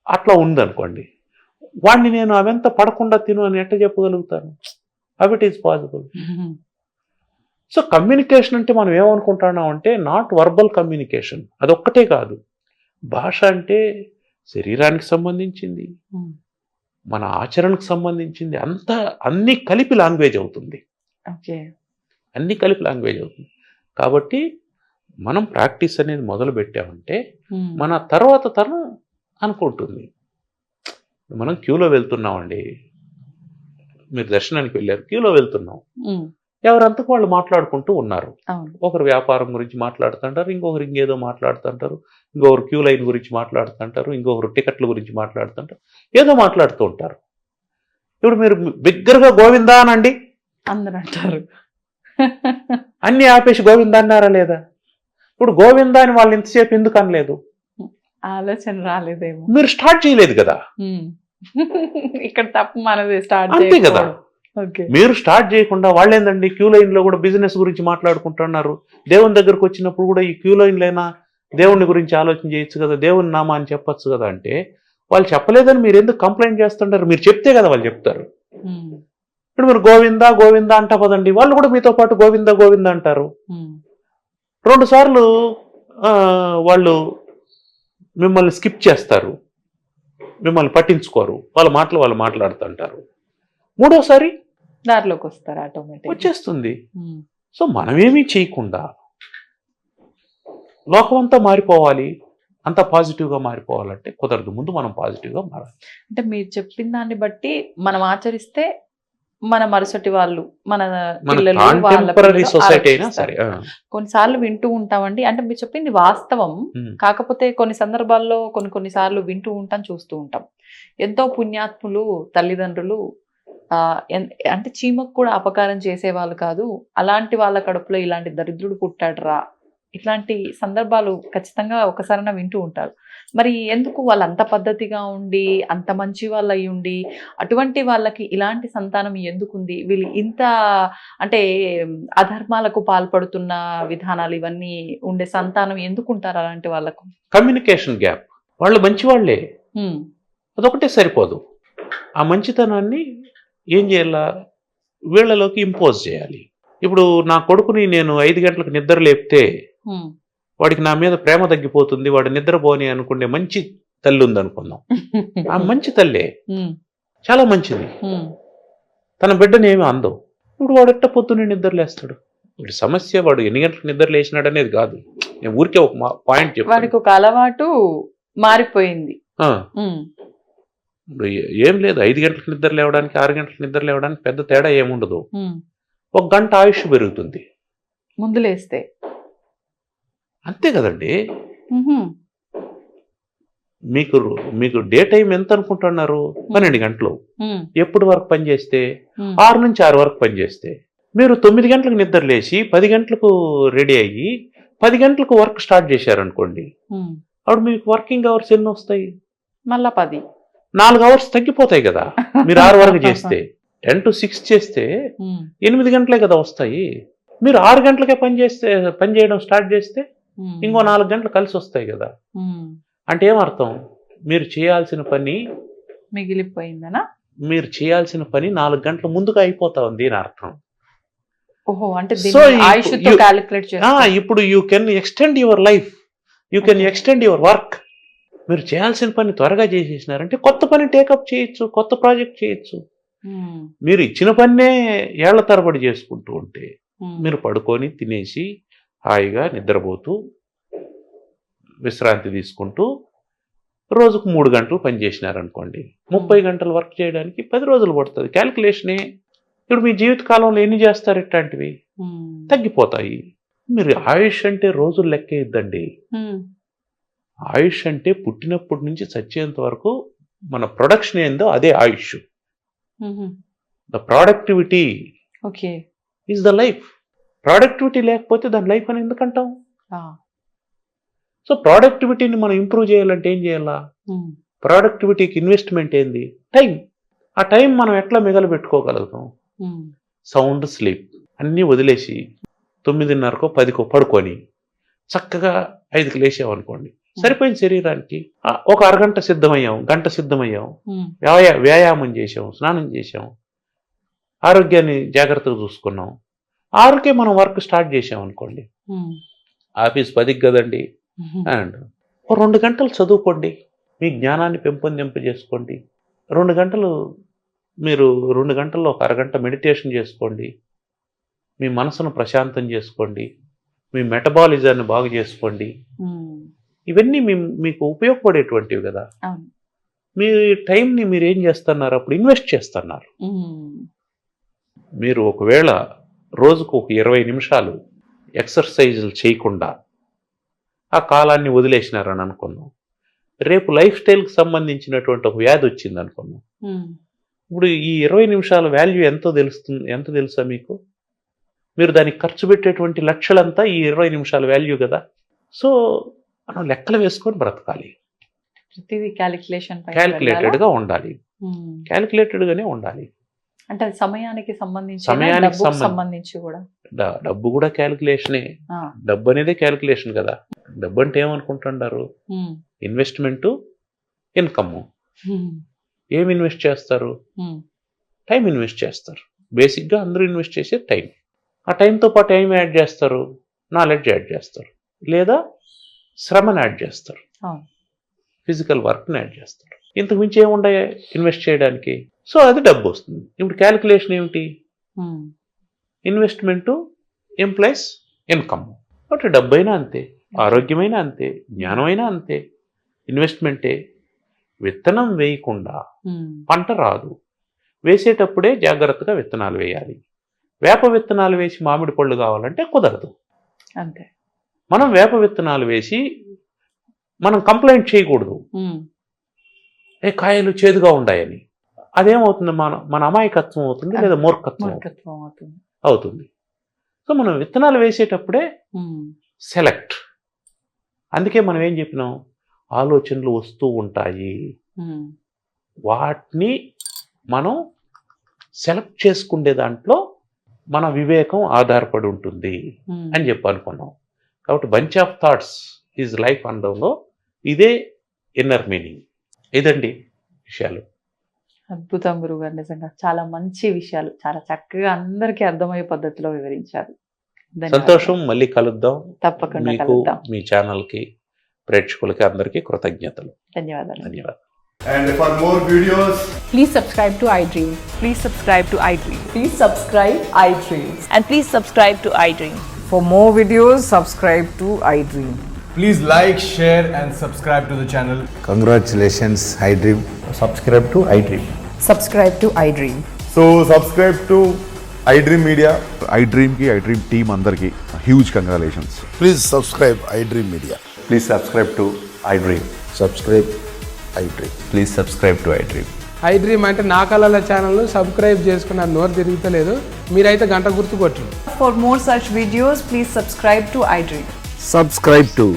అట్లా ఉందనుకోండి, వాడిని నేను అవంతా పడకుండా తిను అని ఎట్లా చెప్పగలుగుతాను? అవి it is possible. So communication అంటే మనం ఏమనుకుంటున్నాం అంటే నాట్ వర్బల్ కమ్యూనికేషన్, అదొక్కటే కాదు. భాష అంటే శరీరానికి సంబంధించింది, మన ఆచరణకు సంబంధించింది, అన్ని కలిపి లాంగ్వేజ్ అవుతుంది. అన్ని కలిపి లాంగ్వేజ్ అవుతుంది. కాబట్టి మనం ప్రాక్టీస్ అనేది మొదలు పెట్టామంటే మన తర్వాత తరం అనుకుంటుంది. మనం క్యూలో వెళ్తున్నామండి, మీరు దర్శనానికి వెళ్ళారు, క్యూలో వెళ్తున్నాం, ఎవరంతకు వాళ్ళు మాట్లాడుకుంటూ ఉన్నారు. ఒకరు వ్యాపారం గురించి మాట్లాడుతుంటారు, ఇంకొకరు ఇంకేదో మాట్లాడుతుంటారు, ఇంకొకరు క్యూ లైన్ గురించి మాట్లాడుతుంటారు, ఇంకొకరు టికెట్ల గురించి మాట్లాడుతుంటారు, ఏదో మాట్లాడుతూ ఉంటారు. ఇప్పుడు మీరు బిగ్గరగా గోవిందా అనండి, అందరూ అంటారు. అన్ని ఆపేసి గోవిందా అన్నారా లేదా? ఇప్పుడు గోవిందా అని వాళ్ళు ఇంతసేపు ఎందుకు అనలేదు? ఆలోచన రాలేదేమో, మీరు స్టార్ట్ చేయలేదు కదా. ఇక్కడ తప్పు మనది, స్టార్ట్ అంతే కదా. మీరు స్టార్ట్ చేయకుండా వాళ్ళు ఏందండి క్యూ లైన్ లో కూడా బిజినెస్ గురించి మాట్లాడుకుంటున్నారు. దేవుని దగ్గరకు వచ్చినప్పుడు కూడా ఈ క్యూ లైన్ లైనా దేవుని గురించి ఆలోచన చేయొచ్చు కదా, దేవుని నామాన్ని చెప్పచ్చు కదా. అంటే వాళ్ళు చెప్పలేదని మీరు ఎందుకు కంప్లైంట్ చేస్తుంటారు? మీరు చెప్తే కదా వాళ్ళు చెప్తారు. ఉమ్, ఇప్పుడు మీరు గోవిందా గోవిందా అంటా పదండి, వాళ్ళు కూడా మీతో పాటు గోవిందా గోవిందా అంటారు. ఉమ్, 2 సార్లు వాళ్ళు మిమ్మల్ని స్కిప్ చేస్తారు, మిమ్మల్ని పట్టించుకోరు, వాళ్ళ మాటలు వాళ్ళు మాట్లాడుతుంటారు. 3వసారి దారిలోకి వస్తారు ఆటోమేటిక్. వచ్చేస్తుంది. సో మనమేమీ చేయకుండా లోకం అంతా మారిపోవాలి, అంత పాజిటివ్గా మారిపోవాలంటే కుదరదు. ముందు మనం పాజిటివ్గా మారాలి. అంటే మీరు చెప్పిన దాన్ని బట్టి మనం ఆచరిస్తే మన మరుసటి వాళ్ళు, మన పిల్లలు, వాళ్ళ కాంటెంపరీ పిల్లలు సొసైటీ అయినా ఆలోచిస్తారు. సరే. కొన్నిసార్లు వింటూ ఉంటామండి, అంటే మీరు చెప్పింది వాస్తవం. కాకపోతే కొన్ని సందర్భాల్లో కొన్నిసార్లు వింటూ ఉంటాం, చూస్తూ ఉంటాం. ఎంతో పుణ్యాత్ములు తల్లిదండ్రులు అంటే చీమకు కూడా అపకారం చేసేవాళ్ళు కాదు, అలాంటి వాళ్ళ కడుపులో ఇలాంటి దరిద్రుడు పుట్టాడురా, ఇట్లాంటి సందర్భాలు ఖచ్చితంగా ఒకసారైనా వింటూ ఉంటారు. మరి ఎందుకు వాళ్ళు అంత పద్ధతిగా ఉండి, అంత మంచి వాళ్ళు అయి ఉండి, అటువంటి వాళ్ళకి ఇలాంటి సంతానం ఎందుకుంది? వీళ్ళు ఇంత అంటే అధర్మాలకు పాల్పడుతున్న విధానాలు ఇవన్నీ ఉండే సంతానం ఎందుకుంటారు అలాంటి వాళ్ళకు? Communication gap. వాళ్ళు మంచి వాళ్ళే, అదొకటే సరిపోదు. ఆ మంచితనాన్ని ఏం చేయాలా, వీళ్ళలోకి ఇంపోజ్ చేయాలి. ఇప్పుడు నా కొడుకుని నేను 5 గంటలకు నిద్ర లేపితే వాడికి నా మీద ప్రేమ తగ్గిపోతుంది, వాడు నిద్రపోని అనుకునే మంచి తల్లి ఉంది అనుకుందాం. ఆ మంచి తల్లే, చాలా మంచిది. తన బిడ్డని ఏమి అందం. ఇప్పుడు వాడు ఎట్ట పొద్దున్నే నిద్రలేస్తాడు? ఇప్పుడు సమస్య వాడు ఎన్ని గంటలకు నిద్ర లేచినాడు అనేది కాదు, నేను ఊరికే ఒక పాయింట్ చెప్పాను. వాడికి ఒక అలవాటు మారిపోయింది. ఇప్పుడు ఏం లేదు, 5 గంటలకు నిద్ర లేవడానికి 6 గంటలకు నిద్ర లేవడానికి పెద్ద తేడా ఏముండదు. 1 గంట ఆయుష్ పెరుగుతుంది ముందు లేస్తే, అంతే కదండి. మీకు డే టైం ఎంత అనుకుంటున్నారు? 12 గంటలు. ఎప్పుడు వరకు పని చేస్తే? 6 నుంచి 6 వరకు పని చేస్తే. మీరు 9 గంటలకు నిద్ర లేచి 10 గంటలకు రెడీ అయ్యి 10 గంటలకు వర్క్ స్టార్ట్ చేశారనుకోండి, అప్పుడు మీకు వర్కింగ్ అవర్స్ ఎన్ని వస్తాయి? మళ్ళా 10, 4 అవర్స్ తగ్గిపోతాయి కదా. మీరు 6 వరకు చేస్తే 10 to 6 చేస్తే 8 గంటలే కదా వస్తాయి. మీరు 6 గంటలకే పని చేయడం స్టార్ట్ చేస్తే ఇంకో 4 గంటలు కలిసి వస్తాయి కదా. అంటే ఏమర్థం? మీరు చేయాల్సిన పని మిగిలిపోయిందనా? మీరు చేయాల్సిన పని 4 గంటల ముందుగా అయిపోతా ఉంది దీని అర్థం. ఓహో, అంటే ఆయుష్తో క్యాలిక్యులేట్ చేస్తారు. ఇప్పుడు you can extend your life, you can extend your work. మీరు చేయాల్సిన పని త్వరగా చేసేసినారంటే కొత్త పని టేకప్ చేయొచ్చు, కొత్త ప్రాజెక్ట్ చేయొచ్చు. మీరు ఇచ్చిన పన్నే ఏళ్ల తరబడి చేసుకుంటూ ఉంటే మీరు పడుకొని తినేసి హాయిగా నిద్రపోతూ విశ్రాంతి తీసుకుంటూ రోజుకు 3 గంటలు పని చేసినారనుకోండి, 30 గంటలు వర్క్ చేయడానికి 10 రోజులు పడుతుంది. క్యాలిక్యులేషనే. ఇప్పుడు మీ జీవితకాలంలో ఎన్ని చేస్తారు? ఇట్లాంటివి తగ్గిపోతాయి. మీరు ఆయుష్ అంటే రోజులు లెక్కేద్దండి. ఆయుష్ అంటే పుట్టినప్పటి నుంచి చచ్చేంత వరకు మన ప్రొడక్షన్ ఏందో అదే ఆయుష్. The productivity is the life. Productivity లేకపోతే దాని లైఫ్ అని ఎందుకంటాం? సో ప్రొడక్టివిటీని మనం ఇంప్రూవ్ చేయాలంటే ఏం చేయాలా? ప్రొడక్టివిటీకి ఇన్వెస్ట్మెంట్ ఏంది? టైం. ఆ టైం మనం ఎట్లా మిగలబెట్టుకోగలుగుతాం? సౌండ్ స్లీప్ అన్నీ వదిలేసి 9:30కో 10కో పడుకొని చక్కగా 5కి లేచామనుకోండి, సరిపోయిన శరీరానికి. ఒక అరగంట సిద్ధమయ్యాం, గంట సిద్ధమయ్యాం, వ్యాయామం చేసాం, స్నానం చేసాం, ఆరోగ్యాన్ని జాగ్రత్తగా చూసుకున్నాం, 6కే మనం వర్క్ స్టార్ట్ చేసాం అనుకోండి, ఆఫీస్ 10కి కదండి అండ్ 2 గంటలు చదువుకోండి, మీ జ్ఞానాన్ని పెంపొందింపజేసుకోండి. 2 గంటలు మీరు 2 గంటల్లో ఒక అరగంట మెడిటేషన్ చేసుకోండి, మీ మనసును ప్రశాంతం చేసుకోండి, మీ మెటబాలిజాన్ని బాగు చేసుకోండి. ఇవన్నీ మీకు ఉపయోగపడేటువంటివి కదా. మీ టైంని మీరు ఏం చేస్తున్నారు? అప్పుడు ఇన్వెస్ట్ చేస్తున్నారు. మీరు ఒకవేళ రోజుకు ఒక 20 నిమిషాలు ఎక్సర్సైజులు చేయకుండా ఆ కాలాన్ని వదిలేసినారని అనుకుందాం. రేపు లైఫ్ స్టైల్కి సంబంధించినటువంటి ఒక వ్యాధి వచ్చింది అనుకుందాం. ఇప్పుడు ఈ 20 నిమిషాల వాల్యూ ఎంత తెలుసా మీకు? మీరు దానికి ఖర్చు పెట్టేటువంటి లక్షలంతా ఈ 20 నిమిషాల వాల్యూ కదా. సో మనం లెక్కలు వేసుకొని బ్రతకాలి. క్యాలిక్యులేటెడ్గా ఉండాలి, క్యాలిక్యులేటెడ్గానే ఉండాలి. అంటే సమయానికి సంబంధించి కూడా డబ్బు కూడా క్యాలిక్యులేషనే. డబ్బు అనేది క్యాలిక్యులేషన్ కదా. డబ్బు అంటే ఏమనుకుంటున్నారు? Investment, income. ఏం ఇన్వెస్ట్ చేస్తారు? టైం ఇన్వెస్ట్ చేస్తారు. బేసిక్గా అందరూ ఇన్వెస్ట్ చేసేది టైం. ఆ టైంతో పాటు ఏం యాడ్ చేస్తారు? నాలెడ్జ్ యాడ్ చేస్తారు, లేదా శ్రమను యాడ్ చేస్తారు, ఫిజికల్ వర్క్ని యాడ్ చేస్తారు. ఇంతకు మించి ఏముండే ఇన్వెస్ట్ చేయడానికి? సో అది డబ్బు వస్తుంది. ఇప్పుడు క్యాలిక్యులేషన్ ఏమిటి? Investment employees income. కాబట్టి డబ్బు అయినా అంతే, ఆరోగ్యమైనా అంతే, జ్ఞానమైనా అంతే. ఇన్వెస్ట్మెంటే. విత్తనం వేయకుండా పంట రాదు. వేసేటప్పుడే జాగ్రత్తగా విత్తనాలు వేయాలి. వేప విత్తనాలు వేసి మామిడి పళ్ళు కావాలంటే కుదరదు. అంతే. మనం వేప విత్తనాలు వేసి మనం కంప్లైంట్ చేయకూడదు, కాయలు చేదుగా ఉన్నాయని. అదేమవుతుంది? మన అమాయకత్వం అవుతుంది, లేదా మూర్ఖత్వం అవుతుంది. సో మనం విత్తనాలు వేసేటప్పుడే సెలెక్ట్. అందుకే మనం ఏం చెప్పినాం? ఆలోచనలు వస్తూ ఉంటాయి, వాటిని మనం సెలెక్ట్ చేసుకునే దాంట్లో మన వివేకం ఆధారపడి ఉంటుంది అని చెప్పి అనుకున్నాం. కాబట్టి bunch of thoughts is life అనడంలో ఇదే ఇన్నర్ మీనింగ్. ఇదండి విషయాలు. అద్భుతం గురుగారు, నిజంగా చాలా మంచి విషయాలు, చాలా చక్కగా అందరికీ అర్థమయ్యే పద్ధతిలో వివరించారు. సంతోషం. మళ్ళీ కలుద్దాం. తప్పకుండా మీకు, కలుద్దాం. మీ ఛానల్కి, ప్రేక్షకులకి అందరికీ కృతజ్ఞతలు. ధన్యవాదాలు. And for more videos, Please subscribe to iDream. Please subscribe to iDream. Please subscribe iDream. And please subscribe to iDream. For more videos, subscribe to iDream. please like, share and subscribe to the channel. Congratulations, iDream. Subscribe to iDream. Subscribe to iDream. So subscribe to iDream Media. iDream ki iDream team andarki huge congratulations. Please subscribe iDream Media. Please subscribe to iDream. Subscribe iDream. Please subscribe to iDream. iDream అంటే నా కళల channel subscribe చేసుకున్న నోరు తిరుగుతలేదు, మీరైతే గంట గుర్తు కొట్టండి. For more such videos, please subscribe to iDream. Subscribe to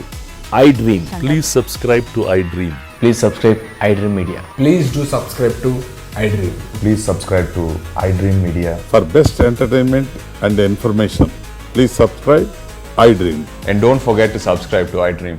iDream. Please subscribe to iDream. Please subscribe iDream Media. Please do subscribe to iDream. Please subscribe to iDream Media. For best entertainment and information, please subscribe iDream. And don't forget to subscribe to iDream.